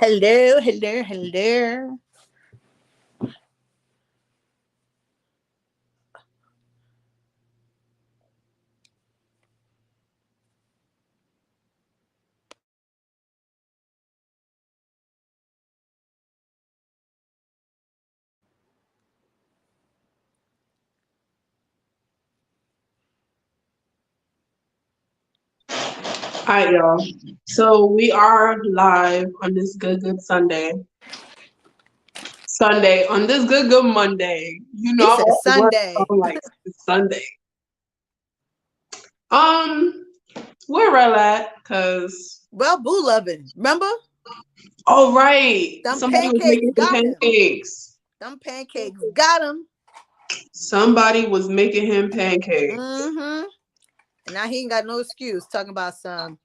Hello, hello, hello. All right, y'all. So we are live on this good Sunday. Sunday on this good Monday. You He know I'm said off the work. Sunday. I'm like it's Sunday. Um, where Rel at? Cause Well, boo loving. Remember? oh right, Them somebody was pancakes making some got him. pancakes. Them pancakes got him. Somebody was making him pancakes. Mm-hmm. And now he ain't got no excuse talking about some.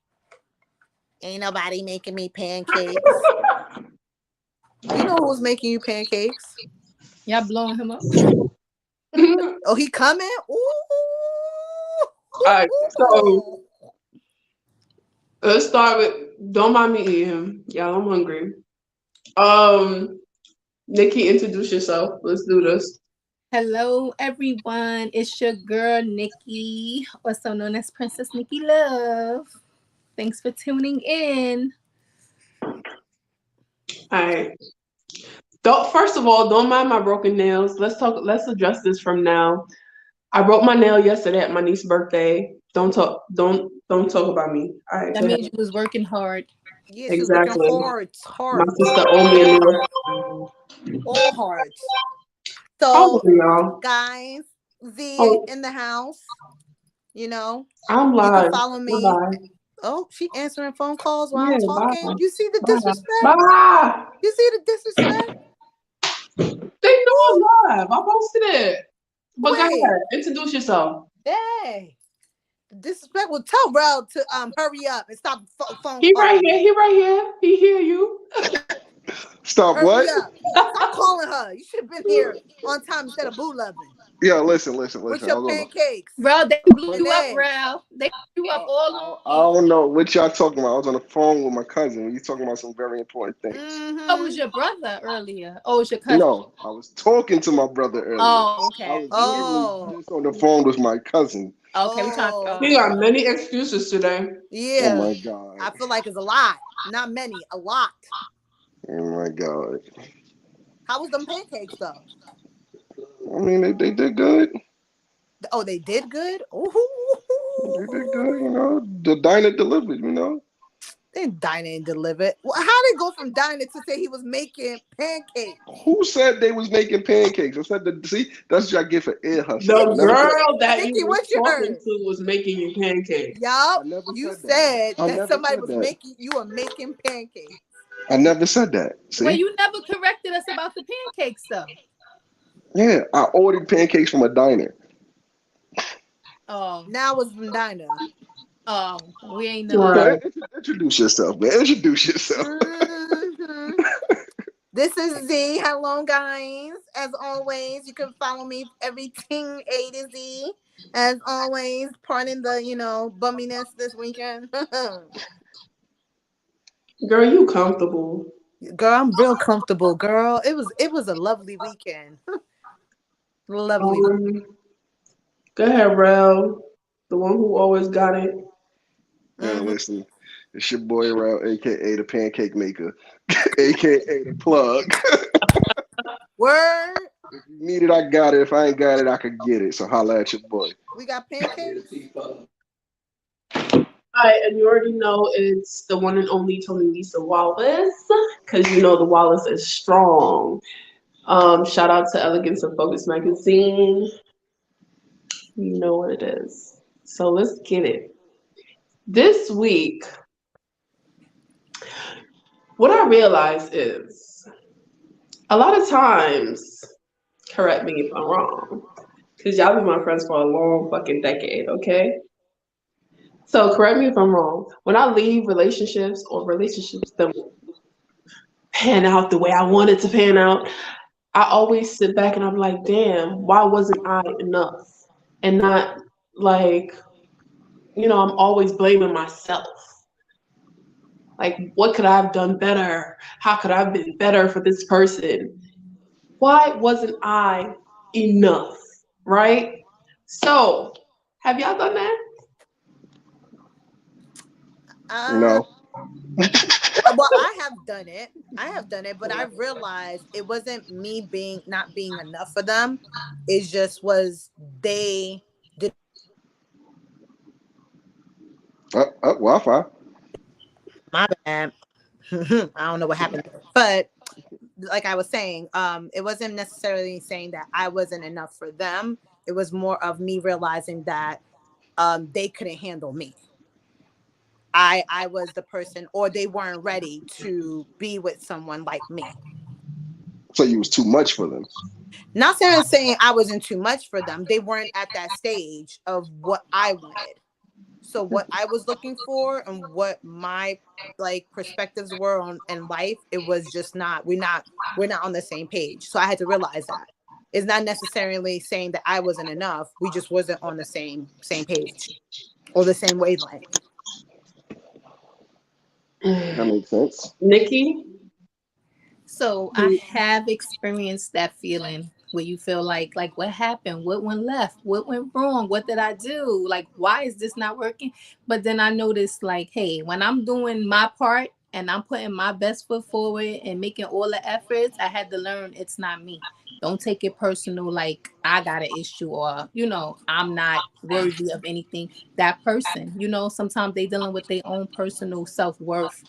Ain't nobody making me pancakes. You know who's making you pancakes? Y'all blowing him up? Oh, he coming? All right, so Ooh. let's start with. Don't mind me eating, y'all. I'm hungry. Um, Nikki, introduce yourself. Let's do this. Hello, everyone. It's your girl, Nikki, also known as Princess Nikki Love. Thanks for tuning in. All right. Don't first of all, don't mind my broken nails. Let's address this from now. I broke my nail yesterday at my niece's birthday. Don't talk about me. All right, That go ahead. means you was working hard. Yeah, she was working Exactly. hard, My hard, sister owed me a nail. all hard. How old So, are y'all? guys, Z Oh, in the house. You know, I'm you can live. follow me. Bye. Oh, she answering phone calls while I'm Yeah, talking. bye. You see the Bye. disrespect? Bye. You see the disrespect? They know Ooh, I'm live. I posted it. But go wait, ahead. Introduce yourself. dang. Disrespect will tell Rel to hurry up and stop phone He right calling here. me. He right here. He hear you. Stop Hurry what? up. Stop calling her. You should have been here on time instead of boo loving Yeah, listen. with I your was on the. pancakes Bro, they blew and you up, eggs. Ralph. They blew you up all on I me. don't know what y'all talking about. I was on the phone with my cousin. We talking about some very important things. Oh, it Mm-hmm. was your brother earlier. Oh, it was your cousin. No, I was talking to my brother earlier. Oh, I okay. was literally Oh. just on the phone with my cousin. Okay, we trying to. He Oh. got many excuses today. Oh Yeah. my god. I feel like it's a lot. Not many. A lot. Oh my god. How was them pancakes though? I mean, they did good. Oh, they did good? They did good. Ooh. The diner delivered. Then diner and delivered. Well, how did it go from diner to say he was making pancakes? Who said they was making pancakes? I said see, that's what y'all get for ear hustling. I The never said. Nikki, girl that you Nikki, was what you talking heard? to was making you pancakes. I Yup. never You said that. said I that never somebody said was that. making you were making pancakes. I never said that. Well, See? you never corrected us about the pancakes, though. Yeah, I ordered pancakes from a diner. Oh, Now it's from diner. we ain't know. Right. Man, introduce yourself, man. Introduce yourself. Hmm. This is Z. Hello, guys. As always, you can follow me everything A to Z. As always, pardon the bumminess this weekend. Girl, you comfortable. Girl, I'm real comfortable, girl. It was a lovely weekend. Lovely. Um, Go ahead, Rel. The one who always got it. Man, Hmm. listen, it's your boy around, aka the Pancake Maker, aka the plug. Word. If you need it, I got it. If I ain't got it, I could get it. So holla at your boy. We got pancakes. Hi, and you already know it's the one and only Tonilisa Wallace, because you know the Wallace is strong. Shout out to Elegance of Focus magazine. You know what it is. So let's get it. This week, what I realized is a lot of times, correct me if I'm wrong, because y'all been my friends for a long fucking decade, okay? So correct me if I'm wrong. When I leave relationships or relationships don't pan out the way I wanted to pan out, I always sit back and I'm like, damn, why wasn't I enough? And not like, I'm always blaming myself. Like, what could I have done better? How could I have been better for this person? Why wasn't I enough? Right? So, have y'all done that? Uh, No. well, I have done it. I have done it, but I realized it wasn't me being not being enough for them. It just was they did Wi-Fi. my bad. I don't know what happened there. But like I was saying, it wasn't necessarily saying that I wasn't enough for them. It was more of me realizing that they couldn't handle me. I was the person, or they weren't ready to be with someone like me. So you was too much for them. Not saying I wasn't too much for them. They weren't at that stage of what I wanted. So what I was looking for and what my like perspectives were on in life, it was just not we're not on the same page. So I had to realize that. It's not necessarily saying that I wasn't enough. We just wasn't on the same page or the same wavelength. That makes sense. Nikki? So I have experienced that feeling where you feel like what happened? What went left? What went wrong? What did I do? Like, why is this not working? But then I noticed like, hey, when I'm doing my part and I'm putting my best foot forward and making all the efforts, I had to learn it's not me. Don't take it personal like I got an issue or, I'm not worthy of anything. That person, sometimes they dealing with their own personal self-worth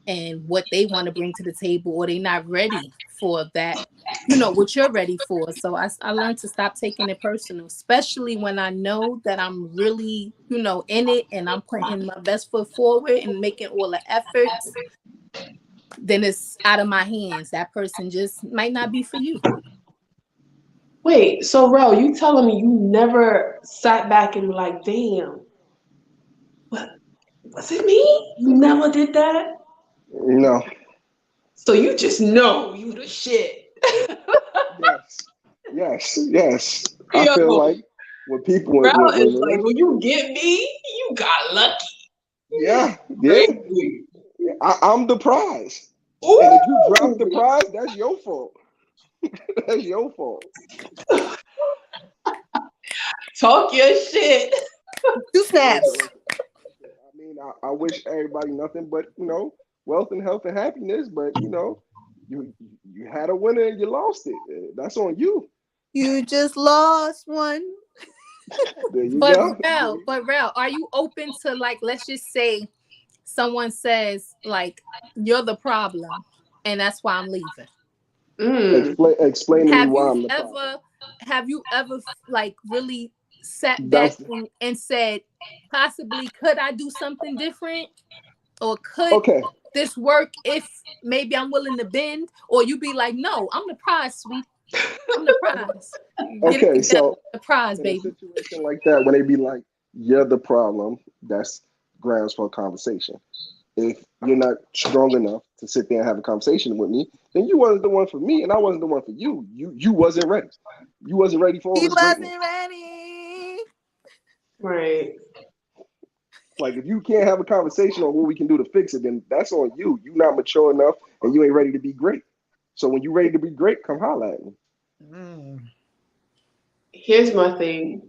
and what they want to bring to the table, or they not ready for that, what you're ready for. So I learned to stop taking it personal, especially when I know that I'm really, in it and I'm putting my best foot forward and making all the efforts. Then it's out of my hands. That person just might not be for you. Wait, so Rel, you telling me you never sat back and were like, damn, what was it me? You never did that? No. So you just know you the shit. Yes. Yes. Yes. I feel Yo, like when people Rel when is like, relation, when you get me, you got lucky. yeah, yeah, Crazy. yeah. I'm the prize. And if you drop the Ooh. prize, that's your fault. That's your fault. Talk your shit. Two Listen, snaps. listen. I mean, I wish everybody nothing but wealth and health and happiness. But you had a winner and you lost it. That's on you. You just lost one. There you But go. There Rel, you but Rel, are you open to, like, let's just say someone says like you're the problem and that's why I'm leaving? Mm. explain to me Have why you I'm the problem. ever have you ever like really sat back That's and said, possibly could I do something different, or could okay. this work if maybe I'm willing to bend? Or you be like, no, I'm the prize, sweet, I'm the prize, get it Okay, together, so the prize, in a baby. situation like that, when they be like, "You're the problem," that's grounds for a conversation. If you're not strong enough to sit there and have a conversation with me, then you wasn't the one for me, and I wasn't the one for you. You wasn't ready. You wasn't ready for all He this greatness. wasn't ready. Right. Like if you can't have a conversation on what we can do to fix it, then that's on you. You not mature enough, and you ain't ready to be great. So when you ready to be great, come holler at me. Mm. Here's my thing.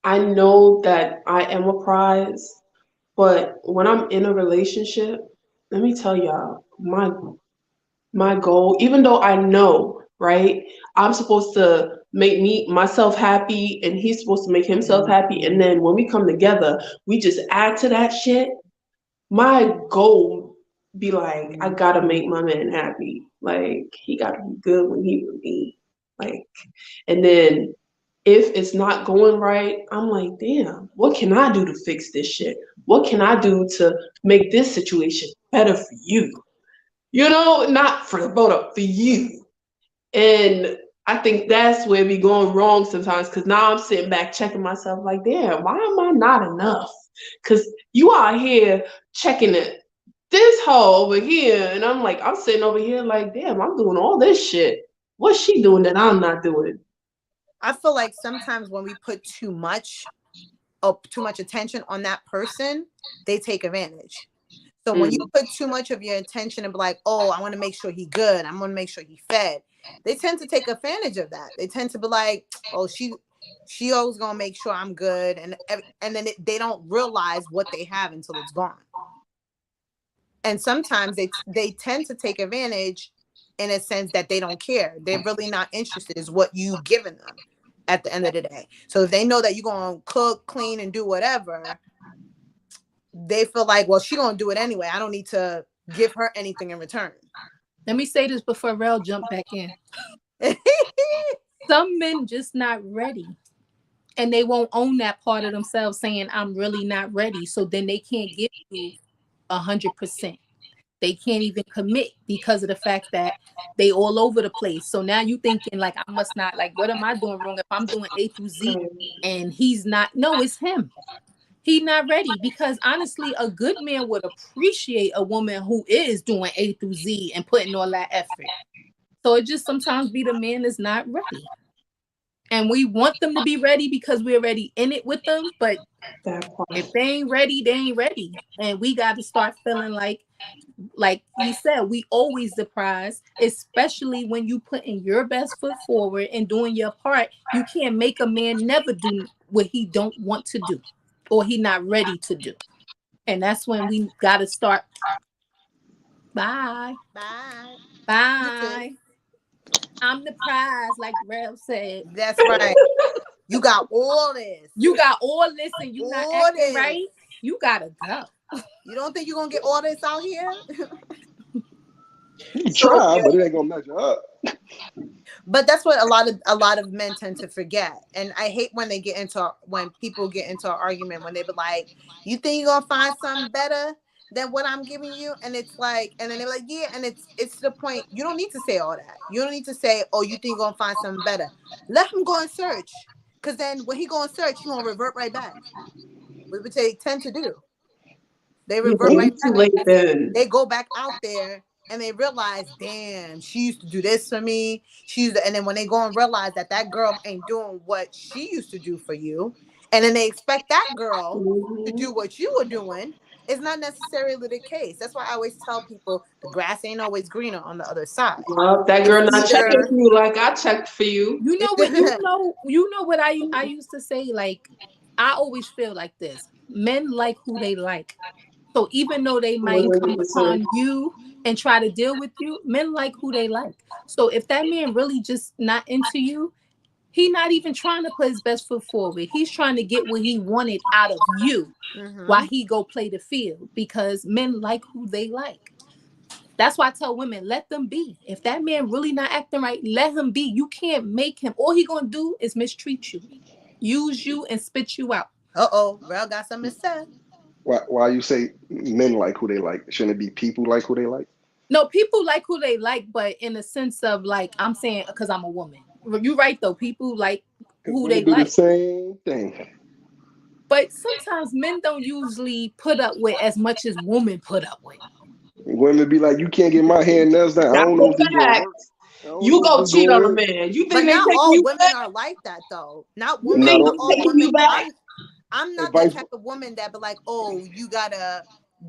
I know that I am a prize, but when I'm in a relationship, let me tell y'all, my goal, even though I know, right, I'm supposed to make me myself happy and he's supposed to make himself happy, and then when we come together, we just add to that shit. My goal be like, I gotta make my man happy. Like he gotta be good when he with me. Like, and then if it's not going right, I'm like, damn, what can I do to fix this shit? What can I do to make this situation better for you? Not for the both of for you. And I think that's where we going wrong sometimes, because now I'm sitting back checking myself like, damn, why am I not enough? Because you out here checking it this hole over here, and I'm like, I'm sitting over here like, damn, I'm doing all this shit. What's she doing that I'm not doing? I feel like sometimes when we put too much attention on that person, they take advantage. So when you Mm. put too much of your attention and be like, oh, I want to make sure he good, I'm going to make sure he fed, they tend to take advantage of that. They tend to be like, oh, she always gonna make sure I'm good, and then they don't realize what they have until it's gone. And sometimes they tend to take advantage in a sense that they don't care. They're really not interested is what you giving them at the end of the day. So if they know that you're gonna cook, clean, and do whatever, they feel like, well, she gonna do it anyway. I don't need to give her anything in return. Let me say this before Rel jump back in. Some men just not ready. And they won't own that part of themselves saying, I'm really not ready. So then they can't give you 100%. They can't even commit because of the fact that they all over the place. So now you thinking like, I must not, like, what am I doing wrong if I'm doing A through Z and he's not? No, it's him. He's not ready, because honestly, a good man would appreciate a woman who is doing A through Z and putting all that effort. So it just sometimes be the man is not ready. And we want them to be ready because we're already in it with them. But That part. if they ain't ready, they ain't ready. And we got to start feeling like he said, we always the prize, especially when you putting your best foot forward and doing your part. You can't make a man never do what he don't want to do or he not ready to do. And that's when we got to start. Bye. Bye. Listen, Bye. I'm the prize, like Rev said. that's right. You got all this. You got all this and you not All acting this. right. You gotta go. You don't think you're gonna get all this out here? You can So try, you, but it ain't gonna measure up. But that's what a lot of men tend to forget. And I hate when people get into an argument when they be like, you think you're gonna find something better than what I'm giving you? And it's like, and then they're like, yeah, and it's to the point, you don't need to say all that. You don't need to say, oh, you think you're gonna find something better. Let him go and search. Cause then when he go and search, he gonna revert right back. What they tend to do. They yeah, but revert it'll right be too back late because then. they go back out there and they realize, damn, she used to do this for me. And then when they go and realize that that girl ain't doing what she used to do for you, and then they expect that girl to do Hmm. what you were doing, it's not necessarily the case. That's why I always tell people the grass ain't always greener on the other side. Well, that It's girl not checking either for you like I checked for you. You know what? You know what I used to say. Like, I always feel like this. Men like who they like. So even though they might come 100%. upon you and try to deal with you, men like who they like. So if that man really just not into you, he not even trying to put his best foot forward. He's trying to get what he wanted out of you while hmm he go play the field, because men like who they like. That's why I tell women, let them be. If that man really not acting right, let him be. You can't make him. All he gonna do is mistreat you, use you, and spit you out. Uh-oh, Rel got something to say. Why you say men like who they like? Shouldn't it be people like who they like? No, people like who they like, but in the sense of, like, I'm saying, because I'm a woman. You're right though. People like Because who they women do the like. same thing. But sometimes men don't usually put up with as much as women put up with. Women be like, you can't get my hair and nails done. I That's don't know if this a gonna fact. work. I don't You know if go this cheat gonna on a work. man. You think But they not taking all you women back? are like that though. Not Yeah, You women, not think not they all, all taking women. you back? I'm and not that vice type of woman that be like, oh, you gotta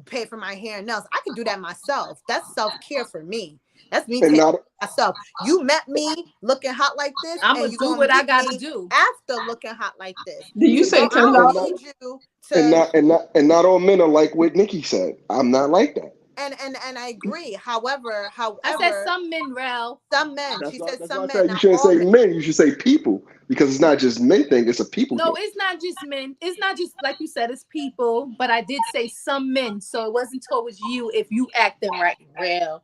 pay for my hair and nails. I can do that myself. That's self-care for me. That's me and taking not care of myself. You met me looking hot like this, I'm and gonna you do gonna what I meet gotta me do. after looking hot like this. Did you So say I ten don't and dollars? not need you and to. not and not and not all men are like what Nikki said. I'm not like that. And I agree. However, I said however, some men, Rel. some men. She said That's why I some men, said you not shouldn't all say men. men. You should say people because it's not just men thing. It's a people No, thing. it's not just men. It's not just like you said, it's people. But I did say some men, so it wasn't towards you if you acting right, Rel.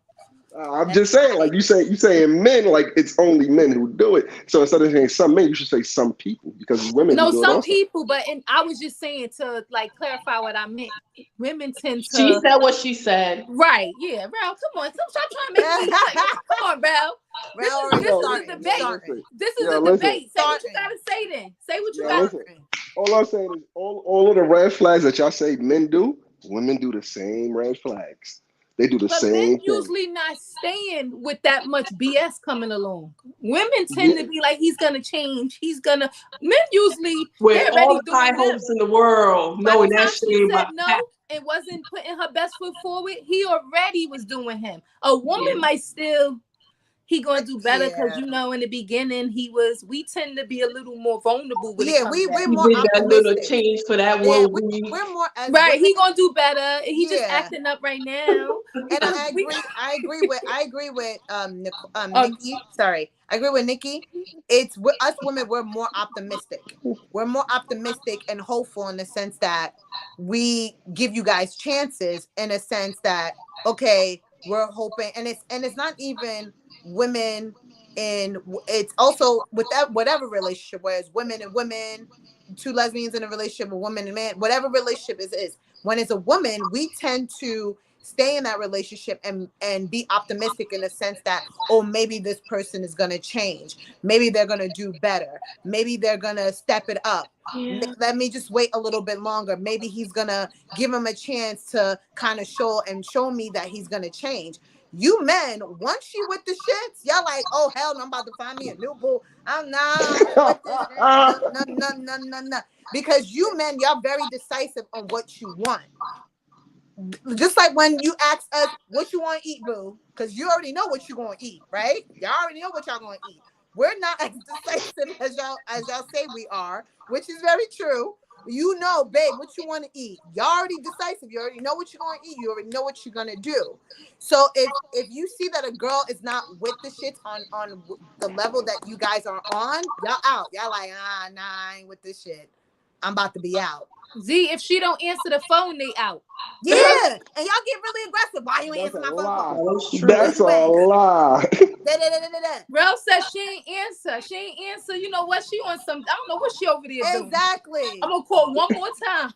I'm That's just saying, like right. you saying men, like it's only men who do it. So instead of saying some men, you should say some people because women who No, do it some also. people, but and I was just saying to like clarify what I meant. Women tend She to. said what she said. Right, yeah, Rel, come on. Stop trying to make me like, come on, Rel. Rel already This is a starting. You debate. starting. This is Yo, a listen, debate. Say what you Starting. gotta say then. Say what you You yo, got. listen. starting. All I'm saying is all of the red flags that y'all say men do, women do the same red flags. They do the But men same thing. usually not staying with that much BS coming along. Women tend to Yeah, be like, he's gonna change. He's gonna. Men usually With they're all already the high doing them. hopes in the world, By the knowing that time shit she ain't said about to no, happen. and wasn't putting her best foot forward, he already was doing him. A woman might still he gonna do better because Yeah, you know in the beginning we tend to be a little more vulnerable when it yeah. comes to that. We're He more did that little optimistic. change for that Yeah, one week. we're more as Right, women. he gonna do better. He just Yeah, acting up right now and because I we agree. I agree with uh, Nikki. Sorry, I agree with Nikki. It's us women. We're more optimistic. We're more optimistic and hopeful in the sense that we give you guys chances. In a sense that okay, we're hoping, and it's not even women in. It's also with that whatever relationship, whereas women and women, two lesbians in a relationship, a woman and man, whatever relationship is. When it's a woman, we tend to stay in that relationship and be optimistic in the sense that oh maybe this person is going to change, maybe they're going to do better, maybe they're going to step it up. Yeah. Let me just wait a little bit longer, maybe he's going to give him a chance to kind of show me that he's going to change. You men, once you with the shits, y'all like, oh hell no, I'm about to find me a new boo. I'm not with this shit. No, no, no, no, no, no. Because you men, y'all very decisive on what you want. Just like when you ask us what you want to eat, boo, because you already know what you're going to eat, right? Y'all already know what y'all going to eat. We're not as decisive as y'all say we are, which is very true. You know, babe, what you want to eat. Y'all already decisive. You already know what you're going to eat. You already know what you're going to do. So if you see that a girl is not with the shits on the level that you guys are on, y'all out. Y'all like, nah, I ain't with this shit. I'm about to be out. Z. If she don't answer the phone, they out. Yeah, and y'all get really aggressive. Why you ain't That's a answer my phone lie. call? That is Where true. That's a you at? lie. Da, da, da, da, da, da. Rel says she ain't answer. She ain't answer. You know what? She on some. I don't know what she over there doing. I'm Exactly. gonna call one more time.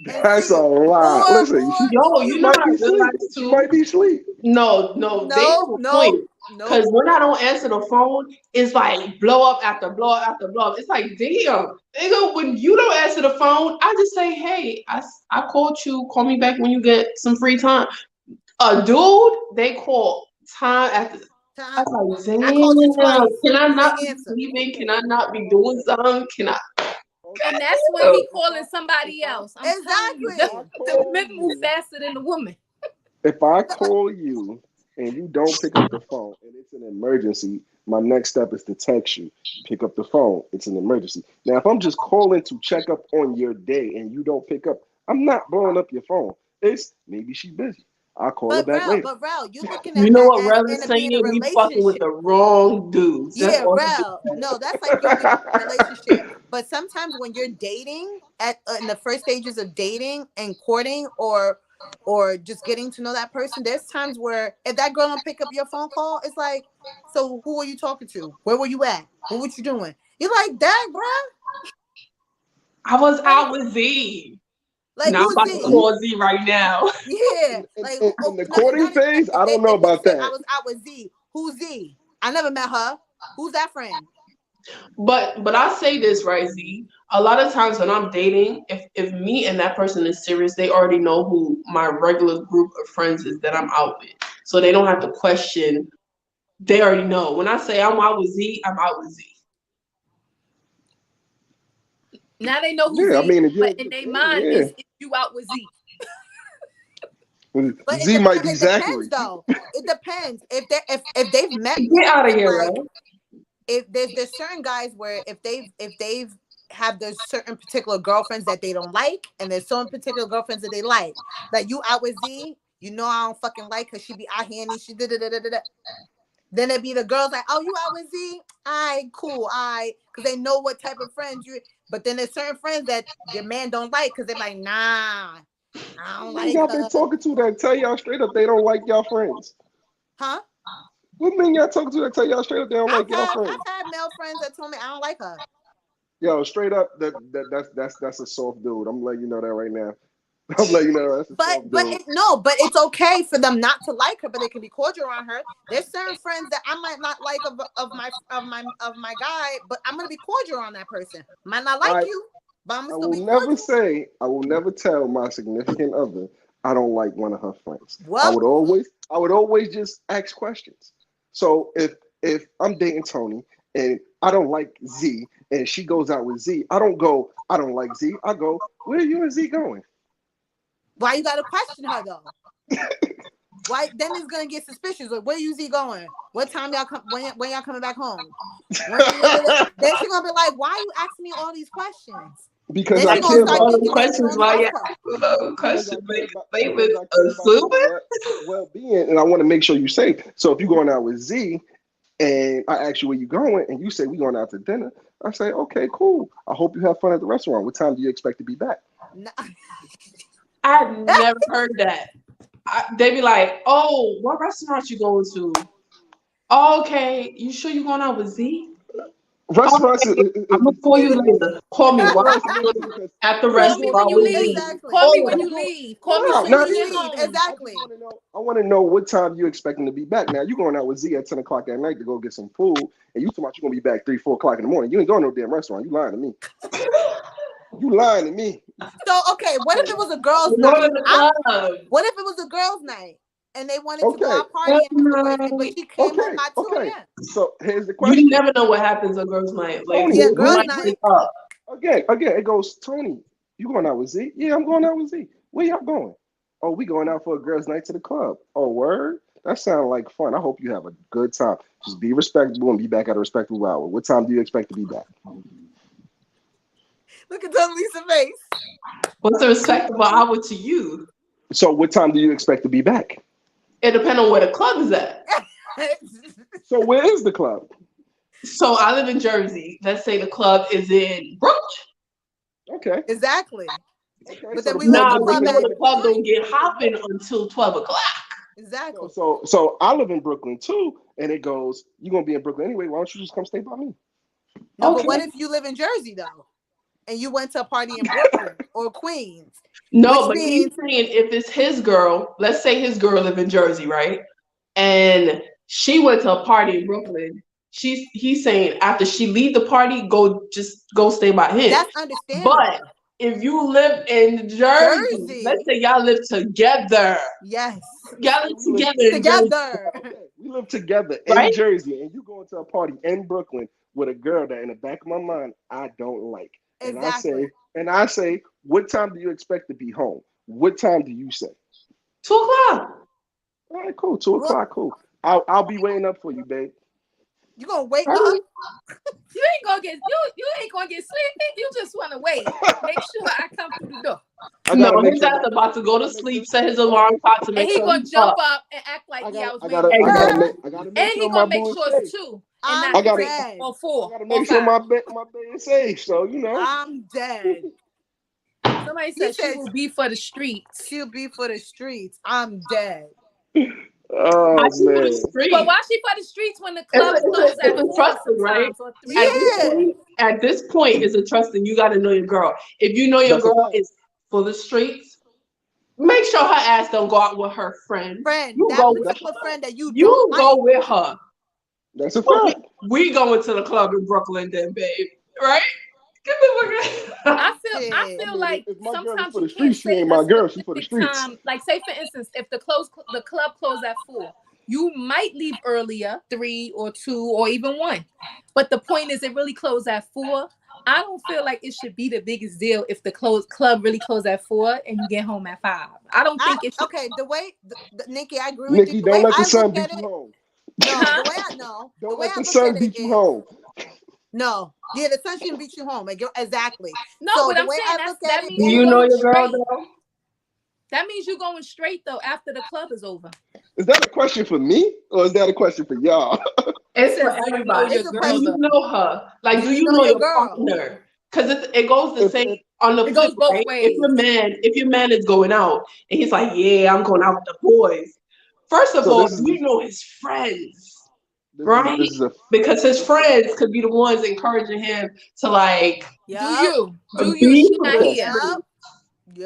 And That's a see, lie. Listen, Yo, if you she know you what might I be asleep. realized She too? might be asleep. No, no, they have no, a point. no, Because nope. when I don't answer the phone, it's like blow up after blow up after blow up. It's like, damn. Nigga, when you don't answer the phone, I just say, hey, I called you. Call me back when you get some free time. A dude, they call time after. I Time. was like, I called you damn, twice. can I You not ain't be answer. sleeping? Can I Okay, not be doing something? Can I? And okay. that's when Oh, he If calling I if somebody I else. I'm telling you, if I Exactly. the call men move you faster than the woman. if I call you and you don't pick up the phone and it's an emergency, my next step is to text you. Pick up the phone. It's an emergency. Now, if I'm just calling to check up on your day and you don't pick up, I'm not blowing up your phone. It's maybe she's busy. I'll call her back later. But Rel, you looking you at know that what as Rel in is it being saying? a We fucking with relationship. the wrong dudes. That's Yeah, all she Rel. No, that's like you being in a relationship. But sometimes when you're dating at in the first stages of dating and courting or just getting to know that person, there's times where if that girl don't pick up your phone call, it's like, so who are you talking to? Where were you at? What were you doing? You're like that, bruh. I was Like, out with Z. like Now I'm who's about to Z? See, call Z right now. Yeah, in, in, like in who? in Oh, the no, courting not even that. phase, I don't know If they about say I that. was out with Z, who's Z? I never met her. Who's that friend? But I say this right, Z. A lot of times when I'm dating, if me and that person is serious, they already know who my regular group of friends is that I'm out with. So they don't have to question. They already know. When I say I'm out with Z, I'm out with Z. Now they know who Yeah, I Z is, mean, if but you're a in good their friend, mind yeah. is you out with Z. But Z might be it depends Zachary. though. It depends if they've met Get women out of and here, like bro. if there's certain guys where if they've have those certain particular girlfriends that they don't like and there's certain particular girlfriends that they like you out with Z, you know I don't fucking like her. She be out here and she da da da da da. Then it be the girls like, oh, you out with Z? Alright, cool, alright, because they know what type of friends you. But then there's certain friends that your man don't like because they're like, nah, I don't Men like y'all been her, talking to that tell y'all straight up they don't like y'all friends? huh? What men y'all talking to that tell y'all straight up they don't like y'all friends? I've had male friends that told me I don't like her. Yo, straight up, that's a soft dude. I'm letting you know that right now. I'm letting you know that's a soft dude. But it's okay for them not to like her, but they can be cordial around her. There's certain friends that I might not like of my guy, but I'm gonna be cordial on that person. Might not like I you, but I'm gonna I still will be never cordial. say I will never tell my significant other I don't like one of her friends. Well, I would always just ask questions. So if I'm dating Tony and I don't like Z and she goes out with Z, I don't go I don't like Z. I go where are you and Z going? Why you gotta question her though? Why then it's gonna get suspicious. Like, where you see going? What time y'all come? When y'all coming back home? Then she gonna be like, why you asking me all these questions? Because Then I she gonna care Asking start all about the thinking that you questions don't while trust you her. asking all the because questions. I care about They because was I care about assuming. your well being, and I want to make sure you safe. So if you're going out with Z, and I ask you where you going, and you say we going out to dinner, I say okay, cool. I hope you have fun at the restaurant. What time do you expect to be back? No. I've never heard that. They be like, "Oh, what restaurant you going to? Oh, okay, you sure you going out with Z? Restaurants Okay, I'm gonna call you later. Call me while restaurants I'm is different because at the if you Call me going when restaurant you out with with leave. Z." Exactly. Call me oh, when if you you go, leave. Call me hold as on, soon When as not you you get even leave, home. I just exactly. want to know. I want to know what time you expecting to be back. Now you going out with Z at 10 o'clock at night to go get some food, and you talking about you gonna be back 3, 4 o'clock in the morning. You ain't going to no damn restaurant. You lying to me. You lying to me. So okay, what if it was a girls' We're going night? to the club. What if it was a girls' night and they wanted to go Okay, out partying Girls' afterwards, but night. she came home okay, by 2 okay. a.m. So here's the You question, never know what happens on girls' night. Like Tony. Yeah, who girls' might night. wake up. Again. It goes, Tony. You going out with Z? Yeah, I'm going out with Z. Where y'all going? Oh, we going out for a girls' night to the club. Oh, word. That sounds like fun. I hope you have a good time. Just be respectable and be back at a respectable hour. What time do you expect to be back? Look at Tonilisa face. What's a respectable hour to you? So, what time do you expect to be back? It depends on where the club is at. So, where is the club? So I live in Jersey. Let's say the club is in Brooklyn. Okay. Exactly. Okay. But So then the we leave club Nah, the in but you club Brooklyn know at is in the the club don't three. get hopping until 12 o'clock. Exactly. so I live in Brooklyn too, and it goes, you're gonna be in Brooklyn anyway. Why don't you just come stay by me? No, but what Okay. if you live in Jersey though, and you went to a party in Brooklyn or Queens, which No, but he's means saying if it's his girl, let's say his girl live in Jersey, right? And she went to a party in Brooklyn. He's saying after she leave the party, go stay by him. that's But understandable. if you live in Jersey, let's Jersey, say y'all live together. yes, Y'all So live we live together in Jersey, together. we live together in right? Jersey, and you going to a party in Brooklyn with a girl that in the back of my mind I don't like. And Exactly. I say, what time do you expect to be home? What time do you say? 2 o'clock. All right, cool. Two Look, o'clock, cool. I'll be waiting up for you, babe. you gonna wake up? Right? You ain't gonna get you ain't gonna get sleepy. You just wanna wait. Make sure I come through the door. I No, gotta make his sure ass my about to go I to gotta make sleep, sure set his hold on. alarm clock to And make he sure gonna he's jump up. up and act like, yeah, I was I waiting gotta on I you. gotta Exactly. make I gotta make And sure he my gonna make boo is sure it's safe. 2 and I'm not I gotta 3 dead. or I 4 gotta or make sure 5. my bed is safe. So you know. I'm dead. Somebody He said she said will be for the streets. she'll be for the streets. I'm dead. I Oh see for the man. But street. why she for the streets when the club close It's at a 4 trusting, right? sometimes or 3? Yeah. At this point, it's a trusting. You got to know your girl. If you know your That's a girl fact. is for the streets, make sure her ass don't go out with her friends. Friend, You that go with That's a particular fact. friend that you don't you go like. with her. That's a Well, fact. we going to the club in Brooklyn, then, babe. Right? Get the fuck out. I Shit. I feel mean, like if my girl is sometimes for you the can't streets, she say ain't a my girl. She for the specific streets. time. Like say for instance, if the club closed at 4, you might leave earlier, 3 or 2 or even 1. But the point is it really closed at 4. I don't feel like it should be the biggest deal if the club really closed at 4 and you get home at 5. I don't I think it should. okay. The way, Nikki, I agree with you. Nikki, The way don't let the I look sun at beat you it, home. no. The Huh? way I know, the Don't way let I the look at sun it beat you is home. no. Yeah, the sun shouldn't beat you home. Exactly. No, So but the I'm way saying I look at that it Do means you you is know going your girl, straight. though? That means you going straight though after the club is over. Is that a question for me or is that a question for y'all? It It's for says, do you know everybody. your it's a Do girl you question. though? know her? Like, Do do you you know know your your girl? partner? Because it goes the same If on the It flip, goes both right? ways. If your man is going out and he's like, yeah, I'm going out with the boys. First of so, all, this is do you know his friends, right? this is a Because his this is friends could be the ones encouraging him to like Do Yep. you? Do you? be She with not okay. his here. Yep. friends.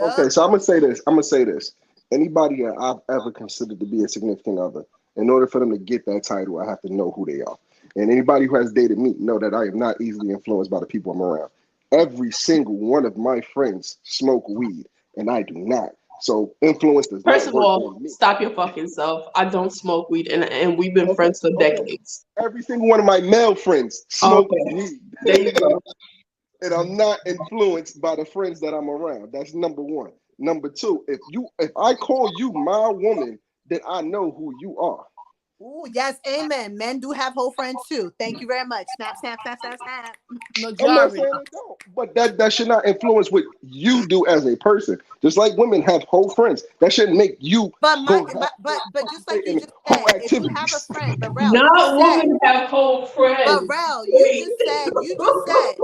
Okay, Yep. so I'm gonna say this. I'm gonna say this. Anybody that I've ever considered to be a significant other, in order for them to get that title, I have to know who they are. And anybody who has dated me know that I am not easily influenced by the people I'm around. Every single one of my friends smoke weed, and I do not. So influence does First not of work all, on me. stop your fucking self. I don't smoke weed, and we've been Okay, friends for okay. decades. Every single one of my male friends smoke Okay, weed, there you go. and I'm not influenced by the friends that I'm around. That's number one. Number two, if I call you my woman, then I know who you are. Ooh, yes, amen. Men do have whole friends too. Thank you very much. Snap, snap, snap, snap, snap. I'm not Majority. saying they don't, but that should not influence what you do as a person. Just like women have whole friends, that shouldn't make you But my go have but just like participate you in just whole said, if you have a activities. friend, but Rel, you just Not said, women have whole but friends. Rel, Wait. you just said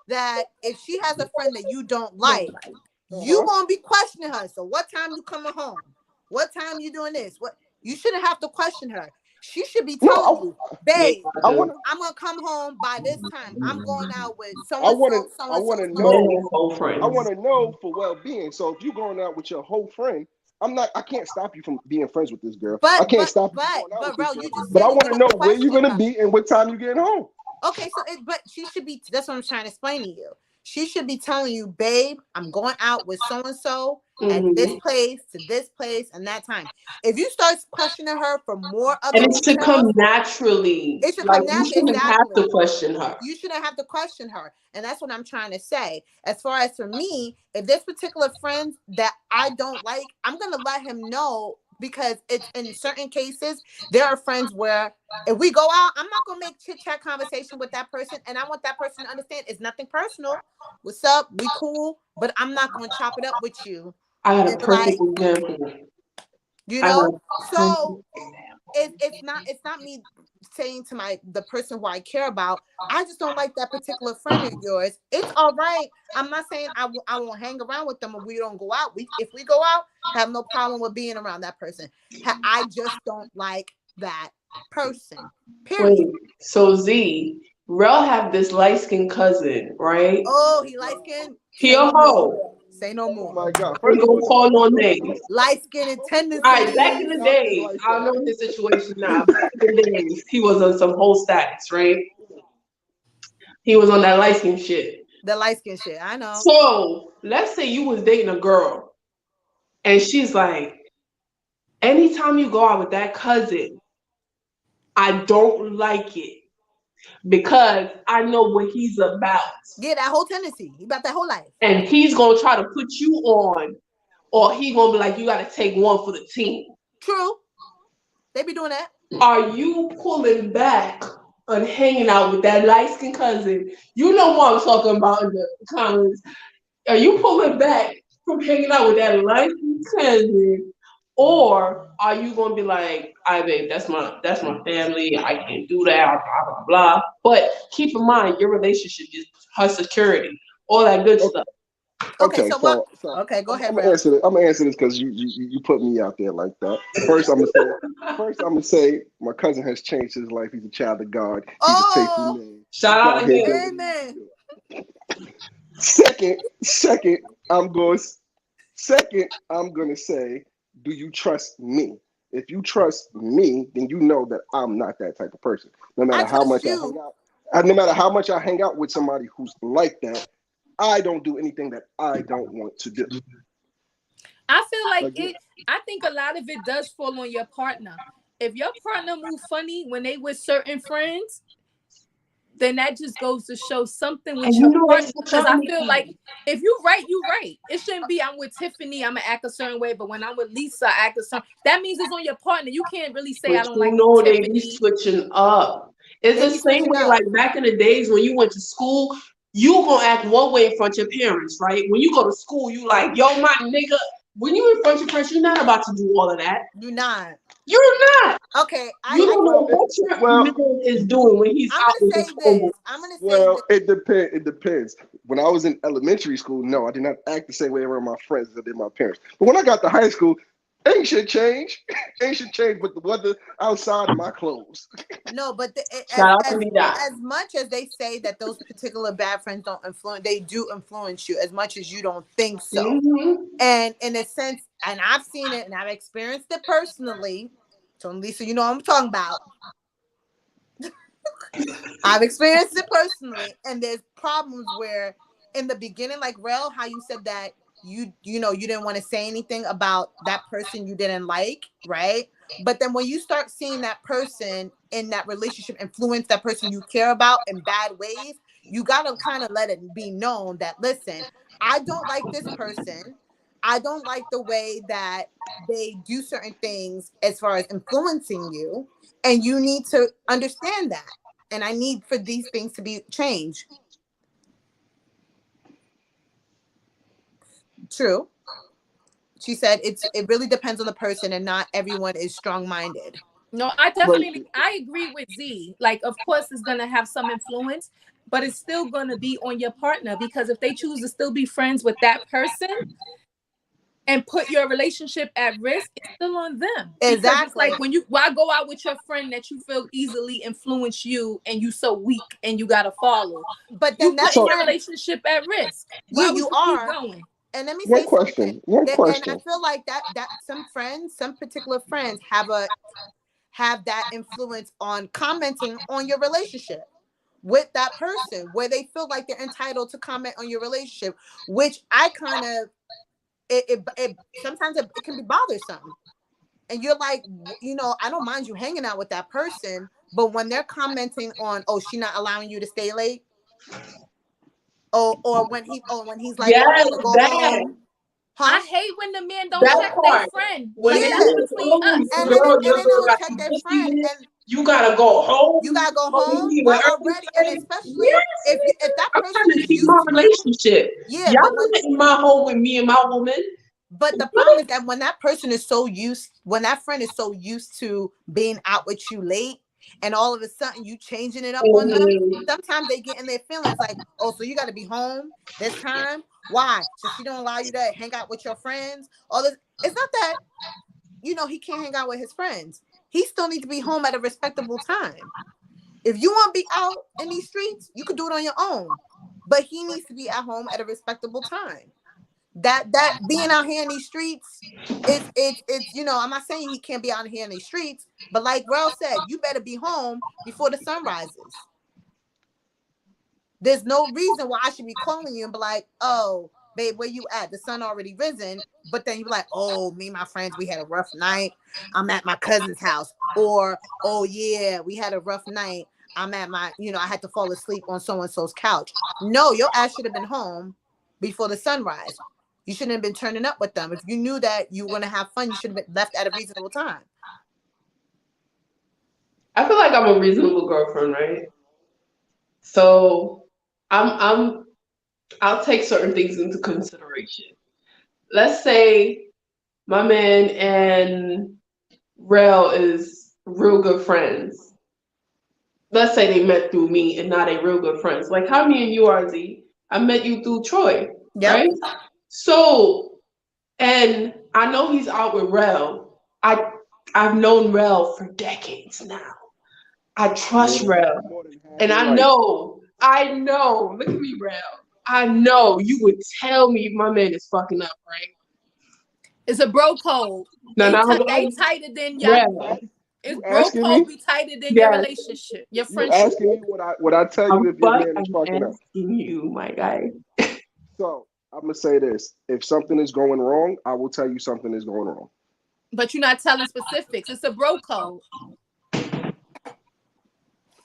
that if she has a friend that you don't Don't like, like. you Uh-huh. gonna be questioning her. So what time you coming home? What time you doing this? What you shouldn't have to question her. She should be telling No, you, Yeah, babe, I I do. want to. I'm gonna come home by this time. I'm going out with so I and want so, to. so I and so, want to so and Men so. know. have whole I want friends. to know for well being. So if you going out with your whole friend, I'm not. I can't stop you from being friends with this girl. I can't stop you from going out with But this Rel, girl. you just But said I you're want to gonna know where you're question gonna her. be and what time you getting home. Okay, so but she should be. That's what I'm trying to explain to you. She should be telling you, babe, I'm going out with so and so at this Hmm. place to this place and that time. If you start questioning her for more other And it should details, come naturally. it should Like come you naturally. shouldn't have Exactly. to question her. You shouldn't have to question her. And that's what I'm trying to say. As far as for me, if there's particular friends that I don't like, I'm going to let him know because it's in certain cases, there are friends where if we go out, I'm not going to make chit chat conversation with that person. And I want that person to understand it's nothing personal. What's up? We cool, but I'm not going to chop it up with you. I got a And perfect like, example. you I got know, a perfect so it's not me saying to my the person who I care about, I just don't like that particular friend of yours. It's all right. I'm not saying I won't hang around with them if we don't go out. We if we go out, have no problem with being around that person. I just don't like that person. wait. Period. So Z, Rel have this light skinned cousin, right? Oh, he light skinned. He Say a no more. hoe. Say no Oh more. my God! Ain't First of gonna all, call no don't names. Light skinned and All right, back in tendencies. the stop it days, like I that. don't know his situation now. Back in the days, he was on some whole status, right? He was on that light skin shit. The light skin shit. I know. So let's say you was dating a girl and she's like, anytime you go out with that cousin, I don't like it because I know what he's about. Yeah, that whole tendency. He about that whole life. And he's gonna try to put you on, or he gonna be like, you gotta take one for the team. True. They be doing that. Are you pulling back on hanging out with that light skinned cousin? You know what I'm talking about in the comments. Are you pulling back from hanging out with that light skinned cousin? Or are you gonna be like, "I babe, that's my family. I can't do that." Blah blah blah. But keep in mind, your relationship is her security, all that good Okay, stuff. Okay, okay, so what? so Okay, go ahead, I'm gonna Rel. answer this. I'm gonna answer this because you put me out there like that. First, I'm gonna say. First, I'm gonna say my cousin has changed his life. He's a child of God. He's a faithful Oh, man. Shout He's out out to here him. doing what he needs to amen. do. Second, I'm going. Second, I'm gonna say, do you trust me? If you trust me, then you know that I'm not that type of person. No I matter how trust much I hang you. out, no matter how much I hang out with somebody who's like that, I don't do anything that I don't want to do. I feel like Again, it. I think a lot of it does fall on your partner. If your partner move funny when they with certain friends, then that just goes to show something And with you your know partner. it's Because I feel funny. like if you right, you right. It shouldn't be I'm with Tiffany, I'm gonna act a certain way, but when I'm with Lisa, I act a certain. That means it's on your partner. You can't really say I But don't you like know they be Tiffany. switching up. It's They the be same switching way up. like back in the days when you went to school, you gonna act one way in front of your parents, right? When you go to school, you like, yo, my nigga. When you in front of your parents, you're not about to do all of that. You not. You're not. Okay, You don't know well, what your well, man is doing when he's I'm out gonna with his say homeboys. this. I'm gonna say this. well, it depends. It depends. When I was in elementary school, no, I did not act the same way around my friends as I did my parents. But when I got to high school, ain't shit change. Ain't shit change, but the weather outside of my clothes. No, but Shout out to me, that. as much as they say that those particular bad friends don't influence, they do influence you as much as you don't think so. Mm-hmm. And in a sense, and I've seen it and I've experienced it personally. So Lisa, you know what I'm talking about. I've experienced it personally, and there's problems where in the beginning, like Rel, how you said that you know you didn't want to say anything about that person you didn't like, right? But then when you start seeing that person in that relationship influence that person you care about in bad ways, you gotta kind of let it be known that listen, I don't like this person. I don't like the way that they do certain things as far as influencing you, and you need to understand that. And I need for these things to be changed. True. She said it really depends on the person, and not everyone is strong minded. No, But I agree with Z. Like, of course, it's gonna have some influence, but it's still gonna be on your partner, because if they choose to still be friends with that person and put your relationship at risk, it's still on them. Because it's Exactly. like, when you why go out with your friend that you feel easily influence you and you so weak and you gotta follow. But You then that putting so your friend, relationship at risk. yeah, Why would you you keep are. going? And let me one say something. question. One And I question. feel like that some friends, some particular friends have that influence on commenting on your relationship with that person, where they feel like they're entitled to comment on your relationship, which I kind of it sometimes it can be bothersome. And you're like, I don't mind you hanging out with that person, but when they're commenting on, oh, she not allowing you to stay late, or when he's like, oh, you Yes, gotta go that home, huh? I hate when the men don't that check their part. friend. When Like, they that's Yeah. say, between "Oh, us. And your then girl they'll got check you their this friend, evening. and You gotta go you home. gotta go Oh, you home. leave But early already, and today." especially Yes, if that I'm person trying to is keep my used to you. relationship. Yeah, Y'all but not in my home with me and my woman. the problem is that when that person is so used, when that friend is so used to being out with you late, and all of a sudden you changing it up on them, Mhm. sometimes they get in their feelings like, oh, so you got to be home this time? Why? So she don't allow you to hang out with your friends? All this. It's not that he can't hang out with his friends. He still needs to be home at a respectable time. If you want to be out in these streets, you could do it on your own. But he needs to be at home at a respectable time. That being out here in these streets, it's I'm not saying he can't be out here in these streets, but like Rel said, you better be home before the sun rises. There's no reason why I should be calling you and be like, oh, babe, where you at? The sun already risen. But then you be like, oh, me and my friends, we had a rough night. I'm at my cousin's house. Or, oh yeah, we had a rough night. I'm at I had to fall asleep on so and so's couch. No, your ass should have been home before the sunrise. You shouldn't have been turning up with them. If you knew that you were gonna have fun, you should have been left at a reasonable time. I feel like I'm a reasonable girlfriend, right? So I'm I'll take certain things into consideration. Let's say my man and Rel is real good friends. Let's say they met through me and now they real good friends. Like how me and you are, Z. I met you through Troy, Yep. right? So, and I know he's out with Rel. I've known Rel for decades now. I More trust than Rel. more than half And your life. I know, look at me, Rel. I know you would tell me if my man is fucking up, right? It's a bro code. No, They not they about tighter than y'all. Rel. It's You bro asking me? code be tighter than your Yes, relationship, your You friendship. asking me what I tell you if your man is I'm fucking up? asking you, my guy. So I'm gonna say this: if something is going wrong, I will tell you something is going wrong. But you're not telling specifics. It's a bro code.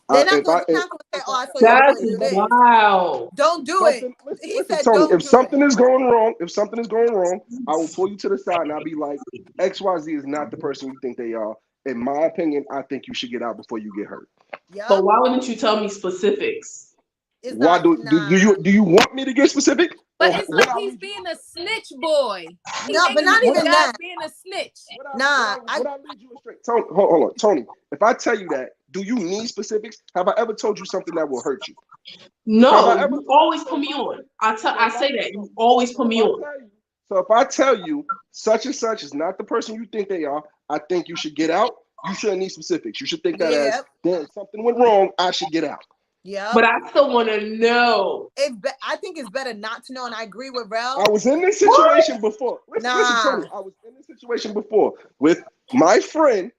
They're not If going. I They're not going to say, "Oh, I saw your That's boy do this." wow. Don't do it. something listen, He listen, said, Tony, "Don't if do it." something is going wrong, I will pull you to the side and I'll be like, XYZ is not the person you think they are. In my opinion, I think you should get out before you get hurt. But Yup. why wouldn't you tell me specifics? It's Why not. do Nah. you want me to get specific? But Or it's what like I he's lead you being a snitch boy. He No, but hanging not with what these even guys that. being a snitch. Nah. what I lead you astray. Tony, hold on, Tony. If I tell you that, do you need specifics? Have I ever told you something that will hurt you? Have I No, ever you told always so put if me I tell on. you I say that you always put so if me I on. tell you if I tell you such and such is not the person you think they are, I think you should get out. You shouldn't need specifics. You should think that as Yep. damn something went wrong. I should get out. Yep. But I still want to know. I think it's better not to know, and I agree with I Rel. was in this What? situation before. Listen, Tony. Nah. I was in this situation before with my friend.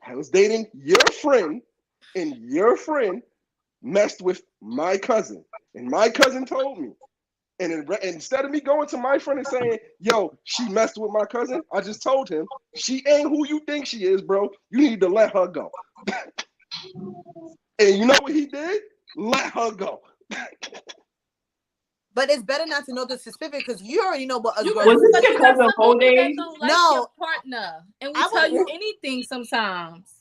I was dating your friend, and your friend messed with my cousin, and my cousin told me. Instead of me going to my friend and saying, "Yo, she messed with my cousin," I just told him, "She ain't who you think she is, bro. You need to let her go." And you know what he did? Let her go. But it's better not to know the specific because you already know what us You girls got, Was this but do. your you got cousin some whole people that days? don't like your No, partner, and we I tell you wouldn't. anything sometimes.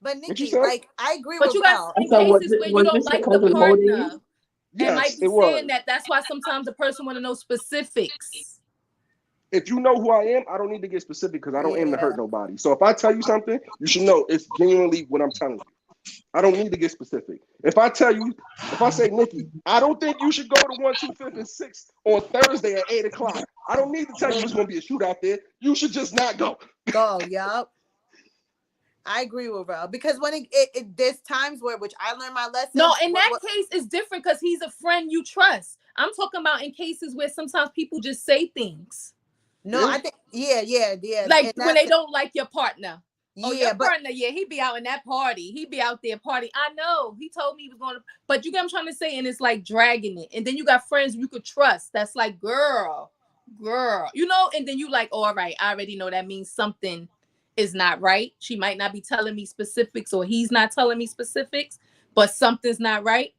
But What you Nikki, said? like I agree But with you got Ralph. I some said, cases where you was don't this your like the cousin whole days? partner and Yes, might it be saying was. that. That's why sometimes the person want to know specifics. If you know who I am, I don't need to get specific because I don't aim to Yeah. hurt nobody. So if I tell you something, you should know it's genuinely what I'm telling you. I don't need to get specific. If I say, Nikki, I don't think you should go to 125th and 6th on Thursday at 8 o'clock. I don't need to tell you it's going to be a shootout there. You should just not go. Go, yup. I agree with Ralph because when there's times where which I learned my No, lessons. in that case, it's different because he's a friend you trust. I'm talking about in cases where sometimes people just say things No, Yeah. I think yeah. like And when they don't like your partner. Oh, your yeah, but partner, yeah, he be out in that party. He be out there party. I know. He told me he was going to, but you get what I'm trying to say, and it's like dragging it. And then you got friends you could trust. That's like, girl, and then you like, oh, all right, I already know that means something is not right. She might not be telling me specifics, or he's not telling me specifics, but something's not right.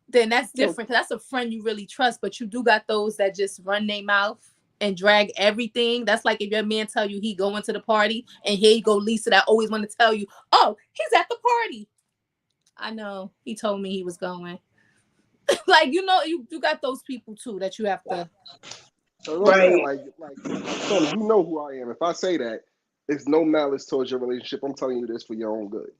Then that's different because that's a friend you really trust. But you do got those that just run their mouth and drag everything. That's like if your man tell you he going to the party, and here you go, Lisa, that always want to tell you, oh, he's at the party. I know he told me he was going. Like you got those people too that you have to. So what I'm saying, Right. Tony, you know who I am. If I say that, it's no malice towards your relationship. I'm telling you this for your own good.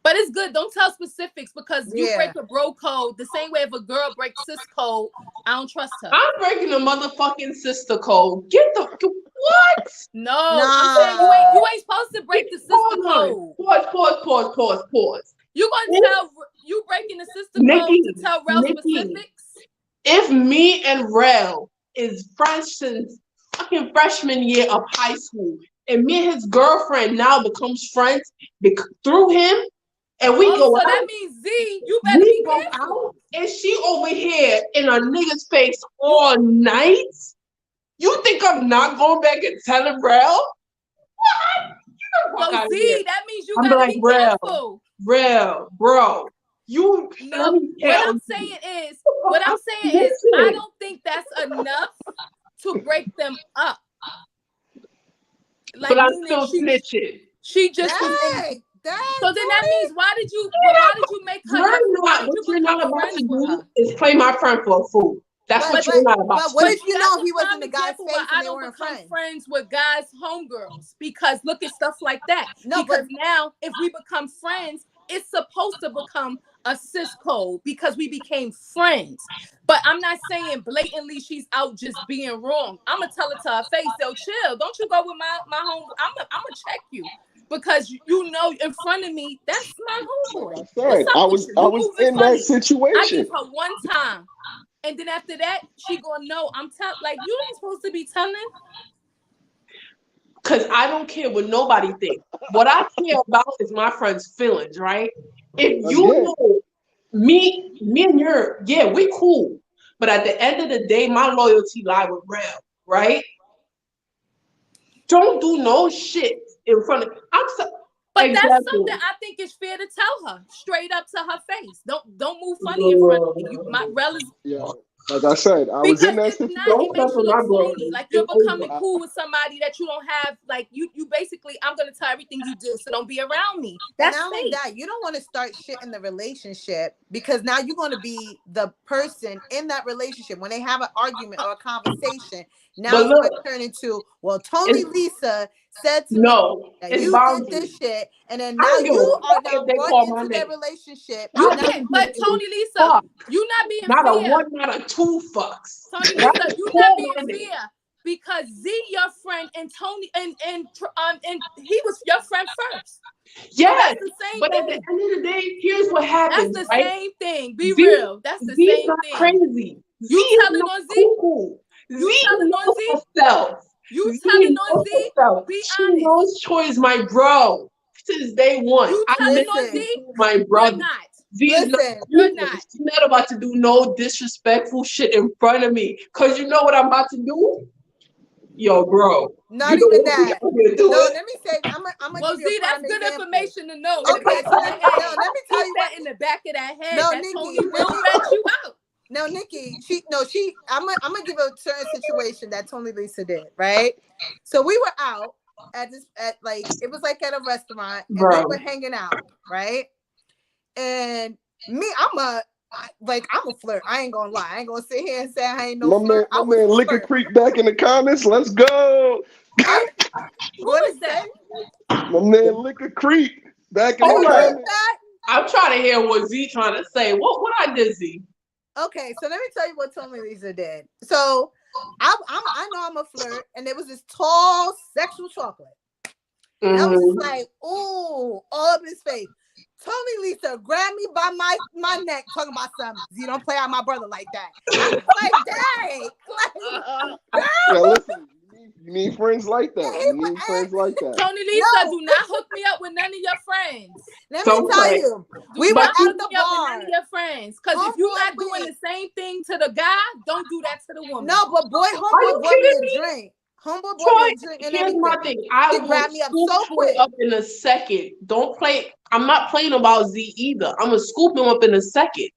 But it's good. Don't tell specifics because you yeah. break a bro code the same way if a girl breaks sis code. I don't trust her. I'm breaking the motherfucking sister code. Get the what? No, I'm saying you ain't Nah. you ain't supposed to break the sister Hold on. code. Pause. You gonna If tell you breaking the sister code to Nikki, tell Rel Nikki, specifics? if me and Rel is friends since fucking freshman year of high school, and me and his girlfriend now becomes friends through him, and we Oh, go so that out, means Z, you better we be go careful. out, and she over here in a nigga's face all night. You think I'm not going back and telling Rel? Get the fuck So out of here. Z, that means you I'm gotta like, be Rel, careful. Rel, bro. You let No, me what tell I'm you. saying is, I'm I snitching. don't think that's enough to break them up. But Like I'm meaning still snitching. she just was in. Dang, So then that Tony. means why did you make her your? Why did What you you're become not about to friends with do her? is play my friend for a fool. That's But what But you're not about to what but do. if you that's know a he was in prime the guy's example why face and I they don't weren't become friends? friends with guys' homegirls because look at stuff like that. No, but Because now if we become friends, it's supposed to become a cis code because we became friends. But I'm not saying blatantly she's out just being wrong. I'm gonna tell it to her face, yo, chill. Don't you go with my home. I'm gonna check you because you know in front of me that's my Like homeboy. I What's said, up with you? I You was moving in that funny. I situation. give her one time. And then after that, she gonna know I'm like you ain't supposed to be telling. Because I don't care what nobody thinks. What I care about is my friend's feelings, right? If you Again, know me and your, yeah, we cool. But at the end of the day, my loyalty lie with Rel, right? Don't do no shit in front of. I'm so But that's something example. I think is fair to tell her straight up to her face. Don't move funny in front of me. You my rel is yeah, like I said, I was in because that if situation. not, it Don't come makes for you look my phony. girlfriend. Like you're It's becoming over. cool with somebody that you don't have. Like you basically, I'm gonna tell everything you do, so don't be around me. and That's not only fake. that, you don't want to start shit in the relationship because now you're going to be the person in that relationship when they have an argument or a conversation. Now But it's going look, to turn into, well, Tony it's Lisa said to me no, that it's you did boundaries. this shit, and then I now don't give you a are fuck now if they brought call my into their name. relationship, You I and now can't. don't give But a Tony Lisa, fuck. you not being Not a fair. one, not a two fucks. Tony Why Lisa, you you not call being my name? fair because Z your friend and Tony and he was your friend first. So that's Yes, the same but at the thing. end of the day, here's what That's happens, the right? same thing. Be Z, real. That's the Z's same not thing. crazy. Z You is telling not on Z? cuckoo. You Z telling on knows Z? herself. You Z telling on knows Z? herself. Be She honest. knows Troy is my bro since day one. You I telling met on listen, you Z? through my You're brother. not. Z is not listen, You're stupid. not. She's not about to do no disrespectful shit in front of me. Cause you know what I'm about to do? Yo, bro. You not know even what we that. out here No, doing? let me say, I'm gonna Well, give you a Z, that's prime good example. information to know in the Okay, back so of your let head. let me tell Keep you that what. in the back of that head No, that Tony Nikki, let will me. rat you out. No, Nikki, I'm gonna give a certain situation that Tony Lisa did, right? So we were out at like it was like at a restaurant and we were Bro. hanging out, right? And me, I'm a flirt. I ain't gonna lie. I ain't gonna sit here and say I ain't no flirt. My I was man, Liquor flirt. Creek back in the comments. Let's go. I Who what is it that? say? My man, Liquor Creek back in the Hold Liquor Creek on. comments. back. I'm trying to hear what Z trying to say. What I did, Z? Okay, so let me tell you what Tony Lisa did. So I know I'm a flirt, and there was this tall sexual chocolate. And I was just Mm-hmm. like, ooh, all up his face. Tony Lisa grabbed me by my neck, talking about something. You don't play out my brother like that. I was like, dang, like, Yeah, girl, listen, you need friends like and that. he You would need friends like that. Tony Lisa, no. do not hook me up with none of your friends. Let me Don't tell play. you, Do we were not But at hook you, the me up with none bar. of your friends. Because if you're Homeboy not doing went. the same thing to the guy, don't do that to the woman. No, but boy, are homeboy you bought me kidding a me? drink. Homeboy bought me Troy, a drink and here's my everything. thing. I He will grabbed me up scoop so Troy quick. up in a second. Don't play. I'm not playing about Z either. I'm gonna scoop him up in a second.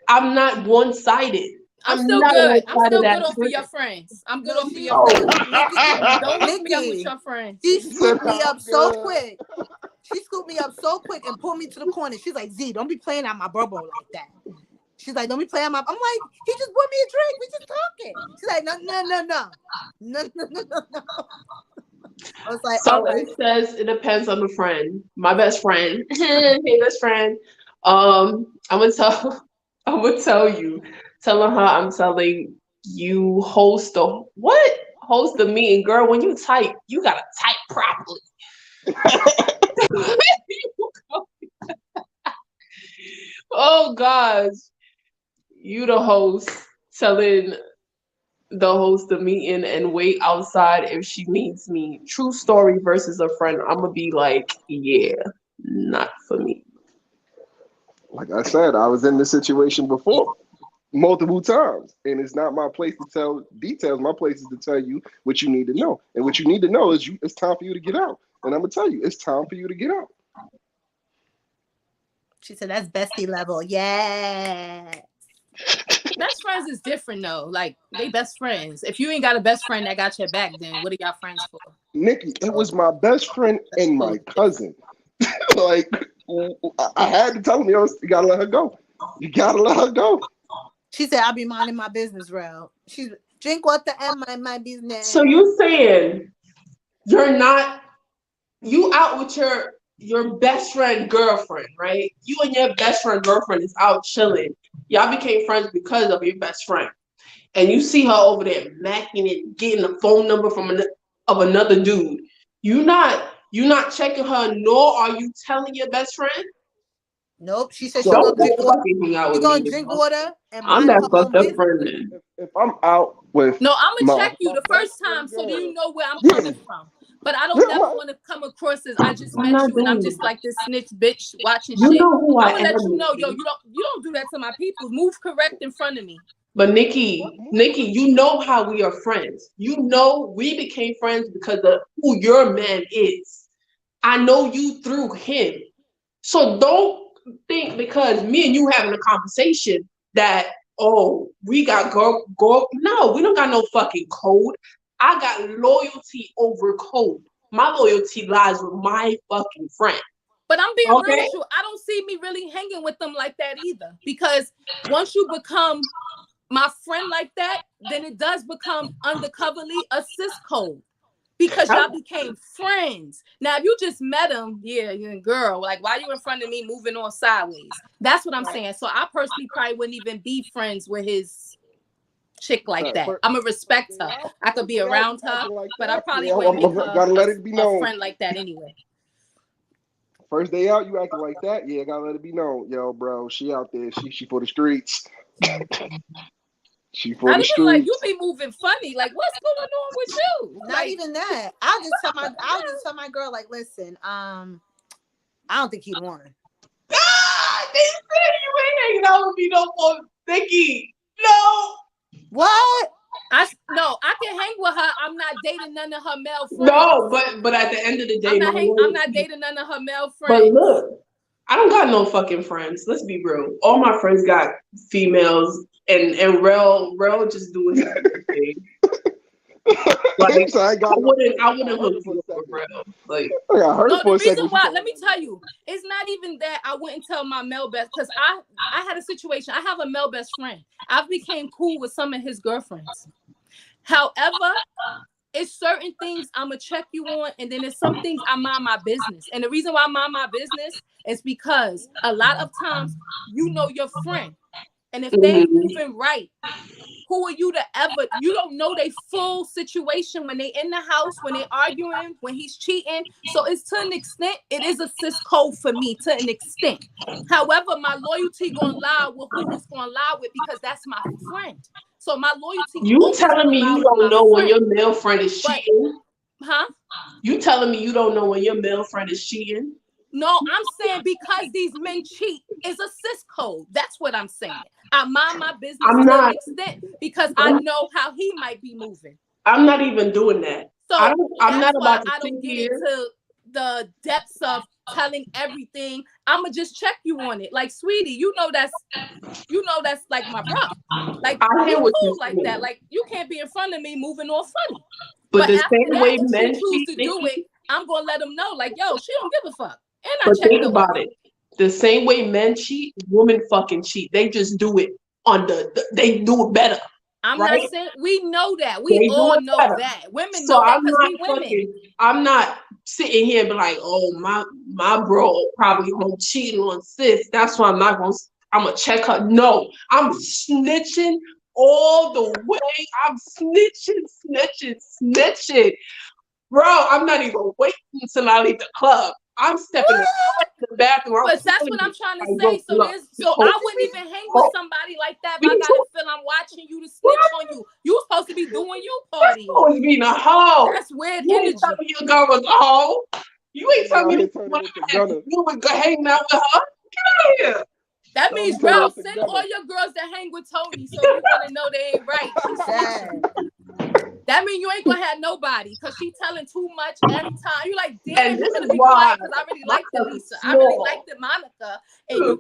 I'm not one sided. I'm I'm still not a good. one I'm sided still ass good off of your nigga. friends. I'm good No, off of she your no friends. Nikki, Don't hook me up with Nikki. your friends. She Nigga said scooped me I'm up so good. quick. She scooped me up so quick and pulled me to the corner. She's like, Z, don't be playing at my bro like that. She's like, don't be playing my. I'm like, he just bought me a drink. We just talking. She's like, no, no, no, no, no, no, no, no, no. I was like, all So right. it says it depends on the friend. My best friend. Hey best friend. I'm gonna tell I'm gonna tell you. Telling her I'm telling you host the what? Host the meeting. Girl, when you type, you gotta type properly. Oh gosh. You the host telling the host the meeting and wait outside if she needs me. True story versus a friend. I'm gonna be like, yeah, not for me. Like I said, I was in this situation before multiple times, and it's not my place to tell details. My place is to tell you what you need to know, and what you need to know is it's time for you to get out. And I'm gonna tell you, it's time for you to get out. She said, that's bestie level. Yeah. Best friends is different though. Like they best friends. If you ain't got a best friend that got your back, then what are y'all friends for? Nikki, it was my best friend That's and my totally different. cousin. Like I had to tell him, yo, you gotta let her go. You gotta let her go. She said, I'll be minding my business, bro. She's drink water and mind my So business. you saying you're not you out with your best friend girlfriend, right? You and your best friend girlfriend is out chilling. Y'all became friends because of your best friend. And you see her over there macking it, getting the phone number from of another dude. You not checking her, nor are you telling your best friend. Nope. She said she So gonna Don't drink just water. fucking hang out She with me, gonna drink bro. water and I'm mind that her own fucked up business. friend then. if I'm out with No, I'm gonna my check you my the best first friend time so that you girl, know where I'm yeah, coming from. But I yeah, don't never want to come across as I just I'm met not you and I'm doing just that. like this snitch bitch watching You shit. know who I I'm gonna am, let you know, yo, Nikki. you don't do that to my people. Move correct in front of me. But Nikki, you know how we are friends. You know we became friends because of who your man is. I know you through him. So don't think because me and you having a conversation that oh we got go. No, we don't got no fucking code. I got loyalty over code. My loyalty lies with my fucking friend. But I'm being real Okay? with you. I don't see me really hanging with them like that either. Because once you become my friend like that, then it does become undercoverly a cis code. Because I, y'all became friends. Now, if you just met him, yeah, you girl, like why you in front of me moving on sideways? That's what I'm saying. So I personally probably wouldn't even be friends with his chick like that. I'm gonna respect her. I could first be day out, you around her, acting like but I that. probably Yeah, wouldn't make her gotta let it be a known. friend like that anyway. First day out, you acting like that. Yeah, gotta let it be known. Yo, bro, she out there. She for the streets. She for Not the even like you streets. be moving funny. Like what's going on with you? Not Like even that. I'll just tell my girl, like, listen, I don't think he won. God, they said you ain't hanging out with me no more, Nikki. No, What? no, I can hang with her. I'm not dating none of her male no, friends. but at the end of the I'm day, my not I'm not loyalty. dating none of her male But friends. look, I don't got no fucking friends. Let's be real. All my friends got females and Rel just do his thing. Like So I got no I I wouldn't got hurt hook for a you up with second. Rel. Like I got hurt No, for the a reason second. why, let me tell you, it's not even that I wouldn't tell my male best, because I had a situation. I have a male best friend. I became cool with some of his girlfriends. However, it's certain things I'm gonna check you on, and then there's some things I mind my business. And the reason why I mind my business is because a lot of times you know your friend, and if they ain't mhm. moving right, who are you to ever? You don't know they full situation when they in the house, when they arguing, when he's cheating. So it's to an extent, it is a cis code for me to an extent. However, my loyalty gonna lie with who it's gonna lie with, because that's my friend. So my loyalty You always telling gonna me lie you with don't my know when friend. your male friend is But cheating? huh? You telling me you don't know when your male friend is cheating? No, I'm saying because these men cheat is a cis code. That's what I'm saying. I mind my business I'm to an not. extent because I know how he might be moving. I'm not even doing that. So I'm that's not why about to I sit don't get here. into the depths of telling everything. I'ma just check you on it. Like, sweetie, that's like my bro. Like, I we hear what you're cool like that. saying. Like, you can't be in front of me moving all funny. But But the after same that, way if she men choose cheat, to do it, I'm gonna let them know, like, yo, she don't give a fuck. And I but checked think her on about it. it. The same way men cheat, women fucking cheat. They just do it on they do it better, I'm not right? saying we know that. We They do all it know better. that. Women So know that because we women. I'm not sitting here and be like, oh my bro probably home cheating on sis. That's why I'm gonna check her. No, I'm snitching all the way. I'm snitching. Bro, I'm not even waiting until I leave the club. I'm stepping What? right to the bathroom. I'm But that's telling what you, I'm trying to like, say. So look, there's so hold, I wouldn't even hang with hold. somebody like that if We I gotta too. feel I'm watching you to snitch on you. You supposed to be doing you partying. Always being a hoe. That's weird You ain't energy. telling me your girl was a hoe. You ain't You telling out me here that turning into had Gunner. you were hanging out with her. Yeah. That Don't be means turning Ralph, into send Gunner. all your girls that hang with Tony so you're gonna know they ain't right. She snitching. Dad. That means you ain't gonna have nobody because she telling too much every time. You like, And damn, you this better is be why quiet because I really my liked it, stuff is Lisa. I really small. liked it, Monica. And you,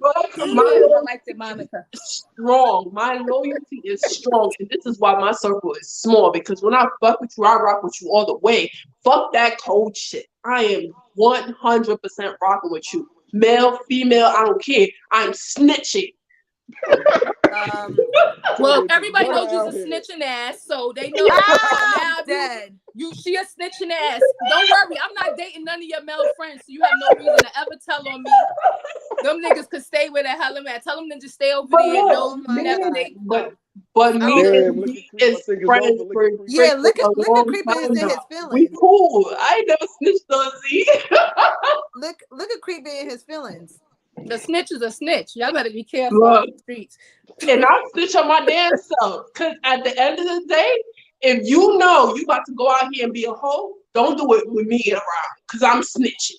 My damn, I liked it, loyalty Monica. is strong. My loyalty is strong. And this is why my circle is small. Because when I fuck with you, I rock with you all the way. Fuck that cold shit. I am 100% rocking with you. Male, female, I don't care. I'm snitching. Um. Well, Turning into everybody Gunner knows you's a out here. snitching ass, so they know. So Ah, now if dead. she a snitching ass. Don't worry, I'm not dating none of your male friends, so you have no reason to ever tell on me. Them niggas could stay where the hell I'm at. Tell them to just stay over But there. look, Oh No, my me never and god. date. No, but I don't me do that. Damn, and look at D Creep. I is think it's over. friends Look for at Creep. Yeah, freaking a look at long Creeper time is in now. his We feelings. cool. I ain't never snitched on Z. Look at Creeper in his feelings. The snitch is a snitch. Y'all better be careful out Look, in the streets. and I snitch on my damn self. Cause at the end of the day, if you know you about to go out here and be a hoe, don't do it with me around. Cause I'm snitching.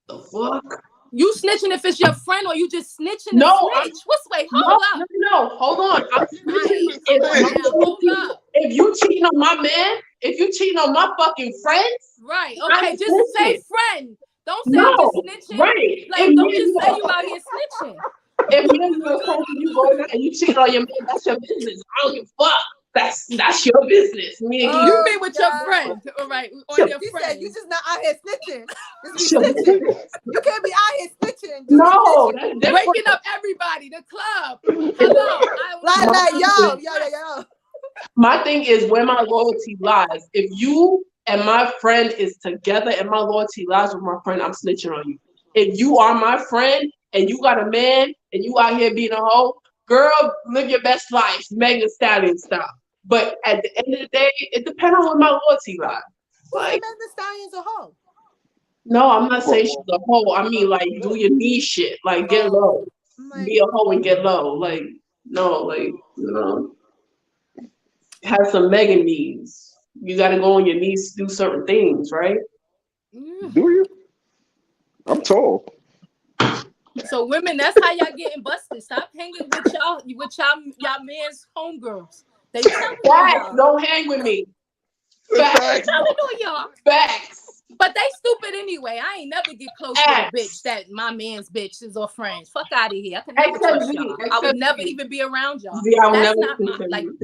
The fuck? You snitching if it's your friend, or you just snitching to No, I'm snitch? What's wait? no, Hold up. no, no. Hold on. I'm snitching Right. Come if on my now. Hold up. if you cheating on my man, if you cheating on my fucking friends, Right. I'm Okay. Just say snitching. friend. Don't say I'm just No, snitching. right. Like, don't just say you out here snitching. If me and you are friends and you going out and you cheating on your man, that's your business. I don't give a fuck. That's your business. Me and You you. Oh be with your god. friend, all right, It's or your, your She said you friends. just not out here snitching. Just be it's your snitching. business. You can't be out here snitching. Just be No, snitching. that's different. Waking up everybody, the club. Hello, I don't Like know My what like time thing to is, yo. my thing is where my loyalty lies. If you and my friend is together and my loyalty lies with my friend, I'm snitching on you. If you are my friend and you got a man and you out here being a hoe, girl, live your best life, Megan Thee Stallion style. But at the end of the day, it depends on where my loyalty lies. Who said Like, Meg Thee Stallion's a hoe? no, I'm not saying she's Well, a hoe. I mean, like, do your knee shit. Like, get Oh, low. I'm like, Be a hoe and get low. Like, no, like, have some mega knees. You got to go on your knees to do certain things, right? Mm. do you? I'm tall. So women, that's how y'all getting busted. Stop hanging with y'all men's homegirls. They telling on Facts. y'all. Don't hang with me. They Facts. Facts. telling on y'all. Facts. But they stupid anyway. I ain't never get close with a bitch X. that my man's bitch is or friends. Fuck out of here. I could never Except trust Z. y'all. I would Except never Z. even be around y'all. Z, I will That's never not my listen to like. you.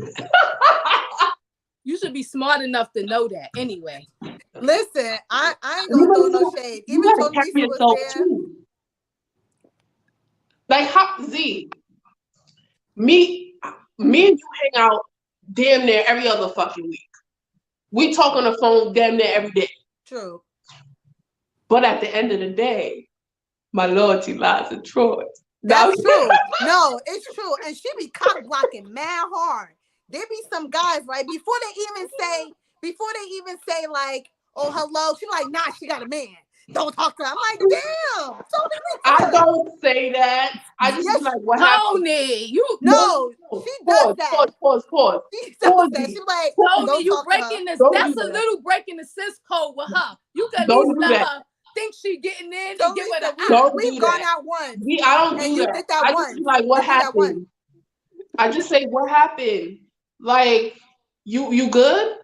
You should be smart enough to know that anyway. Listen, I ain't You gonna throw gotta, no shade. you Even gotta carry Tonilisa was yourself there. too. Like how Z, me, me and you hang out damn near every other fucking week. We talk on the phone damn near every day. True. But at the end of the day, my loyalty lies in Troy. Now, That's true. No, it's true. And she be cock blocking mad hard. There be some guys, right? Before they even say like, oh hello, she like, nah, she got a man. Don't talk to her. I'm like, damn, I Tony. don't say that. I just be Yes, like, what happened? Tony, you no, No. she does Pause, that. pause, pause, pause. She does Pause that. She me. like, Pause. Tony, don't you talk to her. breaking this. Don't That's do a that. little breaking the cis code with her. You can at least Don't do let that. her think she getting in and So give her the Lisa, eye. Don't we've do gone that. out once, Me, I don't and do you that. did that I just once. be like, what You did that once. happened? I just say, what happened? Like, you good?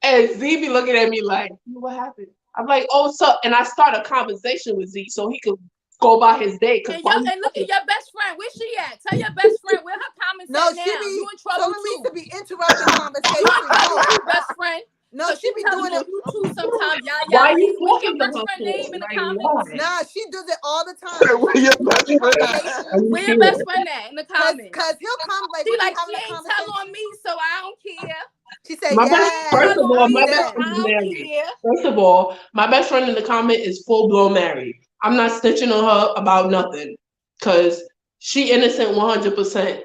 And Z be looking at me like, what happened? I'm like, oh, so, and I start a conversation with Z so he could go by his day. Cause And look at your best friend. Where's she at? Tell your best friend where her comments No, at she now. be You in so trouble Lisa too. be interrupting You in conversation. trouble No, too, best friend. no, Cause she she be telling doing it. on you too sometimes. why Yaya. you What's your talking to best her friend for? name in the Like, comments? why? Nah, she does it all the time. Where She'll your be best having a friend conversation. at? Let me Where your hear best it. friend at in the Cause, comments? cause he'll come like She we'll be like, she having a ain't tell conversation. on me, so I don't care. She said, My best, She ain't yes, first tell of on all, I'm me, my so best dead. friend I is don't married. care. First of all, my best friend in the comment is full blown married. I'm not snitching on her about nothing, cause she innocent 100%.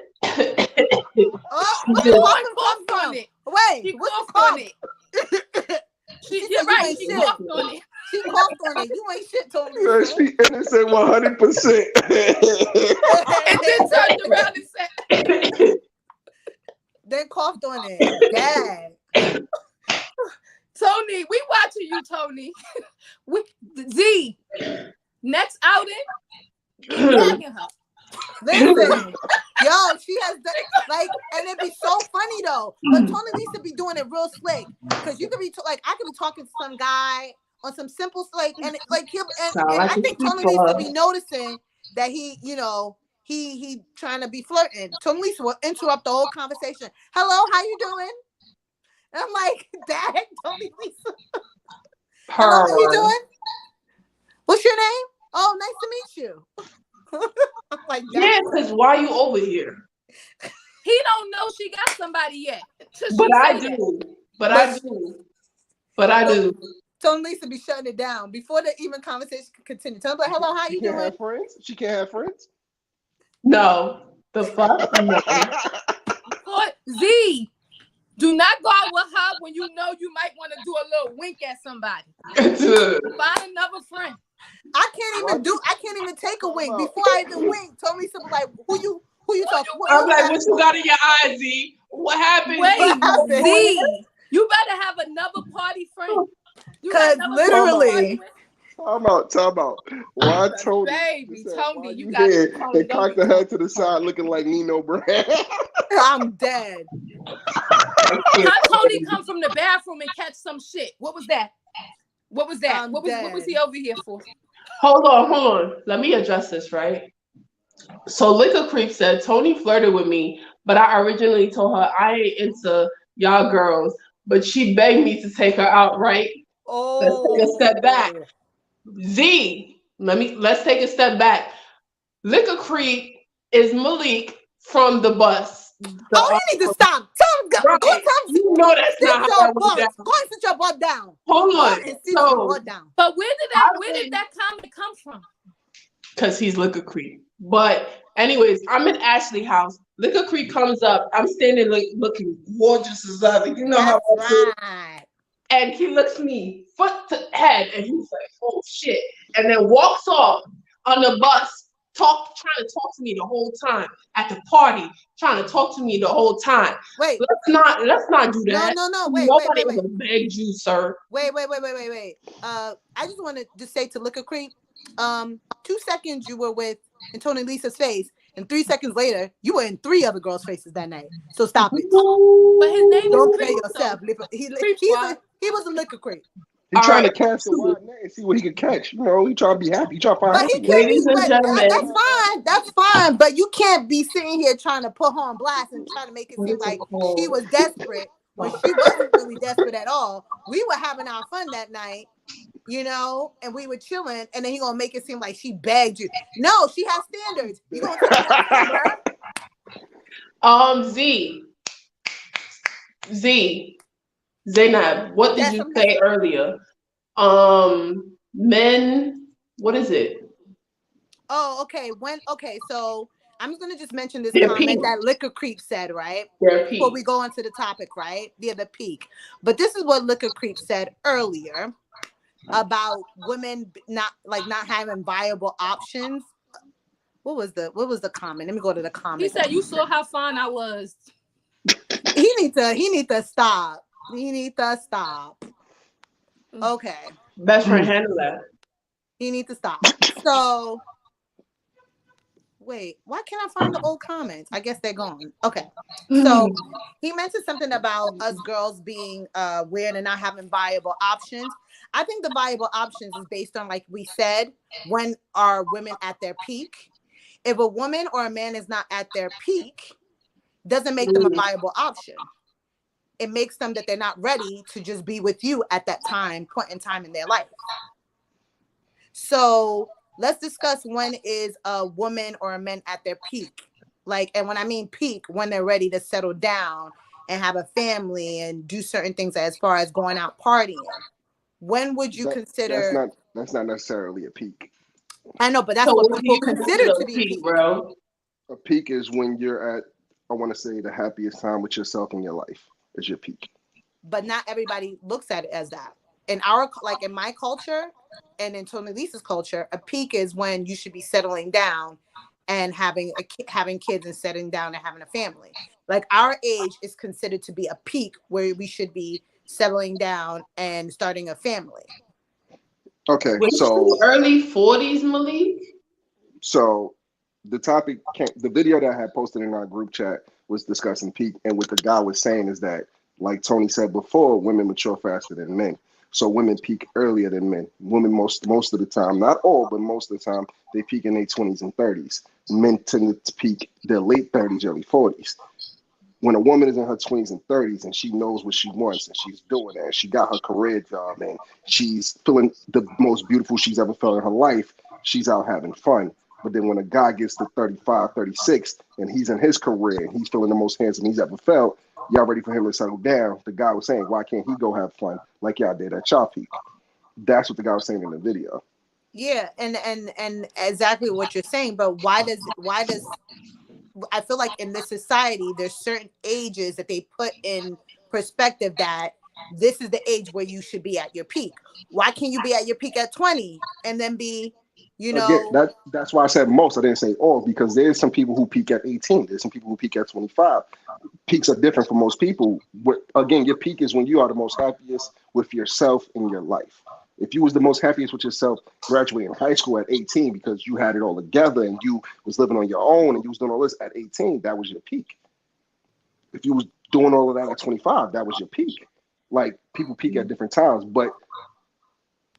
Oh, She where She the did. coughing come coughed on from? it. Wait, She what's the coughed on cough? it. She You're said you right. ain't She shit. coughed on it. She coughed on it. You ain't shit, Yeah, Tonilisa. she innocent 100%. And then turned around and said, Then coughed on it. Dad. Tony, we watching you, Tony. We Z. Next outing, we bagging her. Listen, yo, she has done like, and it'd be so funny though. But Tony Lisa be doing it real slick, cause you could be like, I could be talking to some guy on some simple like, and like he'll Sound and like I a think Tony Lisa keeper. be noticing that he, he trying to be flirting. Tony Lisa will interrupt the whole conversation. Hello, how you doing? And I'm like, Dad, Tony Lisa. Hello, how you Her. doing? What's your name? Oh, nice to meet you. I'm like, Dad. Yeah, because why you over here? He don't know she got somebody yet. So But she I say that. do. But I But do. But I do. Tony Lisa be shutting it down before the even conversation can continue. Tell them like, hello, how She you can't doing? have friends. She can't have friends. No. The fuck? No. Z, do not go out with her when you know you might want to do a little wink at somebody. Find another friend. I can't even take a Talk wink. about. Before I even wink, Tony Lisa be like, who you talking? I'm What's like, that what you for? got in your eyes, Z? What happened? What Wait, happened? Z, you better have another party friend. You got Cause another girl to party literally, with? Talk about. Why Tony? Baby, Just said, Tony, why you you got here Tony, and don't cock be the talking. head to the side looking like Nino Brown? I'm dead. How Tony come from the bathroom and catch some shit? What was that? What was that? I'm What was dead. he over here for? Hold on. Let me address this, right? So Liquor Creep said Tony flirted with me, but I originally told her I ain't into y'all girls, but she begged me to take her out, right? Let's take a Oh, step back. Z, let's take a step back. Liquor Creep is Malik from the bus. oh, you need to stop. Tell him go Right. tell him You know that's sit not how your that went butt. down. Go and sit your butt down. Hold Go on. and sit your So butt down. But I've where did been that comment come from? because he's Liquor Creep. But anyways, I'm in Ashley house. Liquor Creep comes up. I'm standing looking gorgeous as ever. You know how That's I feel. right. And he looks me foot to head, and he's like, "Oh shit!" And then walks off on the bus, trying to talk to me the whole time at the party, trying to talk to me the whole time. Wait. Let's not do No, that. no, no. Nobody ever begged you, sir. Wait. I just want to just say to Liquor Creep, 2 seconds you were with in Tony Lisa's face, and 3 seconds later you were in 3 other girls' faces that night. So stop it. But his name is Don't play Creep, so yourself. Creep Squad. He was a Liquor Creep. He All trying right, to cast a wide net and see what he can catch. You know, he trying to be happy. He trying to find But he happiness. can't be. ladies and But gentlemen. that's fine. That's fine. But you can't be sitting here trying to put her on blast and trying to make it seem It's a like she cold. was desperate when she wasn't really desperate at all. We were having our fun that night, and we were chilling. And then he gonna make it seem like she begged you. No, she has standards. You gonna take that from her? Z, Z, Zainab, what did Yes, you I'm say listening. earlier? Men, what is it? Oh, okay. So I'm gonna just mention this Their peak. comment that Liquor Creep said, right? Their Before peak. we go on to the topic, right? Yeah, the peak. But this is what Liquor Creep said earlier about women not having viable options. What was the comment? Let me go to the He comment. said, "You saw how fine I was." He need to stop. He need to stop. Okay. Best friend handle that. He need to stop. So wait, why can't I find the old comments? I guess they're gone. Okay. So he mentioned something about us girls being weird and not having viable options. I think the viable options is based on, like we said, when are women at their peak? If a woman or a man is not at their peak, doesn't make them a viable option. It makes them that they're not ready to just be with you at that point in time in their life. So let's discuss when is a woman or a man at their peak. And when I mean peak, when they're ready to settle down and have a family and do certain things as far as going out partying. When would you that that's consider? not necessarily a peak. I know, but So that's what what do people you consider consider to a be peak, peak. bro? A peak is when you're at, I want to say, the happiest time with yourself in your life is your peak. But not everybody looks at it as that. In my culture and in Tonilisa's culture, a peak is when you should be settling down and having kids and settling down and having a family. Like our age is considered to be a peak where we should be settling down and starting a family. Okay, Which Early 40s, Malik? so the topic the video that I had posted in our group chat was discussing peak, and what the guy was saying is that, like Tony said before, women mature faster than men. So women peak earlier than men. Women most of the time, not all, but most of the time, they peak in their 20s and 30s. Men tend to peak their late 30s, early 40s. When a woman is in her 20s and 30s and she knows what she wants and she's doing it and she got her career job and she's feeling the most beautiful she's ever felt in her life, she's out having fun. But then when a guy gets to 35, 36 and he's in his career and he's feeling the most handsome he's ever felt, y'all ready for him to settle down. The guy was saying, why can't he go have fun like y'all did at y'all peak? That's what the guy was saying in the video. yeah, and exactly what you're saying, but why does I feel like in this society, there's certain ages that they put in perspective that this is the age where you should be at your peak. Why can't you be at your peak at 20 and then be, you Again, know, that's why I said most. I didn't say all because there's some people who peak at 18. There's some people who peak at 25. Peaks are different for most people. Again, your peak is when you are the most happiest with yourself in your life. If you was the most happiest with yourself graduating high school at 18 because you had it all together and you was living on your own and you was doing all this at 18, that was your peak. If you was doing all of that at 25, that was your peak. Like people peak at different times, but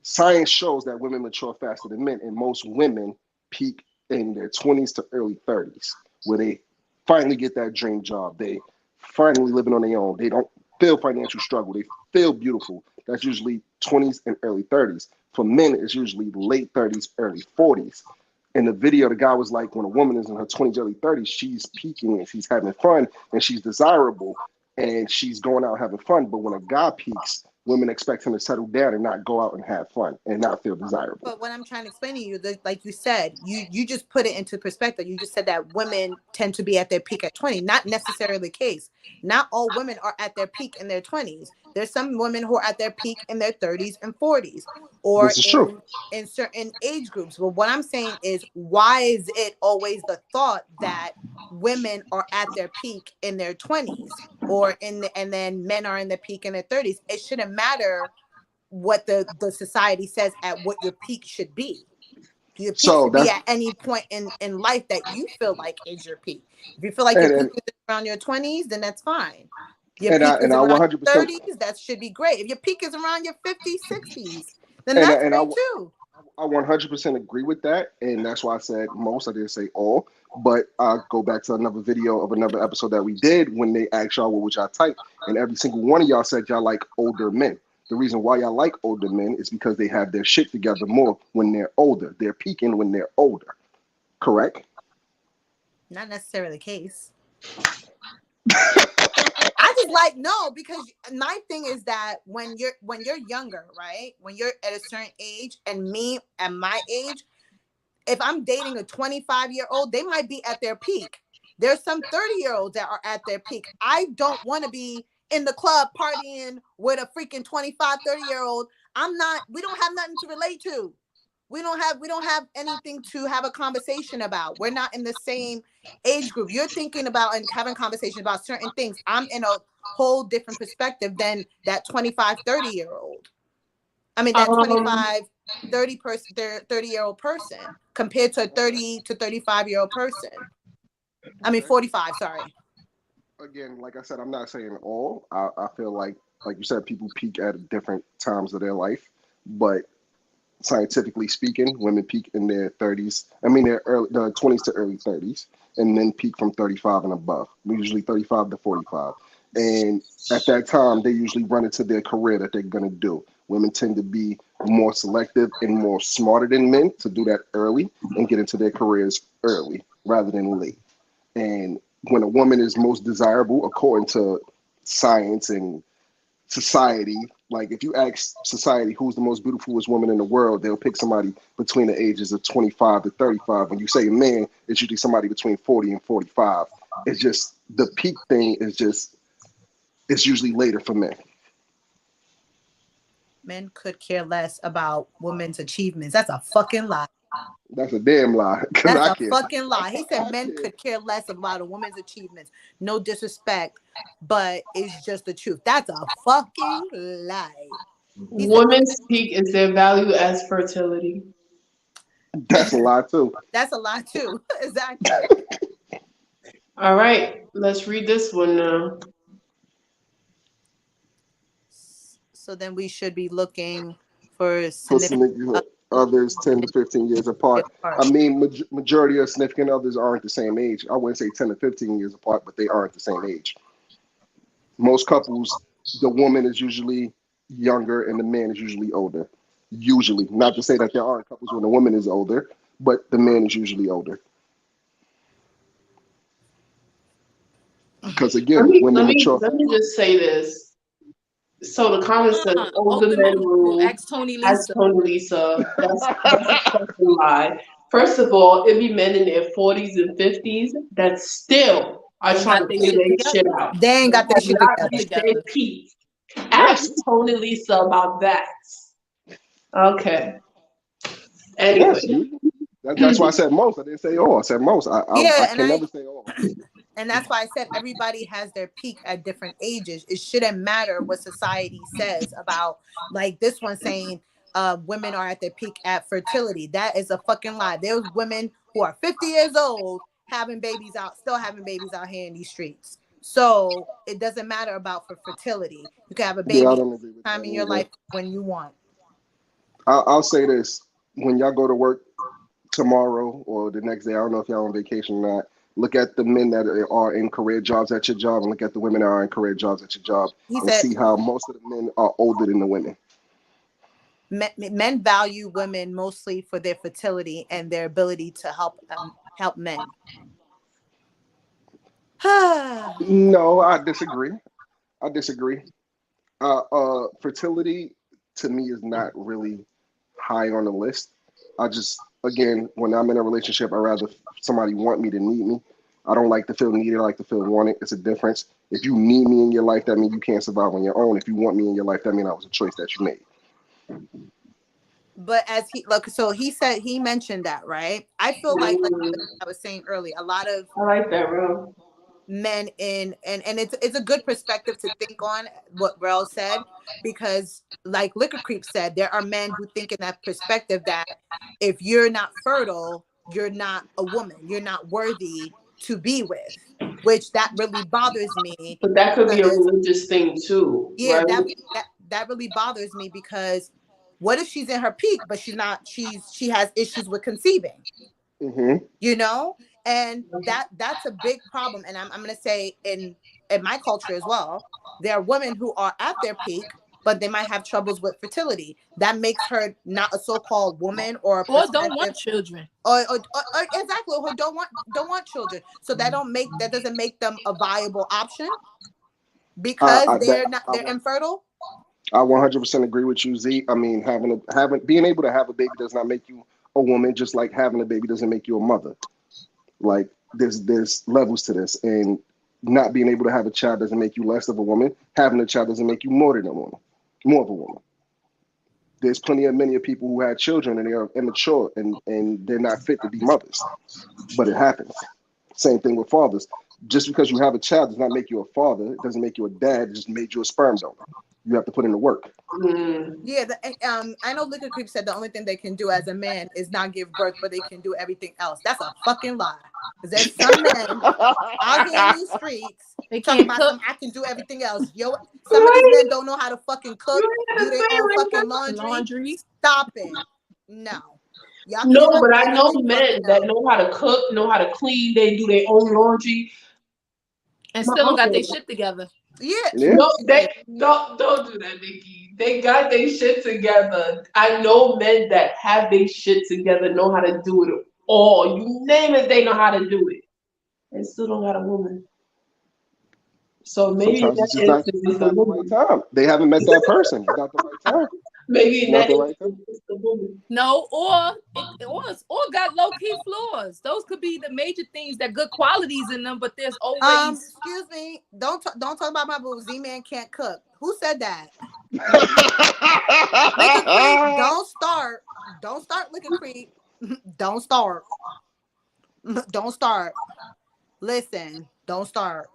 science shows that women mature faster than men, and most women peak in their 20s to early 30s, where they finally get that dream job. They finally living on their own. They don't feel financial struggle. They feel beautiful. That's usually 20s and early 30s. For men, it's usually late 30s, early 40s. In the video, the guy was like, when a woman is in her 20s, early 30s, she's peaking and she's having fun and she's desirable and she's going out having fun. But when a guy peaks, women expect him to settle down and not go out and have fun and not feel desirable. but what I'm trying to explain to you, like you said, you just put it into perspective. You just said that women tend to be at their peak at 20. Not necessarily the case. Not all women are at their peak in their 20s. There's some women who are at their peak in their 30s and 40s, or This is true. in certain age groups. But what I'm saying is, why is it always the thought that women are at their peak in their 20s, and then men are in the peak in their 30s? It shouldn't matter what the society says at what your peak should be. Your peak So should be that's at any point in life that you feel like is your peak. If you feel like your peak and is around your 20s, then that's fine. Your and peak is I around your 100%. 30s, that should be great. If your peak is around your 50s, 60s, then And that's great too. I 100% agree with that, and that's why I said most. I didn't say all, but I go back to another video of another episode that we did when they asked y'all what would y'all type, and every single one of y'all said y'all like older men. The reason why y'all like older men is because they have their shit together more when they're older. They're peaking when they're older. Correct? Not necessarily the case. I just like no because my thing is that when you're younger, right? When you're at a certain age, and me at my age, if I'm dating a 25-year-old, they might be at their peak. There's some 30-year-olds that are at their peak. I don't want to be in the club partying with a freaking 25, 30-year-old. I'm not, we don't have nothing to relate to. We don't have anything to have a conversation about. We're not in the same age group. You're thinking about and having conversations about certain things. I'm in a whole different perspective than that 25, 30-year-old. I mean that Um, 25, 30-year-old person compared to a 30 to 35-year-old person. I mean Okay. 45, sorry. Again, like I said, I'm not saying all. I feel like you said, people peak at different times of their life, but scientifically speaking, women peak in their 30s. I mean, their 20s to early 30s, and then peak from 35 and above. Usually 35 to 45. And at that time, they usually run into their career that they're going to do. Women tend to be more selective and more smarter than men to do that early and get into their careers early rather than late. And when a woman is most desirable, according to science and society, like if you ask society who's the most beautifulest woman in the world, they'll pick somebody between the ages of 25 to 35. When you say a man, it's usually somebody between 40 and 45. It's just the peak thing is just, it's usually later for men. Men could care less about women's achievements. That's a fucking lie. That's a damn lie because That's I a care. fucking lie. He said I men care. could care less about a woman's achievements. No disrespect, but it's just the truth. That's a fucking lie. He said women's peak is their value as fertility. That's a lie too. that's a lie too. Exactly. All right, let's read this one now. So then we should be looking for For significant significant others 10 to 15 years apart. I apart. mean, majority of significant others aren't the same age. I wouldn't say 10 to 15 years apart, but they aren't the same age. Most couples, the woman is usually younger and the man is usually older. Usually, not to say that there aren't couples when the woman is older, but the man is usually older. Because Let again, me women let me mature. let me just say this. So the comment says older Older men men rule. rule Ask Tony as Lisa. Tony Lisa. That's a fucking lie. First of all, it be men in their 40s and 50s that still are Ain't trying got to their figure shit their shit together. out. They ain't They got their have shit not together. reached their Together. peak. Yeah, Ask Tony Lisa about that. Okay. yes, Anyway. you. That's why I said most. I didn't say all. I said most. I Yeah, and can never say all. that's why I said everybody has their peak at different ages. It shouldn't matter what society says about like this one saying women are at their peak at fertility. That is a fucking lie. There's women who are 50 years old having babies out, still having babies out here in these streets. So it doesn't matter about for fertility. You can have a Yeah, I baby don't agree with time that in your either. life when you want. I'll say this: when y'all go to work tomorrow or the next day, I don't know if y'all on vacation or not. Look at the men that are in career jobs at your job, and look at the women that are in career jobs at your job, He and said see how most of the men are older than the women. men value women mostly for their fertility and their ability to help men. No, I disagree. I disagree. Fertility to me is not really high on the list. I just, again, when I'm in a relationship, I rather somebody want me than need me. I don't like to feel needed. I like to feel wanted. It's a difference. If you need me in your life, that means you can't survive on your own. If you want me in your life, that means that was a choice that you made. But as he look, so he said he mentioned that, right? I feel like I was saying earlier, a lot of I like that, bro. men in and it's a good perspective to think on what Rel said because like Liquor Creep said, there are men who think in that perspective that if you're not fertile, you're not a woman, you're not worthy to be with, which that really bothers me But that could be a because religious thing too, yeah, right? that really bothers me because what if she's in her peak, but she's not, she has issues with conceiving, Hmm. you know? And that's a big problem. And I'm gonna say in my culture as well, there are women who are at their peak, but they might have troubles with fertility. That makes her not a so-called woman or a Or don't want protective children. or exactly, who don't want children. So that doesn't make them a viable option because I that they're infertile. I 100% agree with you, Z. I mean, being able to have a baby does not make you a woman, just like having a baby doesn't make you a mother. Like there's levels to this, and not being able to have a child doesn't make you less of a woman. Having a child doesn't make you more than a woman, more of a woman. There's many of people who had children and they are immature and they're not fit to be mothers, but it happens. Same thing with fathers. Just because you have a child does not make you a father. It doesn't make you a dad. It just made you a sperm donor. You have to put in the work. Mm. Yeah, I know Liquor Creep said the only thing they can do as a man is not give birth, but they can do everything else. That's a fucking lie. Because there's some men out here in these streets They talking can't about cook. some I can do everything else. Yo, some of these Right? men don't know how to fucking You cook, ain't do gotta their say own it like fucking that. laundry. Laundry. Stop it. No. Y'all No, cannot but do I know anything fucking men that else. know how to cook, know how to clean, they do their own laundry. And My still don't got their uncle, shit together. Yeah. Yeah. no, they Listen, don't do that, Nikki. They got their shit together. I know men that have their shit together, know how to do it all. You name it, they know how to do it. They still don't got a woman. So maybe in Sometimes that instance, it's it's the not the right woman. time. They haven't met that person. It's not the right time. Maybe It's in not that the right instance, time. it's the woman. No, or got low key flaws. Those could be the major things that good qualities in them, but there's always excuse me. Don't talk about my boo. Z-Man can't cook. Who said that? Liquor Creep, don't start. Don't start, Liquor Creep. Don't start. Don't start. Listen, don't start.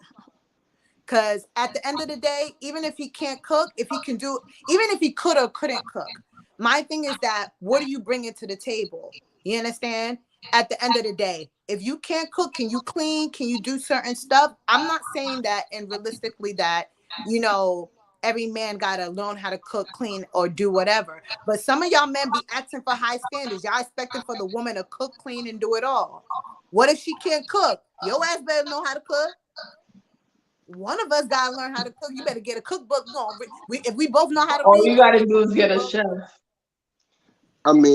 Because at the end of the day, even if he can't cook, if he can do, even if he could or couldn't cook, my thing is that what do you bring it to the table? You understand? At the end of the day, if you can't cook, can you clean? Can you do certain stuff? I'm not saying that, and realistically, that, you know, every man got to learn how to cook, clean, or do whatever. But some of y'all men be asking for high standards. Y'all expecting for the woman to cook, clean, and do it all. What if she can't cook? Your ass better know how to cook. One of us gotta learn how to cook. You better get a cookbook. If we both know how to All read, you let's gotta get do is a get a cookbook. chef.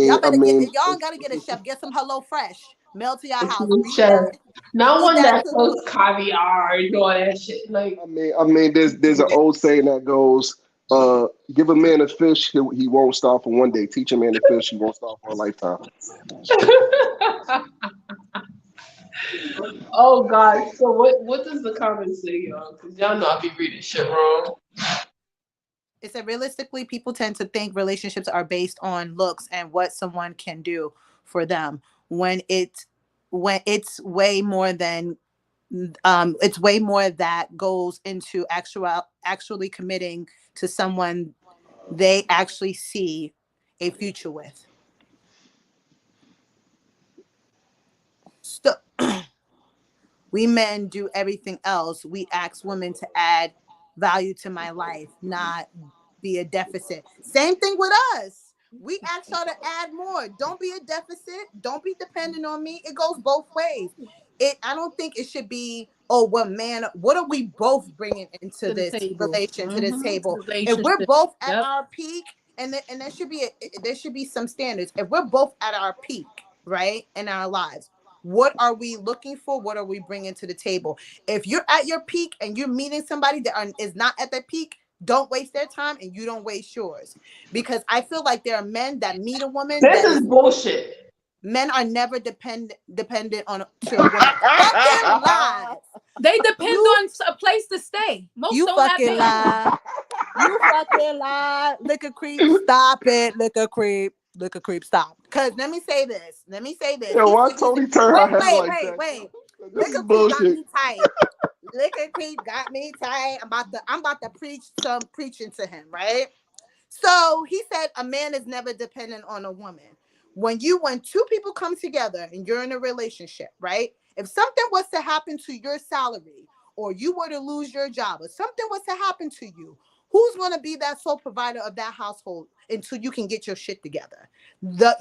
Y'all I better get. mean, If y'all gotta get a chef, get some Hello Fresh. Mail to your house. A Read chef. that and Not eat one that that cookbook. cooks caviar and all that shit. Like, there's an old saying that goes, give a man a fish, he won't starve for one day. Teach a man to fish, he won't starve for a lifetime. oh God. So what does the comments say, y'all? Because y'all know I be reading shit wrong. It said realistically, people tend to think relationships are based on looks and what someone can do for them. When it when it's way more that goes into actually committing to someone they actually see a future with. So we men do everything else. We ask women to add value to my life, not be a deficit. Same thing with us. We ask y'all to add more. Don't be a deficit. Don't be dependent on me. It goes both ways. I don't think it should be, oh, what are we both bringing into to the this table. relation, to this table? If we're Relationship. both at Yep. our peak, and there should be some standards. If we're both at our peak, right, in our lives, what are we looking for? What are we bringing to the table? If you're at your peak and you're meeting somebody that is not at their peak, don't waste their time and you don't waste yours. Because I feel like there are men that meet a woman This that is is, bullshit. men are never dependent on to a woman. Fucking lies. They depend You on a place to stay. Most you don't have fucking their own. lie. You fucking lie. Liquor creep. Stop it. Liquor creep. Liquor creep. Stop. Cause let me say this. Let me say this. Yo, He why said he's Tony turn her wait, head wait, like wait, that? wait. This is Liquor creep got bullshit. me tight. Liquor creep got me tight. I'm about to preach some preaching to him, right? So he said a man is never dependent on a woman. When two people come together and you're in a relationship, right? If something was to happen to your salary, or you were to lose your job, or something was to happen to you, who's going to be that sole provider of that household until you can get your shit together?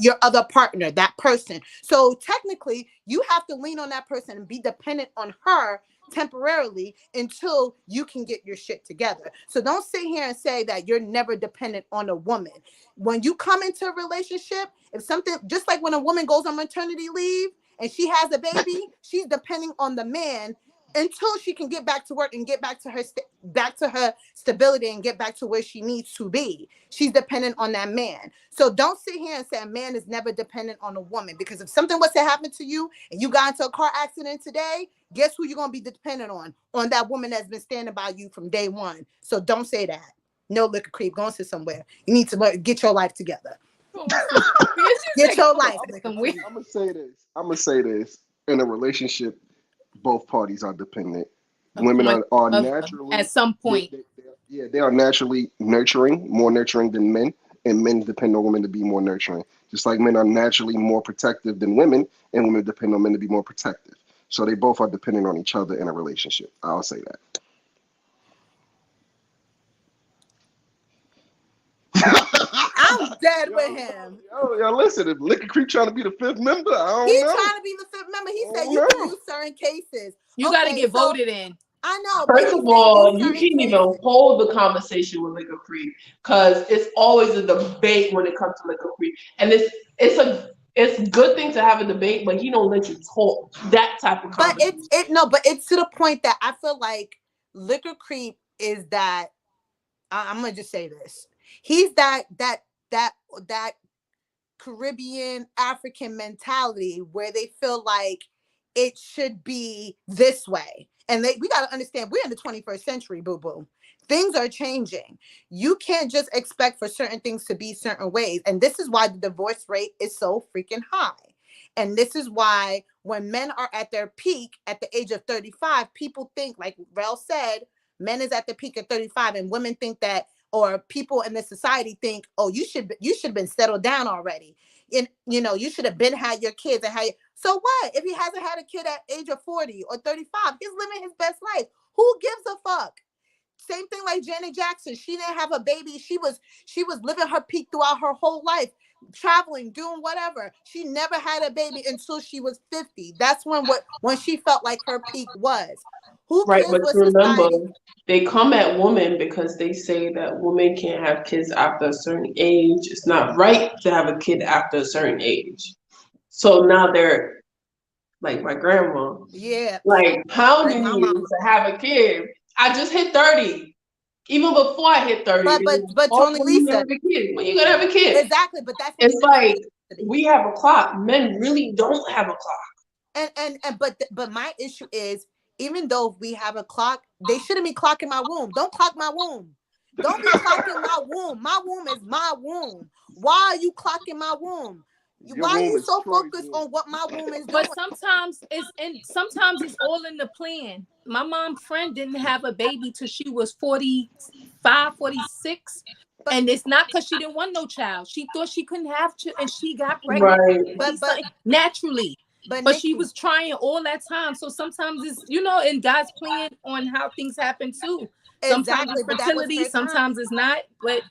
Your other partner, that person. So technically, you have to lean on that person and be dependent on her temporarily until you can get your shit together. So don't sit here and say that you're never dependent on a woman. When you come into a relationship, if something, just like when a woman goes on maternity leave and she has a baby, she's depending on the man until she can get back to work and get back to her back to her stability and get back to where she needs to be. She's dependent on that man. So don't sit here and say a man is never dependent on a woman, because if something was to happen to you and you got into a car accident today, guess who you're going to be dependent on? On that woman that's been standing by you from day one. So don't say that. No, liquor creep, go and sit somewhere. You need to get your life together. Get your life, liquor creep. I'm gonna say this. I'm gonna say this. In a relationship, both parties are dependent. Women are naturally at some point. they are naturally nurturing, more nurturing than men, and men depend on women to be more nurturing. Just like men are naturally more protective than women, and women depend on men to be more protective. So they both are dependent on each other in a relationship. I'll say that. I'm dead with him. Yo, listen, if Liquor Creep trying to be the fifth member, I don't He's know. trying to be the fifth member. He said you can use certain cases. You got to get voted in. I know. First of all, you can't even hold the conversation with Liquor Creep because it's always a debate when it comes to Liquor Creep, and it's a good thing to have a debate, but he don't let you talk that type of conversation. But it's to the point that I feel like Liquor Creep is that. I'm gonna just say this. He's that Caribbean African mentality where they feel like it should be this way. And we got to understand we're in the 21st century, boo boo. Things are changing. You can't just expect for certain things to be certain ways. And this is why the divorce rate is so freaking high. And this is why when men are at their peak at the age of 35, people think, like Rel said, men is at the peak at 35, and women think that, or people in the society think, oh, you should have been settled down already. And you should have been had your kids and so what? If he hasn't had a kid at age of 40 or 35, he's living his best life. Who gives a fuck? Same thing like Janet Jackson. She didn't have a baby. She was living her peak throughout her whole life, traveling, doing whatever. She never had a baby until she was 50. That's when she felt like her peak was. Who right, cares but what remember, society? they come at women because they say that women can't have kids after a certain age. It's not right to have a kid after a certain age. So now they're like my grandma. Yeah. Like, hounding Like my you mama. to have a kid. I just hit 30. Even before I hit 30, But when you gonna Tonilisa, have a kid? When you gonna have a kid? exactly. But that's It's like we have a clock. Men really don't have a clock. but my issue is, even though we have a clock, they shouldn't be clocking my womb. Don't clock my womb. Don't be clocking my womb. My womb is my womb. Why are you clocking my womb? Your Why are womb you is so Troy's focused womb. on what my womb is doing? But sometimes it's all in the plan. My mom friend didn't have a baby till she was 45, 46. And it's not because she didn't want no child. She thought she couldn't have and she got pregnant Right. naturally. But she Nikki, was trying all that time. So sometimes it's, in God's plan on how things happen too. Sometimes exactly, it's but that was fertility, her time. sometimes it's not. But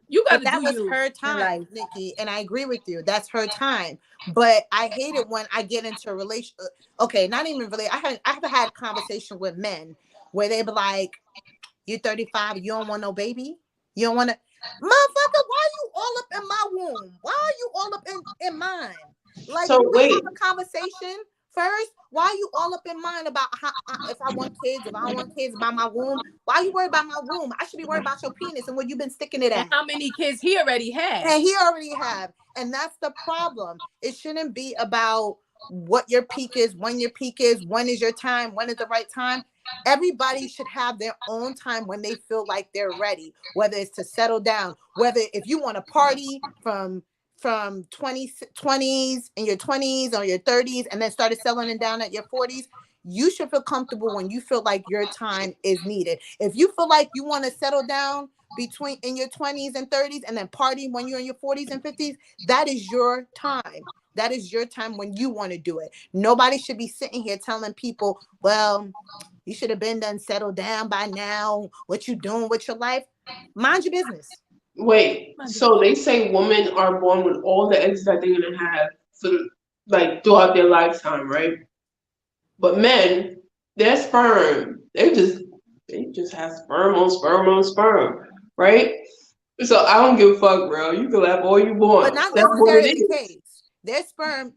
you got But to do that was you her in life. time, Nikki, and I agree with you. That's her time. But I hate it when I get into a relation. Okay, not even really. I've had conversation with men where they be like, "You're 35, you don't want no baby. You don't want to, motherfucker. Why are you all up in my womb? Why are you all up in mine? Like, So can we wait, have a conversation first? Why are you all up in mine about how, if I want kids, if I don't want kids, about my womb? Why are you worried about my womb? I should be worried about your penis and where you've been sticking it And at." how many kids he already had. And he already have. And that's the problem. It shouldn't be about what your peak is, when is your time, when is the right time. Everybody should have their own time when they feel like they're ready, whether it's to settle down, whether if you want to party from 20s in your 20s or your 30s and then started settling down at your 40s. You should feel comfortable when you feel like your time is needed. If you feel like you want to settle down between in your 20s and 30s and then party when you're in your 40s and 50s, that is your time. That is your time when you want to do it. Nobody should be sitting here telling people, well, you should have been done settled down by now. What you doing with your life? Mind your business. Wait, Mind your so they say women are born with all the eggs that they're gonna have for like throughout their lifetime, right? But men, their sperm, they just have sperm on sperm on sperm, right? So I don't give a fuck, bro. You can laugh all you But want. not That's what it necessarily the is. case. Their sperm,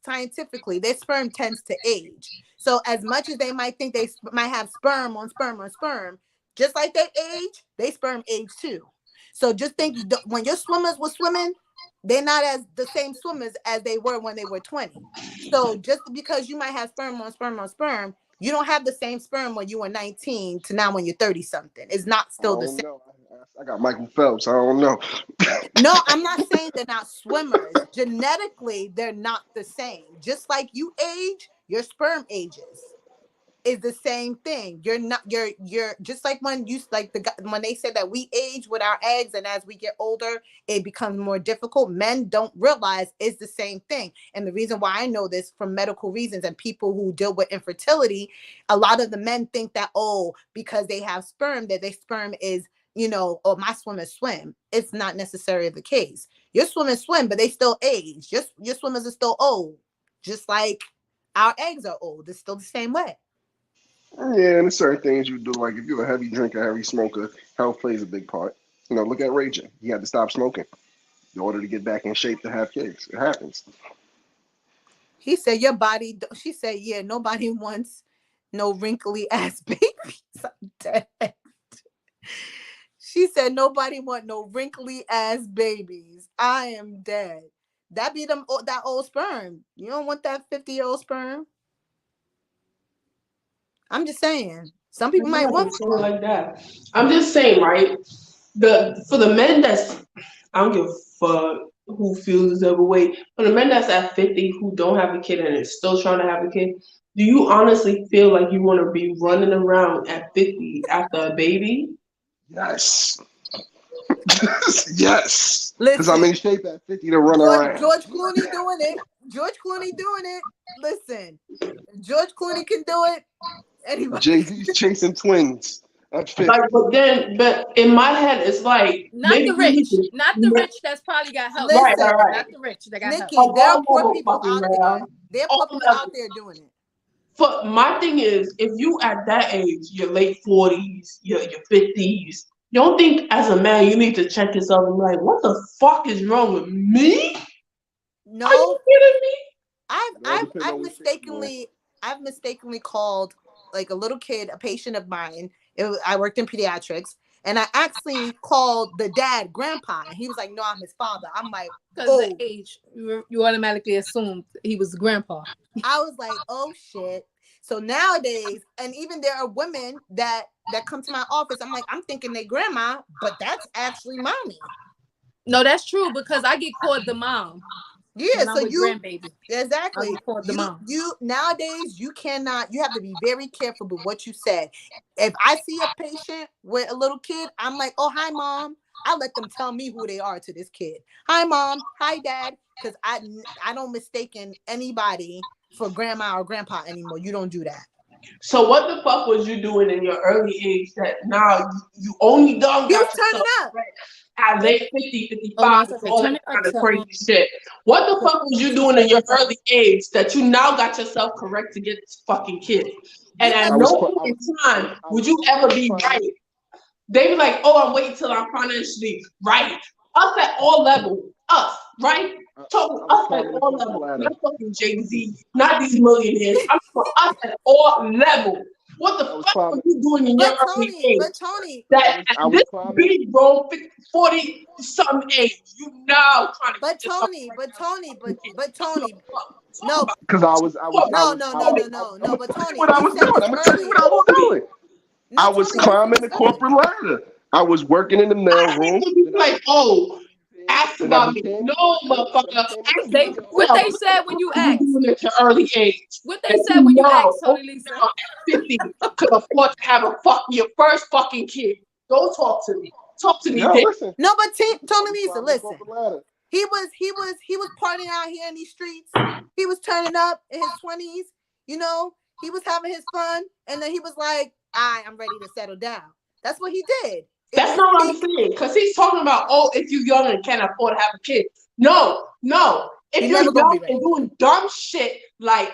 scientifically, their sperm tends to age. So as much as they might think they might have sperm on sperm on sperm, just like they age, they sperm age too. So just think when your swimmers were swimming, they're not as the same swimmers as they were when they were 20. So just because you might have sperm on sperm on sperm, you don't have the same sperm when you were 19 to now when you're 30 something. It's not I still the don't same. know. I got Michael Phelps. I don't know. No, I'm not saying they're not swimmers. Genetically, they're not the same. Just like you age, your sperm ages is the same thing. You're not you're just like when you like when they say that we age with our eggs and as we get older it becomes more difficult. Men don't realize it's the same thing. And the reason why I know this from medical reasons and people who deal with infertility, a lot of the men think that because they have sperm that their sperm is my swimmers swim. It's not necessarily the case. Your swimmers swim, but they still age. Your swimmers are still old, just like our eggs are old. It's still the same way. Yeah, and there's certain things you do. Like if you're a heavy drinker, heavy smoker, health plays a big part. Look at Ray J. He had to stop smoking in order to get back in shape to have kids. It happens. He said, your body, she said, yeah, nobody wants no wrinkly ass babies. I'm dead. She said, nobody want no wrinkly ass babies. I am dead. That be that old sperm. You don't want that 50-year-old sperm. I'm just saying. Some I'm people might not want. saying it like that. I'm just saying, right? For the men that's I don't give a fuck who feels this other way. For the men that's at 50 who don't have a kid and is still trying to have a kid, do you honestly feel like you want to be running around at 50 after a baby? Yes. Yes. Because I'm Listen, in shape at 50 to run George, around. George Clooney doing it. George Clooney doing it. Listen, George Clooney can do it. Anybody. Jay-Z's chasing twins at Like, 50. but in my head, it's like Not maybe the we need rich, to, not the rich that's probably got help. right, Listen, right, right. Not the rich that got help. Nikki, On there are all poor levels, people fucking out there. around. There are All poor people out levels. there doing it. For my thing is, if you at that age, your late 40s, your 50s, you don't think as a man you need to check yourself and be like, what the fuck is wrong with me? Are you No, kidding me? I've It all I've depends I've on what stage you're in. mistakenly called like a little kid, a patient of mine. I worked in pediatrics, and I actually called the dad grandpa, and he was like, "No, I'm his father." I'm like, Because the "Oh." age, you automatically assumed he was grandpa. I was like, "Oh shit." So nowadays, and even there are women that come to my office. I'm like, I'm thinking they grandma, but that's actually mommy. No, that's true because I get called the mom Yeah, when I'm so with you grandbaby. I exactly. get called the mom. You nowadays you cannot you have to be very careful with what you say. If I see a patient with a little kid, I'm like, "Oh, hi mom." I let them tell me who they are to this kid. Hi mom, hi dad, cuz I don't mistaken anybody for grandma or grandpa anymore. You don't do that. So what the fuck was you doing in your early age that now you only done He was got turning yourself up. correct at They, late 50, Oh no, 55, it's and okay. all that Turn it up kind of to crazy shit? What the fuck was you doing in your 275. early age that you now got yourself correct to get this fucking kid? And because at I no was, he, cl- I fucking was, time I would was, you I ever was be climbing. right. They be like, oh, I'm waiting till I'm financially right. Us at all levels. Us, right? I, Talking I was us at climbing the all corporate levels. ladder. Not fucking Jay-Z, not these millionaires. I'm for us at all levels. What the I was fuck were climbing. you doing in your early age? But Tony, That at I was this climbing. big grown 40 some age, you now trying to get but yourself Tony, right but to have a Tony, fucking kid. but Talk Tony, about, talk no, about, Because I was, talk I no, was, no, I no, was. no, I, no, I'm no. gonna But tell you Tony, what I you was said doing. this I'm gonna tell you what earlier. I was doing. I No, was Tony, you said climbing this the corporate earlier. ladder. I was working in the mail I room. ain't gonna be Then I like, oh, ask then I about me. became No, a worker. Then I motherfucker. became a Ask me They CEO. what yourself. they What the said when fuck you were you asked. doing at your early age? What they That said you when you now, asked, only Tony Lisa. now at 50 could afford to have a your first fucking kid. Don't talk to me. Talk to me, Yo, dick. listen. No, but Listen. I Tony was Lisa, climbing the listen. corporate ladder. He was partying out here in these streets. He was turning up in his 20s. You know, he was having his fun, and then he was like, I'm ready to settle down. That's what he did in That's his not what I'm peak. saying. Because he's talking about, oh, if you're young and can't afford to have a kid. No, no. He If you're never gonna be young and ready. doing dumb shit like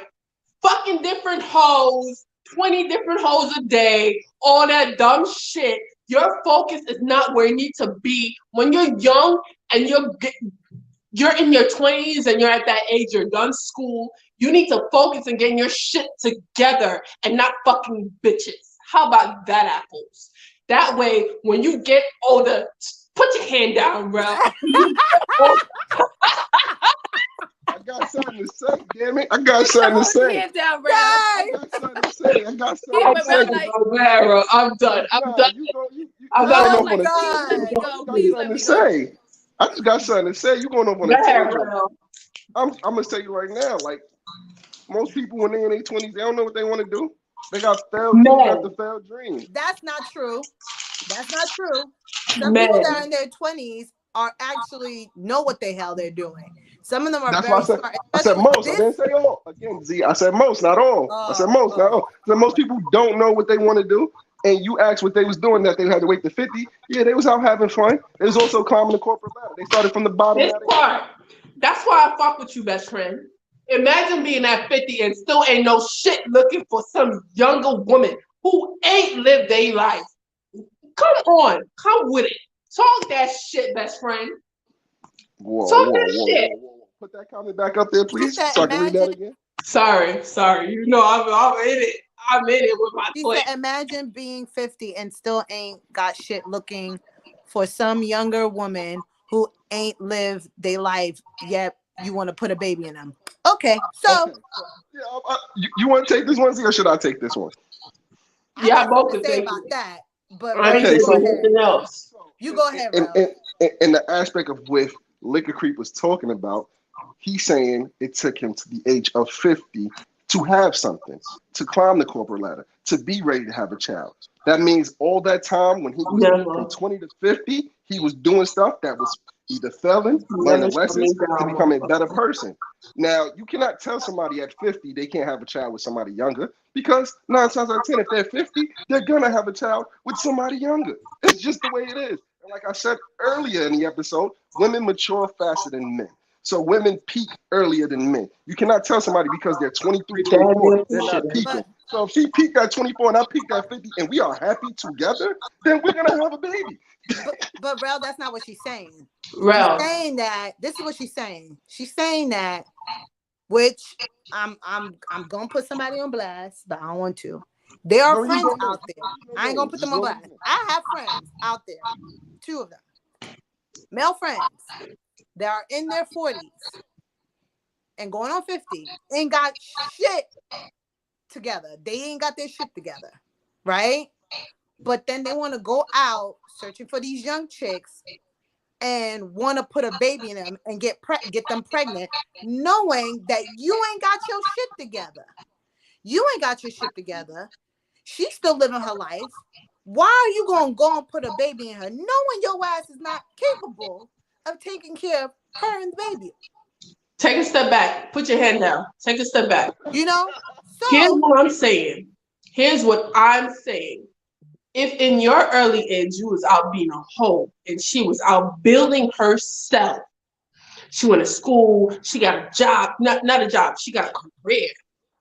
fucking different hoes, 20 different hoes a day, all that dumb shit, your focus is not where you need to be when you're young and you're in your 20s and you're at that age, you're done school. You need to focus on getting your shit together and not fucking bitches. How about that, apples? That way, when you get older, put your hand down, bro. I got something to say, damn it. I got Put your something to whole say. hand down, Ralph. I Guys, got something to say. I got He something I'm to went say. around done, like, bro. I'm done. I'm Nah, done. you I'm going oh done. off my like, on a please let God. me I go. just got Please something let to me go. say. I just got something to say. You going off on Go a ahead, tangent. bro. I'm gonna tell you right now, like most people when they're in their 20s, they don't know what they want to do. They got failed dreams after Man, failed dreams. That's not true. That's not true. Some people that are man. in their 20s are actually know what the hell they're doing. Some of them are That's why very smart, I said especially most. I this. didn't say all. Again, Z, I said most, not all. I said Oh, most, not oh, all. So most people don't know what they want to do. And you asked what they was doing that they had to wait to 50. Yeah, they was out having fun. They was also climbing the corporate ladder. They started from the bottom, This now they up. part. That's why I fuck with you, best friend. Imagine being at 50 and still ain't no shit looking for some younger woman who ain't lived their life. Come on, come with it. Talk that shit, best friend. Whoa, Talk whoa, that whoa, shit. whoa, whoa. Put that comment back up there, she please, said, so I can read that imagine. again. Sorry, sorry. You know I'm in it. I'm in it with my She twin. said, imagine being 50 and still ain't got shit looking for some younger woman who ain't lived their life yet. You want to put a baby in them. Okay, Okay, so so yeah, you want to take this one, Z, or should I take this one? I Yeah, I got both something to could say take about it. that. But I Rel, ain't you Okay, go taking so ahead. nothing else. so You go ahead, in, Rel. in, in the aspect of with Liquor Creep was talking about, he's saying it took him to the age of 50 to have something, to climb the corporate ladder, to be ready to have a child. That means all that time when he was from Never, 20 to 50, he was doing stuff that was either failing, never learning shut me lessons to down, become a better motherfucker. person. Now, you cannot tell somebody at 50 they can't have a child with somebody younger because 9 times out of 10, if they're 50, they're going to have a child with somebody younger. It's just the way it is. And like I said earlier in the episode, women mature faster than men. So women peak earlier than men. You cannot tell somebody because they're 23, You 24, damn near they're not pushing peaking. But So if she peaked at 24 and I peaked at 50 and we are happy together, then we're going to have a baby. but Rel, that's not what she's saying. it. She's Rel, saying that this is what she's saying. She's saying that, which I'm gonna put somebody on blast, but I don't want to. There are Don't use friends no names. out there. Don't use no I ain't gonna names. put Just them on don't use blast. names. I have friends out there, two of them, male friends that are in their 40s and going on 50, ain't got shit together. They ain't got their shit together, right? But then they want to go out searching for these young chicks and want to put a baby in them and get them pregnant, knowing that you ain't got your shit together. You ain't got your shit together. She's still living her life. Why are you gonna go and put a baby in her, knowing your ass is not capable of taking care of her and the baby? take a step back. Put your hand down. Take a step back. You know. Here's So, what I'm saying. Here's what I'm saying. If in your early age you was out being a hoe and she was out building herself, she went to school, she got a job, not a job, she got a career.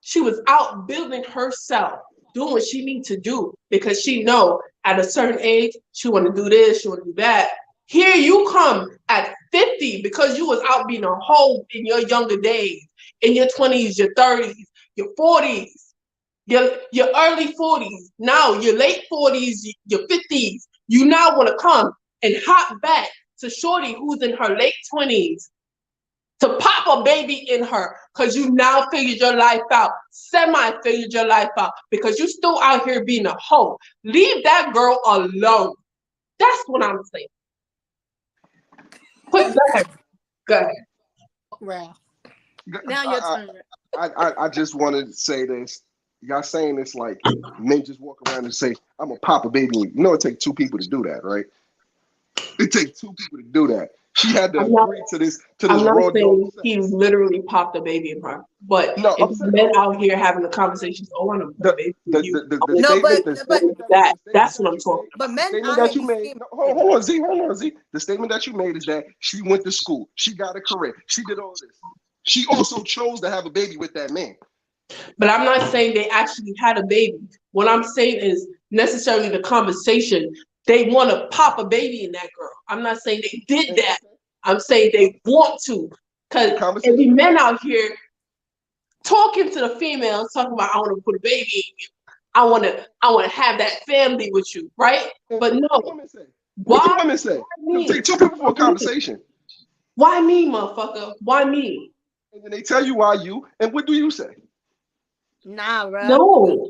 She was out building herself, doing what she need to do because she know at a certain age she want to do this, she want to do that. Here you come at 50 because you was out being a hoe in your younger days, in your 20s, your 30s, your 40s, your early 40s, now your late 40s, your 50s. You now want to come and hop back to Shorty who's in her late 20s to pop a baby in her because you now figured your life out, semi figured your life out because you still out here being a hoe. Leave that girl alone. That's what I'm saying. Go ahead. Go ahead. Ralph. Now your turn, Ralph. I just wanted to say this. Y'all saying this like men just walk around and say, I'm gonna pop a baby. You know it takes two people to do that, right? It takes two people to do that. She had to I'm not. agree to this I'm not raw dog saying he sex. literally popped a baby in her, but No, if I'm saying men out here having the conversations, oh, I want to put a the baby in the you, the, the, I the want No, to do statement this, the I want but to do that. the statement That's that what I'm you made talking but about. the men statement out here that you be made scheming no, too. hold on Z, the statement that you made is that she went to school, she got a career, she did all this, she also chose to have a baby with that man. But I'm not saying they actually had a baby. What I'm saying is necessarily the conversation. They want to pop a baby in that girl. I'm not saying they did And that. okay, I'm saying they want to. the Because every conversation man out here talking to the females, talking about I want to put a baby in you. I want to have that family with you, right? and But what do the no. women say? What do Why? women say? Why Because it me? take two people for a Why me? conversation, Why me, motherfucker? Why me? and then they tell you why you, and what do you say? Nah, bro. No.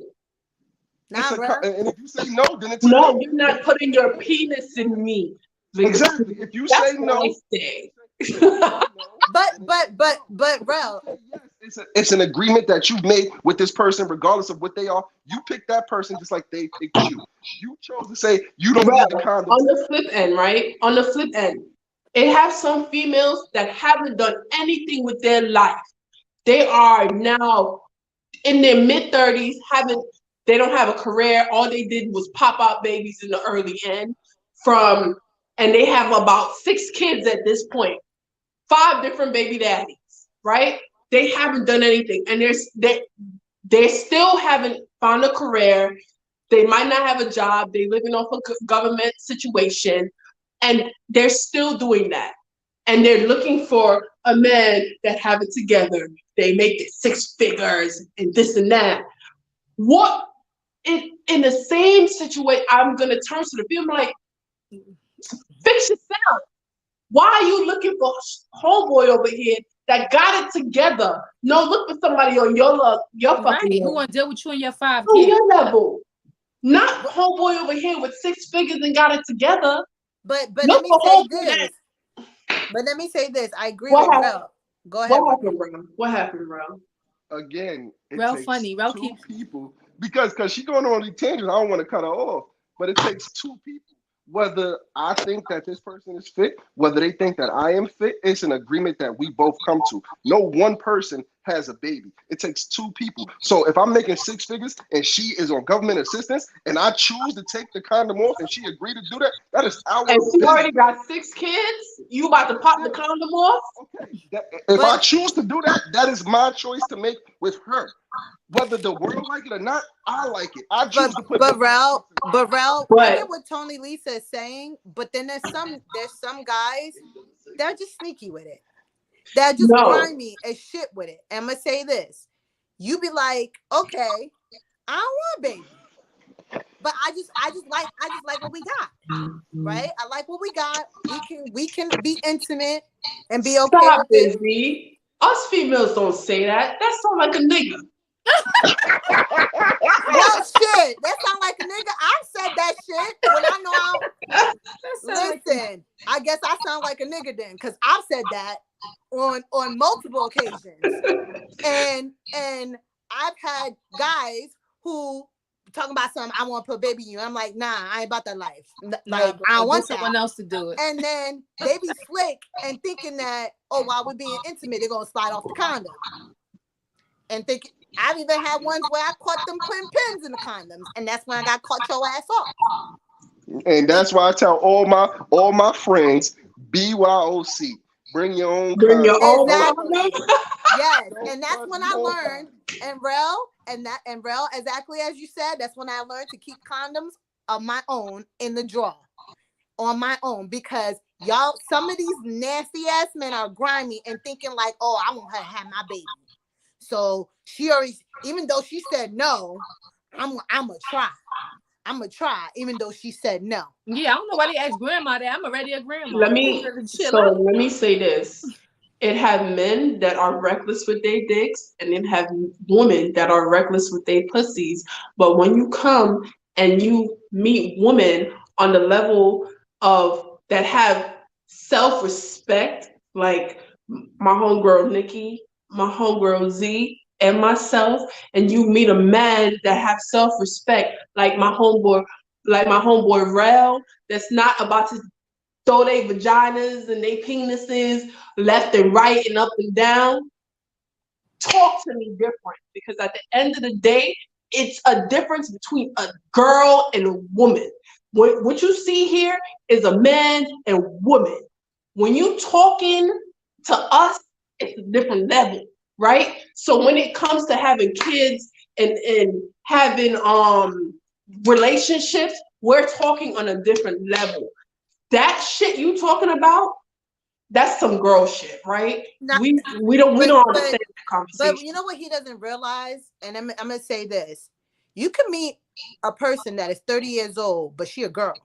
It's Nah, a bro. and if you say no, then it's a No, no. you're If not you putting say your no, penis in me. Because exactly. If you say that's what I no, say. if you say no, But then it's a but but no. but But if you bro, say yes, it's an agreement that you've made with this person, regardless of what they are. You pick that person just like they picked you. You chose to say you don't need the Well, condom on sex. the flip end, right? On the flip end, it has some females that haven't done anything with their life. They are now in their mid 30s, haven't they don't have a career. All they did was pop out babies in the early end from and they have about 6 kids at this point. 5 different baby daddies, right? They haven't done anything. And they still haven't found a career. They might not have a job. They living off a government situation, and they're still doing that. And they're looking for a man that have it together. They make it 6 figures and this and that. What in the same situation? I'm gonna turn to the film like, fix yourself. Why are you looking for homeboy over here that got it together? No, look for somebody on your fucking Right. Who level. want to deal with you and your 5 kids? On your level. Not but homeboy over here with 6 figures and got it together. but let Look me for say homeboy that. this. But let me say this. I agree What with happened? Rel. Go What ahead, Rel. happened, bro? What happened, bro? Again, it Real takes funny. Real two keep. people because she going on these tangents. I don't want to cut her off, but it takes two people. Whether I think that this person is fit, whether they think that I am fit, it's an agreement that we both come to. No one person has a baby. It takes two people. So if I'm making 6 figures and she is on government assistance and I choose to take the condom off and she agreed to do that, that is And our she business. already got 6 kids. You about to pop the Yeah. condom off? Okay. If But I choose to do that, that is my choice to make with her. Whether the world like it or not, I like it. I choose to put government assistance on. but Rel, I But get what Tony Lisa is saying, but then there's some guys they're just sneaky with it. They're just no. grimy as shit with it. And I'm gonna say this. You be like, okay, I don't want a baby. But I just like what we got. Right? I like what we got. We can be intimate and be okay Stop with it, it. Z. Us females don't say that. That sounds like a nigga. Well, shit, that sound like a nigga. I said that shit when I know I That sound like listen. I guess I sound like a nigga then, because I've said that on multiple occasions. And I've had guys who talking about something I want to put baby in you. I'm like, nah, I ain't about that life. nah, Like, I bro. don't Get want that. someone else to do it. And then they be slick and thinking that, oh, while we're being intimate, they're gonna slide off the condom. And think I've even had ones where I caught them putting pins in the condoms, and that's when I got caught your ass off. And And that's why I tell all my friends, BYOC, bring your own Bring your condom. own Don't condom. exactly. Yes. don't And that's trust when I no learned, condom. and Rel, exactly as you said, that's when I learned to keep condoms of my own in the drawer on my own, because y'all, some of these nasty ass men are grimy and thinking like, oh, I want her to have my baby. So she already, even though she said no, I'm gonna try. I'm gonna try, even though she said no. Yeah, I don't know why they asked grandma that. I'm already a grandma. Let They me better chill so out. let me say this. It have men that are reckless with their dicks, and it have women that are reckless with their pussies. But when you come and you meet women on the level of that have self-respect, like my homegirl Nikki, my homegirl Z, and myself, and you meet a man that have self-respect, like my homeboy Rel, that's not about to throw their vaginas and their penises left and right and up and down, talk to me different, because at the end of the day, it's a difference between a girl and a woman. What you see here is a man and woman. When you talking to us, it's a different level, right? So when it comes to having kids and having relationships, we're talking on a different level. That shit you talking about, that's some girl shit, right? Not, We but don't but understand the but conversation. you know what he doesn't realize, and I'm gonna say this: you can meet a person that is 30 years old, but she a girl,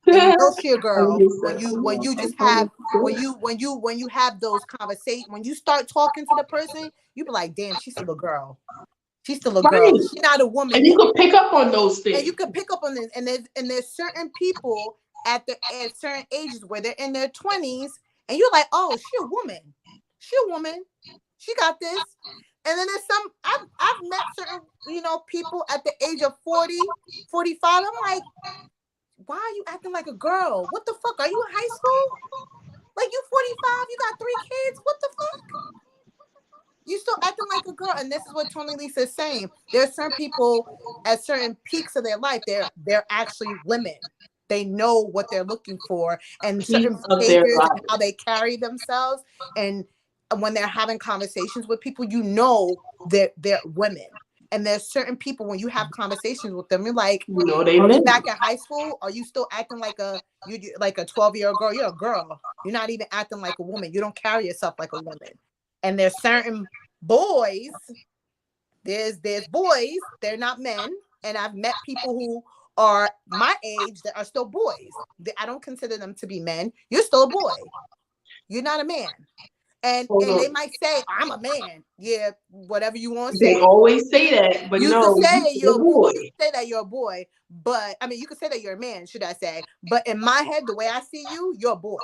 and you know she a girl when you just have when you have those conversations, when you start talking to the person, you be like, damn, she's still a girl. She's still a girl. Right. She's not a And woman you yet. can pick up on those And you things. can pick up on this. And there's certain people at certain ages where they're in their 20s, and you're like, oh, she a woman. She a woman. She got this. And then there's some I've met certain, people at the age of 40, 45. I'm like, why are you acting like a girl? What the fuck? Are you in high school? Like, you 45, you got 3 kids. What the fuck? You still acting like a girl. And this is what Tony Lisa is saying. There are certain people at certain peaks of their life, they're actually women. They know what they're looking for, and Peace certain of their behaviors and life. how they carry themselves. And when they're having conversations with people, they're women. And there's certain people, when you have conversations with them, you're like, You know they are you men. back in high school? Are you still acting like like a 12-year-old girl? You're a girl. You're not even acting like a woman. You don't carry yourself like a woman. And there's certain boys, there's boys, they're not men. And I've met people who are my age that are still boys. I don't consider them to be men. You're still a boy. You're not a man. And Hold they on. might say, I'm a man. Yeah, whatever you want to They say. always say that, but You could no, say you that still you're a a boy. boy. You could say that you're a boy, but I mean, you could say that you're a man, should I say? But in my head, the way I see you, you're a boy.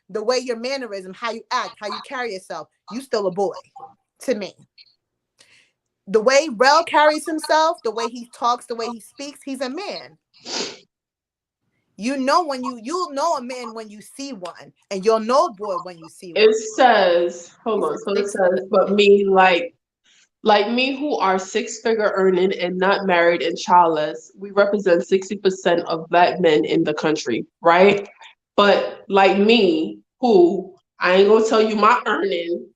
The way your mannerism, how you act, how you carry yourself, you still a boy to me. The way Rel carries himself, the way he talks, the way he speaks, he's a man. You know when you'll know a man when you see one, and you'll know a boy when you see It one. says, hold He's on. a So it six figure says, but me, like me, who are six-figure earning and not married and childless, we represent 60% of black men in the country, right? But like me, who I ain't gonna tell you my earning,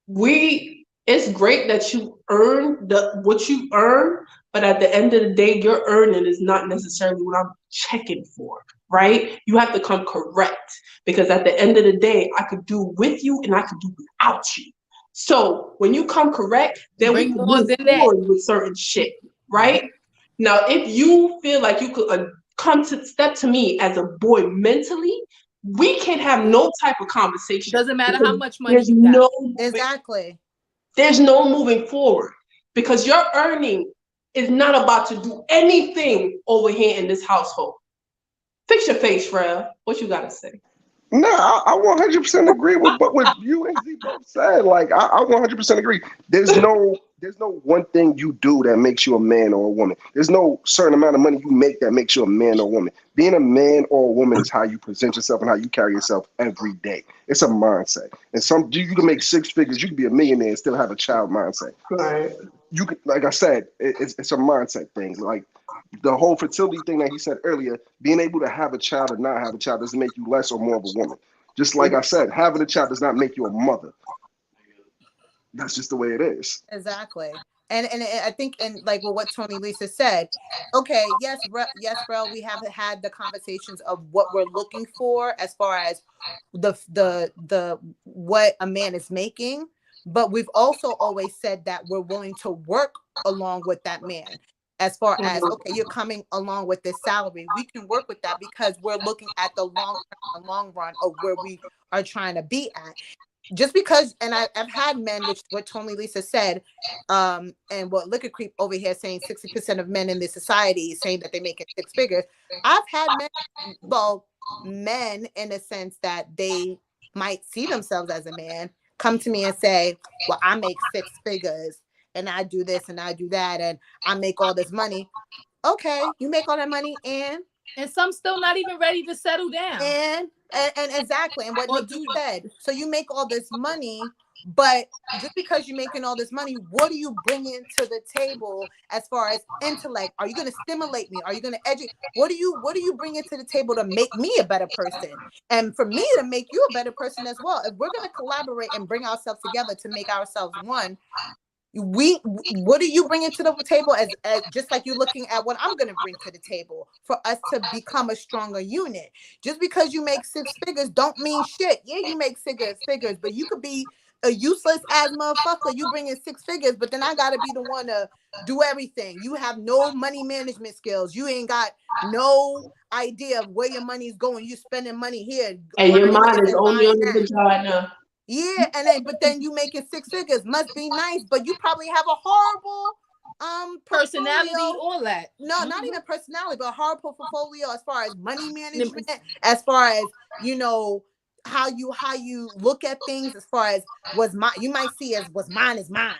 we it's great that you earn the what you earn, but at the end of the day, your earning is not necessarily what I'm checking for, right? You have to come correct, because at the end of the day, I could do with you and I could do without you. So when you come correct, You then we bring can more move than that. forward with certain shit, right? Now, if you feel like you could come to step to me as a boy mentally, we can't have no type of conversation, Doesn't matter how because much money there's you got. no Exactly. moving forward, because your earning is not about to do anything over here in this household. Fix your face, Fred. What you gotta say? No, I 100% agree with what you and Z both said. Like I 100% agree. There's no one thing you do that makes you a man or a woman. There's no certain amount of money you make that makes you a man or a woman. Being a man or a woman is how you present yourself and how you carry yourself every day. It's a mindset. And you can make six figures, you can be a millionaire and still have a child mindset. Right. You can, like I said, it's a mindset thing. Like the whole fertility thing that he said earlier, being able to have a child or not have a child doesn't make you less or more of a woman. Just like I said, having a child does not make you a mother. That's just the way it is. Exactly. And I think, and like, well, what Tony Lisa said, okay, yes, yes, bro, we haven't had the conversations of what we're looking for as far as the what a man is making, but we've also always said that we're willing to work along with that man. As far as, okay, you're coming along with this salary, we can work with that because we're looking at the long run of where we are trying to be at. Just because, and I've had men, which what Tony Lisa said, and what Liquor Creep over here saying 60% of men in this society saying that they make it six figures. I've had men, well, men in a sense that they might see themselves as a man, come to me and say, well, I make six figures and I do this and I do that and I make all this money. Okay, you make all that money and And some still not even ready to settle down And exactly, and what or Nikki do. said. So you make all this money, but just because you're making all this money, what are you bringing to the table as far as intellect? Are you going to stimulate me? Are you going to educate? What are you bringing to the table to make me a better person? And for me to make you a better person as well. If we're going to collaborate and bring ourselves together to make ourselves one, we what are you bringing to the table as just like you're looking at what I'm going to bring to the table for us to become a stronger unit. Just because you make six figures don't mean shit. Yeah, you make figures, but you could be a useless ass motherfucker. You bring in six figures, but then I gotta be the one to do everything. You have no money management skills. You ain't got no idea of where your money's going. You spending money here, And your buying mind this is and only buying on the that. vagina. Yeah, and then but then you making six figures must be nice, but you probably have a horrible Personality, portfolio. all that. No, not even personality, but a horrible portfolio as far as money Mhm. management, as far as you know how you look at things, as far as was my you might see as what's mine is mine.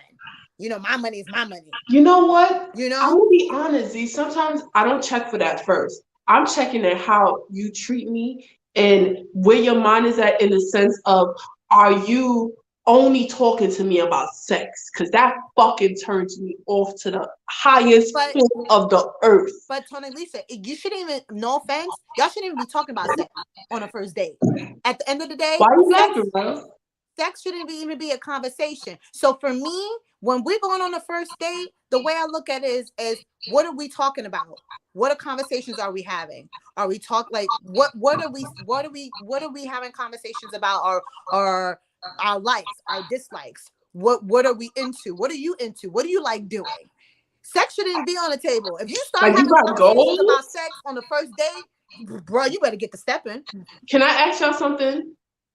My money is my money. You know what? You I'm know, gonna be honest, Z. Sometimes I don't check for that first. I'm checking at how you treat me and where your mind is at in the sense of, are you only talking to me about sex? Because that fucking turns me off to the highest but point of the earth. Tonilisa, you shouldn't even. No offense, y'all shouldn't even be talking about sex on a first date. At the end of the Why day, are you sex laughing, bro? sex shouldn't even be a conversation. So for me, when we're going on the first date, the way I look at it is what are we talking about? What are conversations are we having? Are we talk like what are we having conversations about our likes, our dislikes? What are we into? What are you into? What do you like doing? Sex shouldn't be on the table. If you start Like, you having got conversations about goals? sex on the first date, bro, you better get to stepping. Can I ask y'all something? And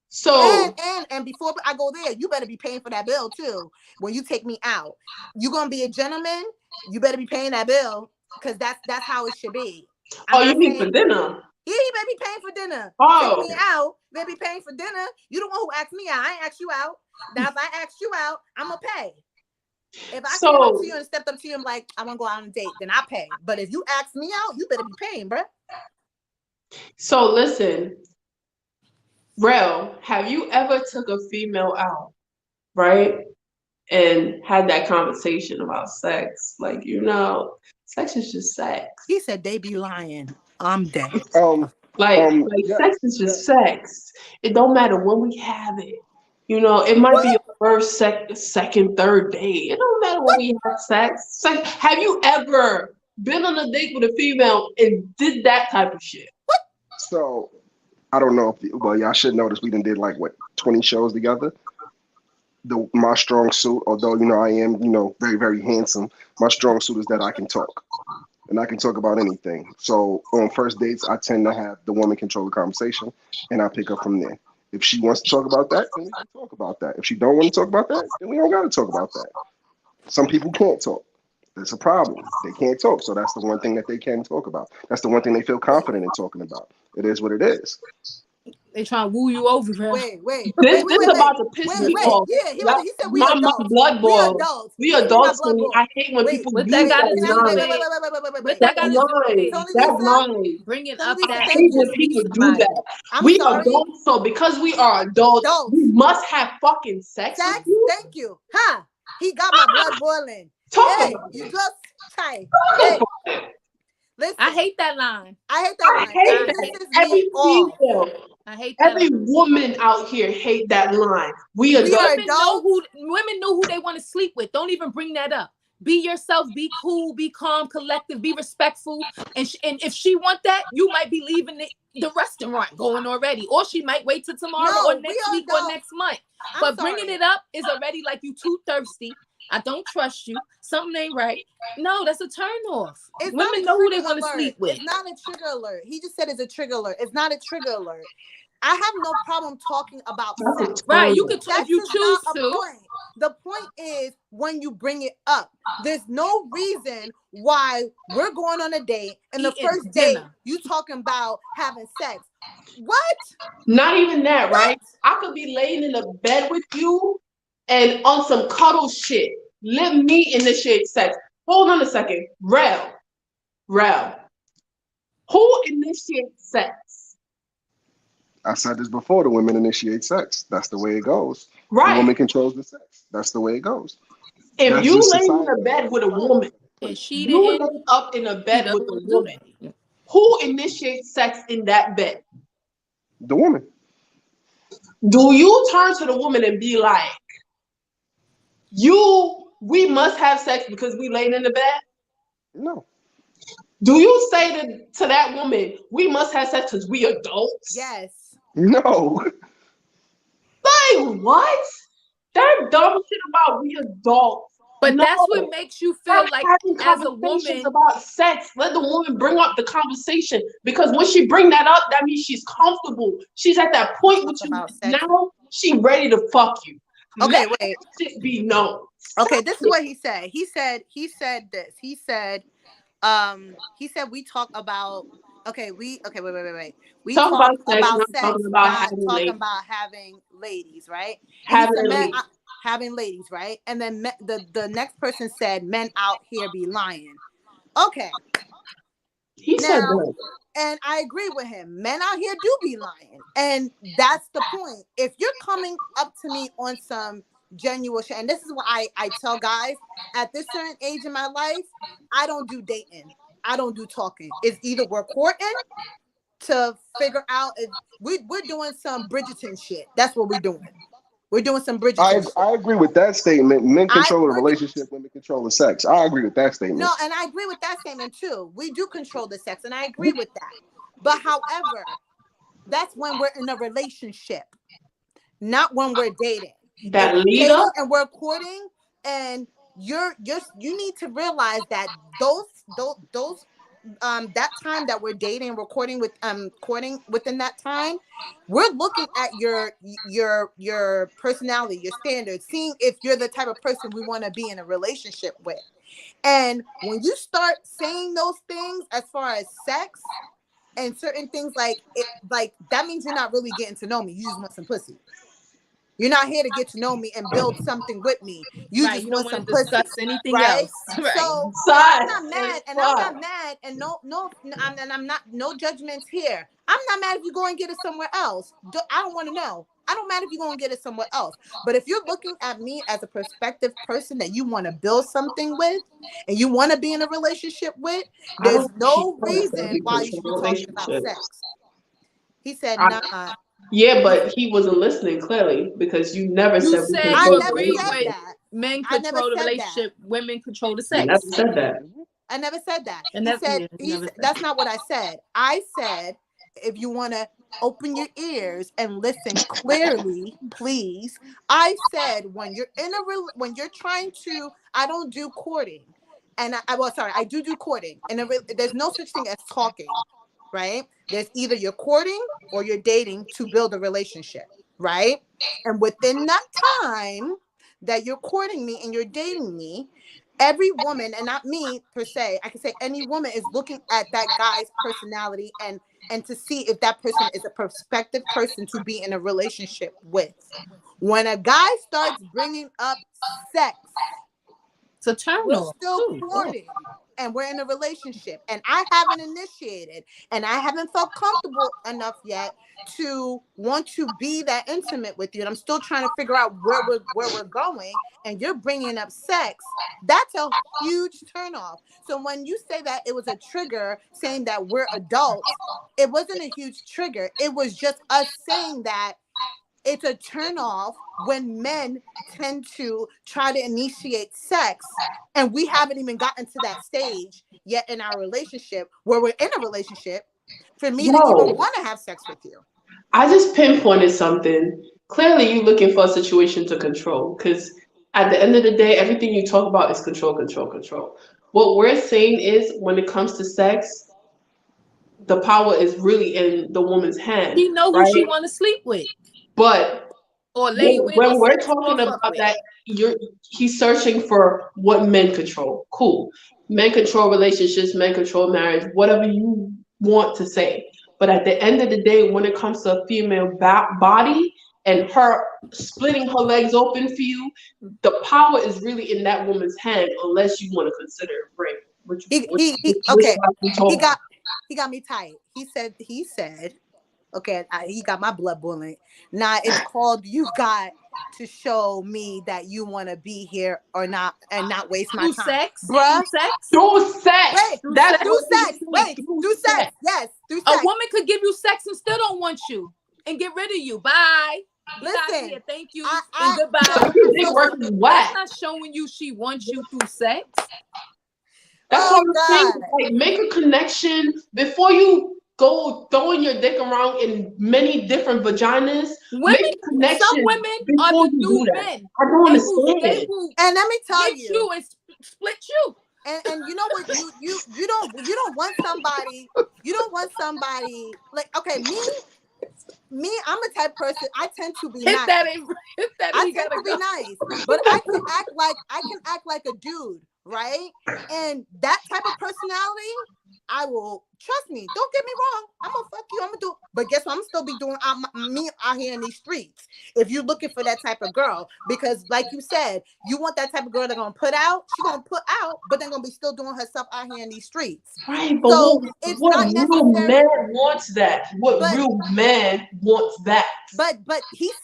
So, and and before I go there, you better be paying for that bill too. When you take me out, you gonna be a gentleman. You better be paying that bill because that's how it should be. I'm oh, you not mean for saying dinner? yeah, you better be paying for dinner. You take Oh, me out, you better be paying for dinner. You the one who asked me out. I ain't asked you out. Now if I asked you out, I'm gonna pay. If I came up so, to you and stepped up to you and like I want to go out on a date, then I pay. But if you ask me out, you better be paying, bruh. so listen, Rel, have you ever took a female out, right? And had that conversation about sex? Like, sex is just sex. He said they be lying. I'm dead. Um, Like sex yes, is just yes. sex. It don't matter when we have it. It might be your first, second, third date. It don't matter when we have sex. Have you ever been on a date with a female and did that type of shit? So I don't know if well, y'all should notice we done did like what 20 shows together. My strong suit, although I am very very handsome, my strong suit is that I can talk and I can talk about anything. So on first dates, I tend to have the woman control the conversation, and I pick up from there. If she wants to talk about that, then we can talk about that. If she don't want to talk about that, then we don't got to talk about that. Some people can't talk. It's a problem. They can't talk. So that's the one thing that they can talk about. That's the one thing they feel confident in talking about. It is what it is. They trying to woo you over, bro. Wait, wait, This wait, wait, this wait, about wait, to piss wait, me wait. off. Yeah, he said we My adults. blood We boils. adults. We He said my adults, blood honey. boy. I hate when Wait, people What that use wait. got that to Can I? do Wait, with? wait, line. wait, wait, wait, wait, wait, wait, What wait. that That's got Tony, to do lying. with Tony That's Lisa, lying. bringing Tony up Lisa. that I Thank hate when you. intimacy people to do somebody? that. I'm We are sorry. adults, so because we are adults, we Adults. must have fucking sex with Sex. you. Thank you. Huh? He got my blood boiling. Talk Hey, about you it. just try. Talk Hey, about it. I listen. hate that line. I hate that I line. It hate I hate. that. pisses me Every off. female, I hate that every line. woman out here hate that line. We We are adults. adults. Women know who they want to sleep with. Don't even bring that up. Be yourself. Be cool. Be calm. Collective. Be respectful. And if she want that, you might be leaving the restaurant going already, or she might wait till tomorrow or No, we next are week or adults. next month. I'm But bringing sorry. it up is already like you too thirsty. I don't trust you. Something ain't right. No, that's a turn off. It's not a Women know who trigger they want to alert. sleep with. It's not a trigger alert. He just said it's a trigger alert. It's not a trigger alert. I have no problem talking about That's sex. a Right. turn You on. could, if Sex you is not choose a to. point. The point is when you bring it up. There's no reason why we're going on a date and the Eating first date dinner. you talking about having sex. What? Not even that, right? What? I could be laying in the bed with you and on some cuddle shit. Let me initiate sex. Hold on a second. Rel. Who initiates sex? I said this before. The women initiate sex. That's the way it goes. The Right. woman controls the sex. That's the way it goes. If That's you just lay in society. a That's bed how with a woman, society And put it. she you didn't, lay up in a he bed with doesn't a want to do woman. that. Who initiates sex in that bed? The woman. Do you turn to the woman and be like, we must have sex because we laid in the bed? No. Do you say to that woman, we must have sex because we adults? Yes. No. Like, what? That dumb shit about we adults. But No. that's what makes you feel Stop like, having as a conversations woman, about sex. Let the woman bring up the conversation because when she bring that up, that means she's comfortable. She's at that To point talk with you about sex. now. She ready to fuck you. Let Okay, wait. that shit be known. Okay, Sex this is is what he said. He said this. He said we talk about okay, wait. We talk about talk sex, about not talking sex, about not having talking ladies. about having ladies, right? And he Having said a men lady. having ladies, right? And then the next person said men out here be lying. Okay. He said Now, that. and I agree with him. Men out here do be lying. And that's the point. If you're coming up to me on some genuine shit, and this is what I tell guys at this certain age in my life, I don't do dating. I don't do talking. It's either we're courting to figure out if we're doing some Bridgerton shit. That's what we're doing. We're doing some I Bridgerton shit. I agree with that statement. Men I control the we're relationship, women control the sex. I agree with that No, statement. and I agree with that statement too. We do control the sex, and I agree with that. But however, that's when we're in a relationship, not when we're dating. If That we're lead dating up. and we're courting, and you need to realize that those that time that we're dating and recording with courting within that time, we're looking at your personality, your standards, seeing if you're the type of person we want to be in a relationship with. And when you start saying those things as far as sex and certain things like it, like that means you're not really getting to know me. You just want some pussy. You're not here to get to know me and build something with me. You right? just You don't want want to some pussy, discuss anything right? else, right? So, and I'm Sus not and mad, and I'm fuck. not mad, and I'm not no judgments here. I'm not mad if you go and get it somewhere else. I don't want to know. I don't matter if you go and get it somewhere else. But if you're looking at me as a prospective person that you want to build something with, and you want to be in a relationship with, I there's don't think he no said reason he why you control should be talking about relationships. sex. He said, I, "Nah." yeah, He, but he wasn't listening clearly because you never You said we said I you control never agree said with relationships. that. men I never control the said that. relationship, women control the You never sex. said that. Mhm. I never said that. And He that's, said yeah, he never said said that's that. not what I said. I said if you want to open your ears and listen clearly, please. I said when you're in when you're trying to I don't do courting. And well sorry, I do courting. And there's no such thing as talking, right? There's either you're courting or you're dating to build a relationship, right? And within that time that you're courting me and you're dating me, every woman, and not me per se, I can say any woman is looking at that guy's personality and to see if that person is a prospective person to be in a relationship with. When a guy starts bringing up sex, It's a turn we're off still too. courting and we're in a relationship and I haven't initiated and I haven't felt comfortable enough yet to want to be that intimate with you, and I'm still trying to figure out where we're going, and you're bringing up sex. That's a huge turnoff. So when you say that it was a trigger saying that we're adults, it wasn't a huge trigger. It was just us saying that it's a turnoff when men tend to try to initiate sex, and we haven't even gotten to that stage yet in our relationship where we're in a relationship for me to even Yo, want to have sex with you. I just pinpointed something. Clearly, you looking for a situation to control because at the end of the day, everything you talk about is control, control, control. What we're saying is when it comes to sex, the power is really in the woman's hand, She know who she right? want to sleep with But or when, lay with or when we're sex talking or fuck about with. that, he's searching for what men control. Cool. Men control relationships, men control marriage, whatever you want to say. But at the end of the day, when it comes to a female body and her splitting her legs open for you, the power is really in that woman's hand, unless you want to consider rape, which He which okay. like we He told got you. He got me tight. He said, okay, he got my blood boiling. Now it's called you got to show me that you want to be here or not and not waste my Through time. sex, Bruh, through sex, Through sex. wait, through That's sex. through what you sex. say. Wait, Through through sex. sex. Yes, through A sex. woman could give you sex and still don't want you and get rid of you. Bye. Get out of Listen, here. Thank you and I So goodbye. your dick so work is That's whack. not showing you she wants you through sex. That's what oh I'm saying. God. Like, make a connection before you go throwing your dick around in many different vaginas. Women, Make a some connection women are before the you do new that. men. I don't They understand. will And let me tell get you, you and split you. and you know what, you don't want somebody, you don't want somebody like, okay, me, I'm a type person, I tend to be Hit nice. that and hit that and I you tend gotta to be go. nice, but I can act like a dude, right? And that type of personality, I will, trust me. Don't get me wrong. I'm gonna fuck you. I'm gonna do, but guess what? I'm still be doing me out here in these streets. If you're looking for that type of girl, because like you said, you want that type of girl that's gonna put out. She gonna put out, but then gonna be still doing herself out here in these streets. Right, but So it's what not real necessary, man wants that? What but real man wants that? but he's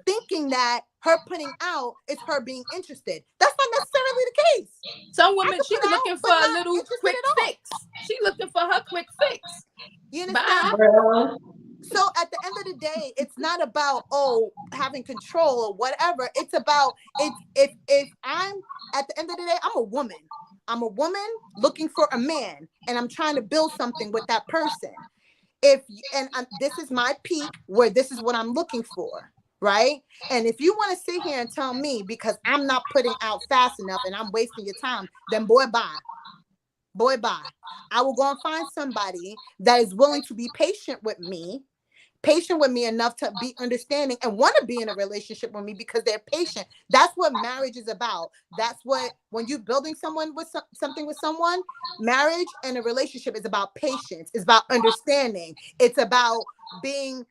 thinking that her putting out is her being interested. That's not necessarily the case. Some I women, could she's put out, looking for but a not little interested quick at all. fix. She looking for her quick fix. You Bye. understand? Bruh. So at the end of the day, it's not about, oh, having control or whatever. It's about, it's if I'm, at the end of the day, I'm a woman. I'm a woman looking for a man, and I'm trying to build something with that person. If and this is my peak where this is what I'm looking for, right? And if you want to sit here and tell me because I'm not putting out fast enough and I'm wasting your time, then boy, bye. Boy, bye. I will go and find somebody that is willing to be patient with me enough to be understanding and want to be in a relationship with me because they're patient. That's what marriage is about. That's what, when you're building someone with something with someone, marriage and a relationship is about patience. It's about understanding. It's about being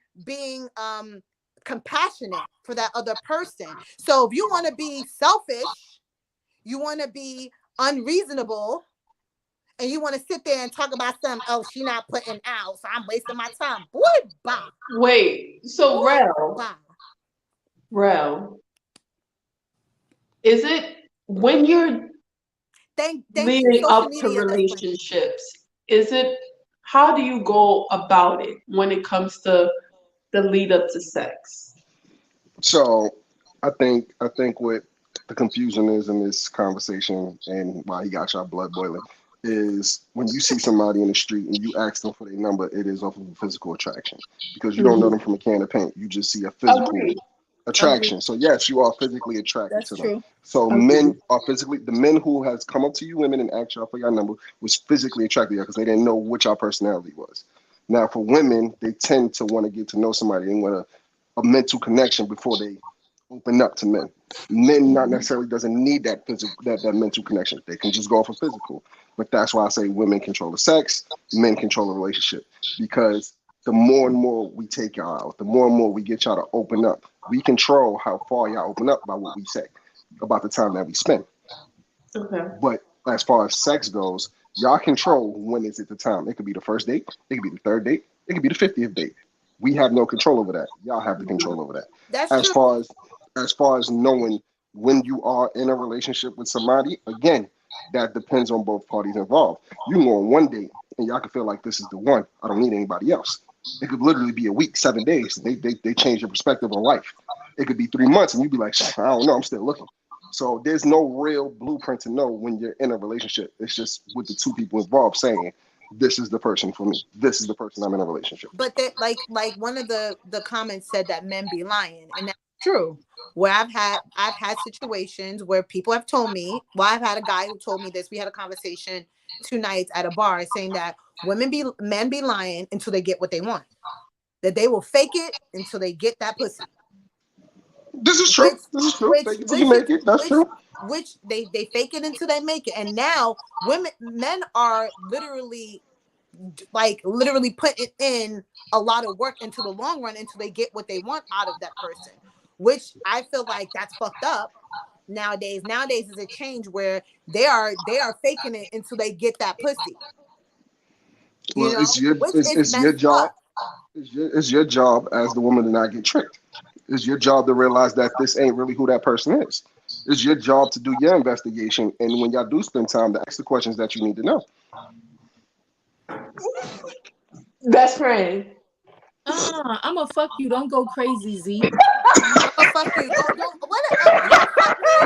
compassionate for that other person. So if you want to be selfish, you want to be unreasonable, and you want to sit there and talk about something, oh, she not putting out, so I'm wasting my time. Boy, bye. Wait, Boy, so bye. Rel, is it when you're Thank you. leading Social up to media explains. relationships, is it how do you go about it when it comes to the lead up to sex? So I think what the confusion is in this conversation and why he got your blood boiling is when you see somebody in the street and you ask them for their number, it is off of a physical attraction because you don't know Hmm. them from a can of paint. You just see a physical Agreed. Agreed. attraction. So yes, you are physically attracted That's to them. true. So men Agreed. are physically the men who has come up to you women and asked y'all for your number was physically attracted to you because they didn't know what your personality was. Now for women, they tend to want to get to know somebody. They want a mental connection before they open up to men. Men not Mhm. necessarily doesn't need that physical that mental connection. They can just go for physical. But that's why I say women control the sex, men control the relationship. Because the more and more we take y'all out, the more and more we get y'all to open up. We control how far y'all open up by what we say, about the time that we spend. Okay. But as far as sex goes, y'all control when is it the time. It could be the first date, it could be the third date, it could be the 50th date. We have no control over that. Y'all have the Mhm. control over that. That's As true. far as knowing when you are in a relationship with somebody, again, that depends on both parties involved. You can go on one date and y'all can feel like this is the one. I don't need anybody else. It could literally be a week, 7 days. They change your perspective on life. It could be 3 months and you'd be like, I don't know, I'm still looking. So there's no real blueprint to know when you're in a relationship. It's just with the two people involved saying, this is the person for me. This is the person I'm in a relationship with. But that, like one of the comments said that men be lying, and that's true. Where I've had situations where people have told me. Well, I've had a guy who told me this. We had a conversation 2 nights at a bar saying that men be lying until they get what they want. That they will fake it until they get that pussy. This is true. which This is true. which Fake it till you which is make it. That's which true. which they fake it until they make it. And now men are literally, like, literally putting in a lot of work into the long run until they get what they want out of that person, which I feel like that's fucked up. Nowadays is a change where they are faking it until they get that pussy. You Well, know, which is it's your messed job. up. It's your job as the woman to not get tricked. It's your job to realize that this ain't really who that person is. It's your job to do your investigation, and when y'all do spend time, to ask the questions that you need to know. Best friend. I'm gonna fuck you. Don't go crazy, Z. I'm gonna fuck you. Don't. What? You gonna fuck me?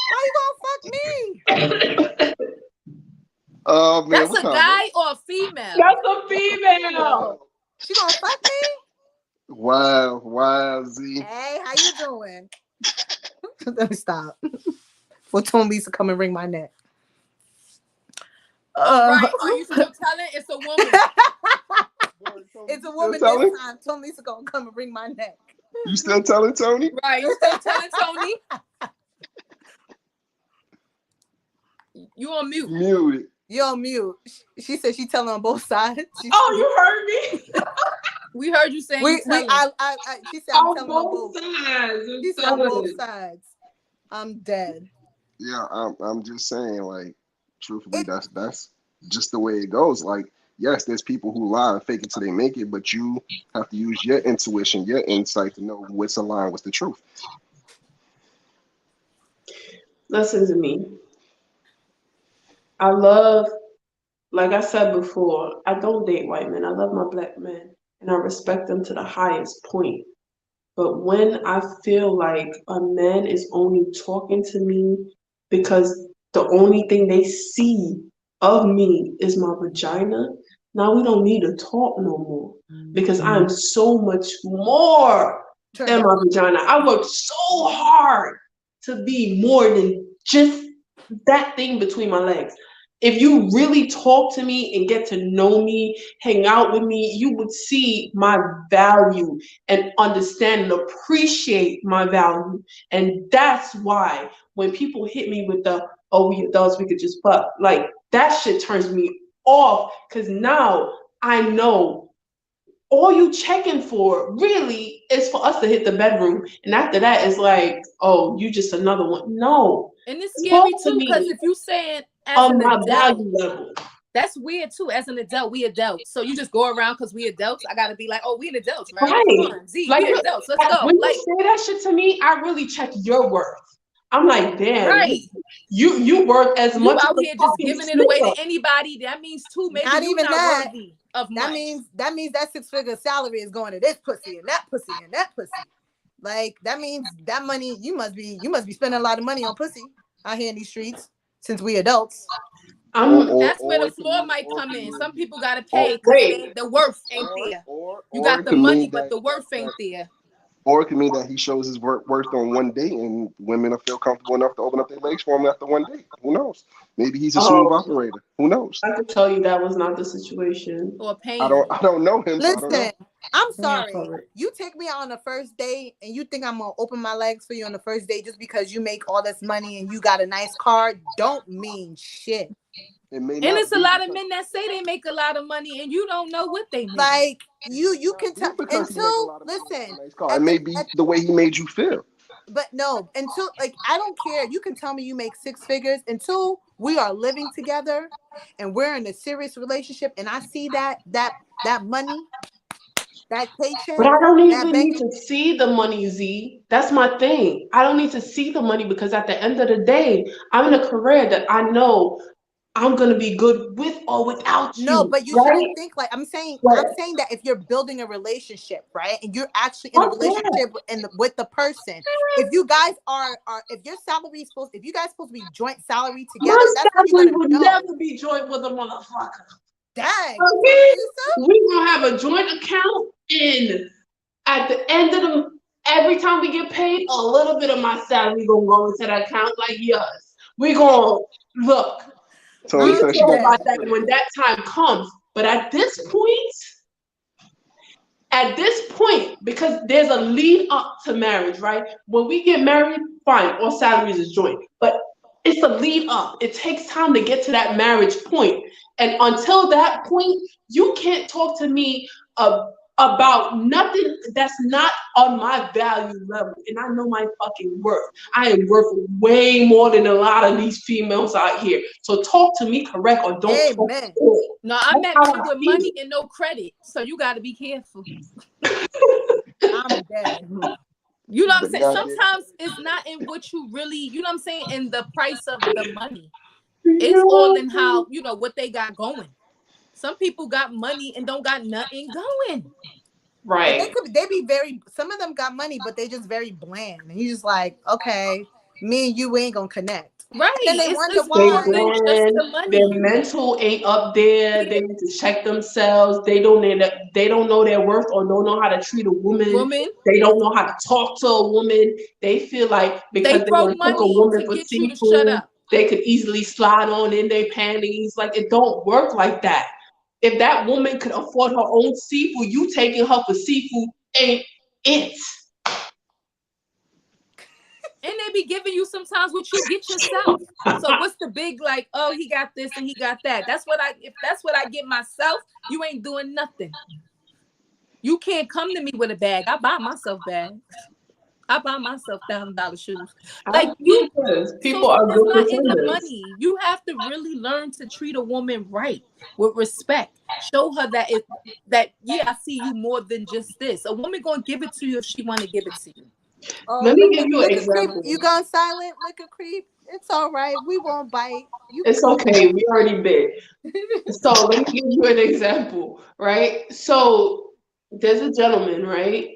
Why you gonna fuck me? Oh man, That's what a time, man? guy or a female? That's a female. She gonna fuck me? Wow, wow, Z. Hey, how you doing? Let me stop. For Tonilisa come and ring my neck. Uh, Right? Are you still telling? It's a woman. it's a You still woman this telling? time. Tonilisa gonna come and ring my neck. You still telling Tony? Right? You still telling Tony? You on mute? Muted. You on mute. She said she telling on both sides. Oh, you heard me. We heard you saying you telling. She said I'm On telling on both both. sides. She said on both sides. I'm dead. Yeah, I'm just saying, like, truthfully, It that's just the way it goes. Like, yes, there's people who lie and fake it till they make it, but you have to use your intuition, your insight to know what's aligned with the truth. Listen to me. I love, like I said before, I don't date white men. I love my black men and I respect them to the highest point. But when I feel like a man is only talking to me because the only thing they see of me is my vagina, now we don't need to talk no more because I'm so much more turned than up. my vagina. I work so hard to be more than just that thing between my legs. If you really talk to me and get to know me, hang out with me, you would see my value and understand and appreciate my value. And that's why when people hit me with the, oh, we adults, we could just fuck, like that shit turns me off because now I know all you checking for really is for us to hit the bedroom. And after that, it's like, oh, you just another one. No, And it's talk scary to too, because me if you saying as on an my adult, value level. that's weird too. As an adult, we adults. So you just go around because we adults. I gotta be like, oh, we an adults, right? Come Right. on, Z, Like, we adults. Let's go. when you Like, say that shit to me, I really check your worth. I'm like, damn, right. you worth as You much as out a here just fucking giving it away to snitch. anybody. That means too, maybe Not you even not that. worthy of That much. means that 6-figure salary is going to this pussy and that pussy and that pussy. Like that means that money you must be spending a lot of money on pussy out here in these streets since we adults. I'm That's where the It can floor mean, might come in. Some people gotta or, pay because wait. they the worth ain't there. You or got it the can money, mean but that, the worth ain't there. or it can mean that he shows his worth on one date, and women will feel comfortable enough to open up their legs for him after one date. Who knows? Maybe he's a smooth Oh, operator. Who knows? I can tell you that was not the situation. Or paying you. I don't know him, so I don't Listen, know. I'm Yeah, sorry. for it. You take me out on the first date and you think I'm gonna open my legs for you on the first date just because you make all this money and you got a nice car don't mean shit. It may And not it's a be lot of because men that say they make a lot of money and you don't know what they make. Like it may you can not be tell because he make a until lot of money and listen have a nice car. It at may the be at, the way he made you feel. but no until like I don't care. You can tell me you make 6 figures until we are living together and we're in a serious relationship and I see that money, that But paycheck, I don't that even bank. need to see the money, Z. That's my thing. I don't need to see the money because at the end of the day, I'm in a career that I know I'm gonna be good with or without No, you, but you shouldn't right? think like But I'm saying that if you're building a relationship, right? And you're actually in a fuck that. relationship with the person. If you guys are if your salary is supposed if you guys supposed to be joint salary together, My that's when you're salary gonna would know. never be joint with a motherfucker. Dang, Okay? Tonilisa? We gonna have a joint account and at the end of the every time we get paid, a little bit of my salary gonna go into that account like yes. We gonna look. Tony We can I'm said she talk got about dead. 6 that figures. when that time comes. But at this point, because there's a lead up to marriage, right? When we get married, fine, all salaries is joint. But it's a lead up. It takes time to get to that marriage point. And until that point, you can't talk to me about nothing that's not on my value level. And I know my fucking worth. I am worth way more than a lot of these females out here. So talk to me correct or don't talk at Amen. all. No, I That's met how men I with money feel. and no credit. So you got to be careful. I'm dead. You know what I'm The saying? goddamn Sometimes it's not in what you really, you know what I'm saying, in the price of the money. It's all in Yo. how, what they got going. Some people got money and don't got nothing going. And Right. they be very, some of them got money, but they just very bland. And you just like, okay, me and you ain't gonna connect. Right. And then they wonder It's They more why. than just blend. the Their money. mental ain't up there. They need to check themselves. They don't know their worth or don't know how to treat a woman. Woman, They don't know how to talk to a woman. They feel like they because they throw want to took a money woman to for get you to shut seafood, up. they could easily slide on in their panties. Like it don't work like that. If that woman could afford her own seafood, you taking her for seafood ain't it. And they be giving you sometimes what you get yourself. So what's the big like, oh, he got this and he got that. If that's what I get myself, you ain't doing nothing. You can't come to me with a bag. I buy myself bags. I buy myself $1,000 shoes. I Like agree you, with this. so People are it's good not in the pretenders. money. You have to really learn to treat a woman right with respect. Show her that yeah, I see you more than just this. A woman gonna give it to you if she want to give it to you. Oh, Let me give you an liquor creep. You example. gone silent, liquor creep? It's all right. We won't bite. You It's cool. okay. We already bit. So let me give you an example, right? So there's a gentleman, right?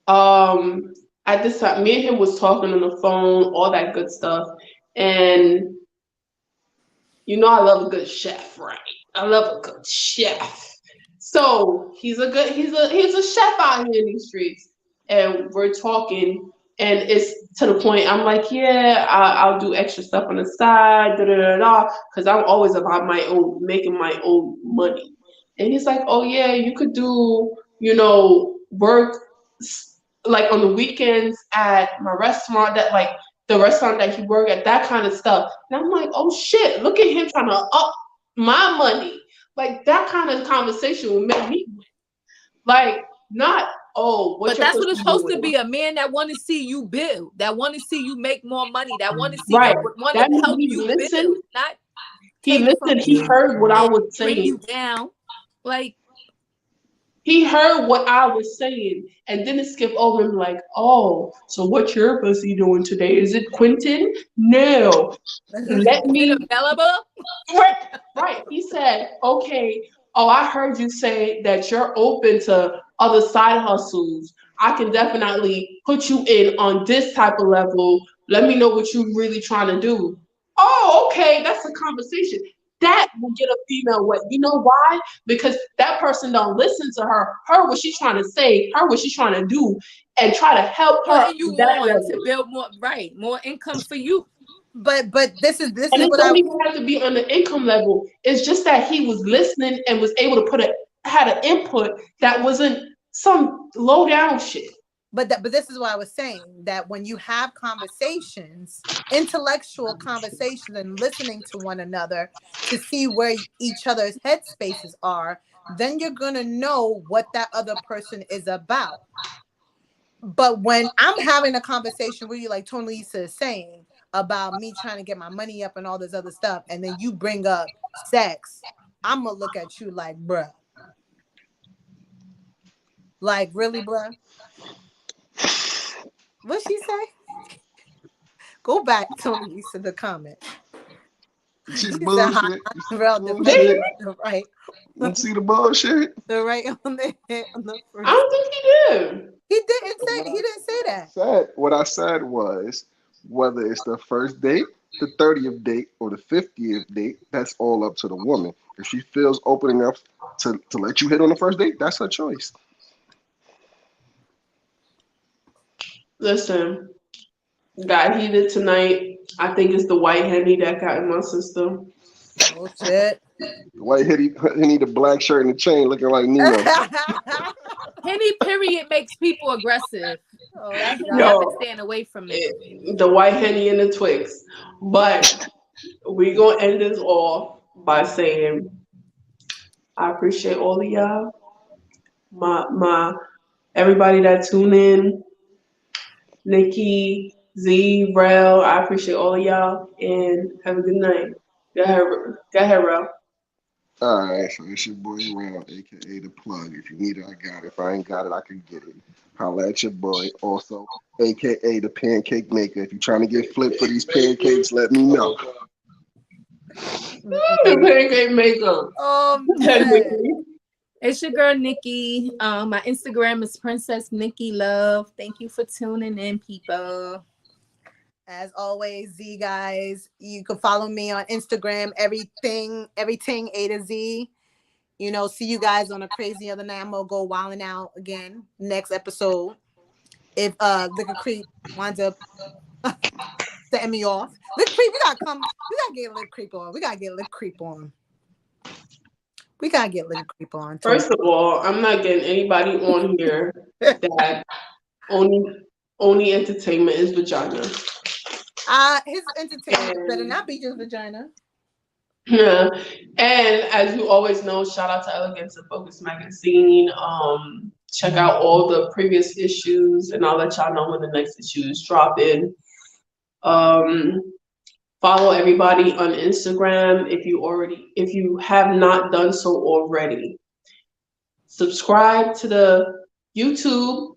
Um, at this time, me and him was talking on the phone, all that good stuff, and I love a good chef, right? I love a good chef. So he's a chef out here in these streets, and we're talking, and it's to the point. I'm like, yeah, I'll do extra stuff on the side, da da da da, because I'm always about my own, making my own money. And he's like, oh yeah, you could do, work like on the weekends at my restaurant that like the restaurant that he worked at, that kind of stuff. And I'm like, oh shit, look at him trying to up my money. Like that kind of conversation would make me like not, oh, what But your that's what pussy it's supposed to doing. be. A man that want to see you build, that want to see you make more money, that want to see Right. you want That to means help he you listened. build, not He take from listened, he you heard what I and was bring saying. you down. Like, He heard what I was saying and didn't skip over and be like, oh, so what your pussy doing today? Is it Quentin? No. Let is it me. available? Right, right. He said, okay, oh, I heard you say that you're open to other side hustles. I can definitely put you in on this type of level. Let me know what you really trying to do. Oh, okay, that's a conversation. That will get a female wet. You know why? Because that person don't listen to her what she's trying to say, her what she's trying to do, and try to help her Putting you on that on to level. build more income for you. But this And is it what don't I even have to be on the income level. It's just that he was listening and was able to had an input that wasn't some low down shit. but this is what I was saying, that when you have conversations, intellectual conversations, and listening to one another to see where each other's headspaces are, then you're gonna know what that other person is about. But when I'm having a conversation with you, like Tonilisa is saying, about me trying to get my money up and all this other stuff, and then you bring up sex, I'm gonna look at you like, bruh, like really, bruh. What she say? Go back, Tonilisa, the comment. She's He said, "Hi, bullshit. I'm She's real defending bullshit. the right, You see the bullshit? the right on the head on the I first." don't think he did. He didn't say that. What I said was whether it's the first date, the 30th date, or the 50th date, that's all up to the woman. If she feels open enough to let you hit on the first date, that's her choice. Listen, got heated tonight. I think it's the white henny that got in my system. Oh shit. The white he need a black shirt and a chain looking like Neo. Henny period makes people aggressive. Oh That Henny, I've been god. Yo, staying away from it. the white henny and the Twix. But we gonna end this off by saying I appreciate all of y'all. my everybody that tune in, Nikki, Z, Rel. I appreciate all of y'all and have a good night. Go ahead, Rel. All right, so it's your boy Round, aka the plug. If you need it, I got it. If I ain't got it, I can get it. Holla at your boy. Also, aka the pancake maker. If you're trying to get flipped for these pancakes, let me know. The pancake maker. Oh man. Technically. It's your girl Nikki. My Instagram is Princess Nikki Love. Thank you for tuning in, people. As always, Z guys, you can follow me on Instagram, everything A to Z. You know, see you guys on a crazy other night. I'm gonna go wilding out again next episode. If Liquor Creep winds up setting me off. Liquor Creep, we gotta get Liquor Creep on. We gotta get Liquor Creep on. We gotta get Liquor Creep on, Tony. First of all, I'm not getting anybody on here that only only entertainment is vagina. His entertainment better And not be just vagina. yeah. And as you always know, shout out to Elegance and Focus Magazine. Check out all the previous issues and I'll let y'all know when the next issue is dropping. Um, Follow everybody on Instagram if you have not done so already. Subscribe to the YouTube,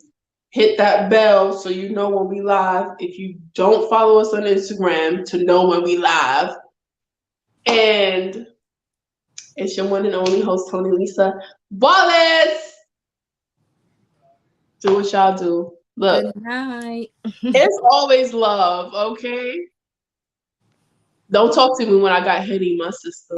hit that bell so you know when we live. If you don't follow us on Instagram to know when we live. And it's your one and only host, Tonilisa. Wallace! Do what y'all do. Look, Good night. it's always love, okay? Don't talk to me when I got Henny in my system.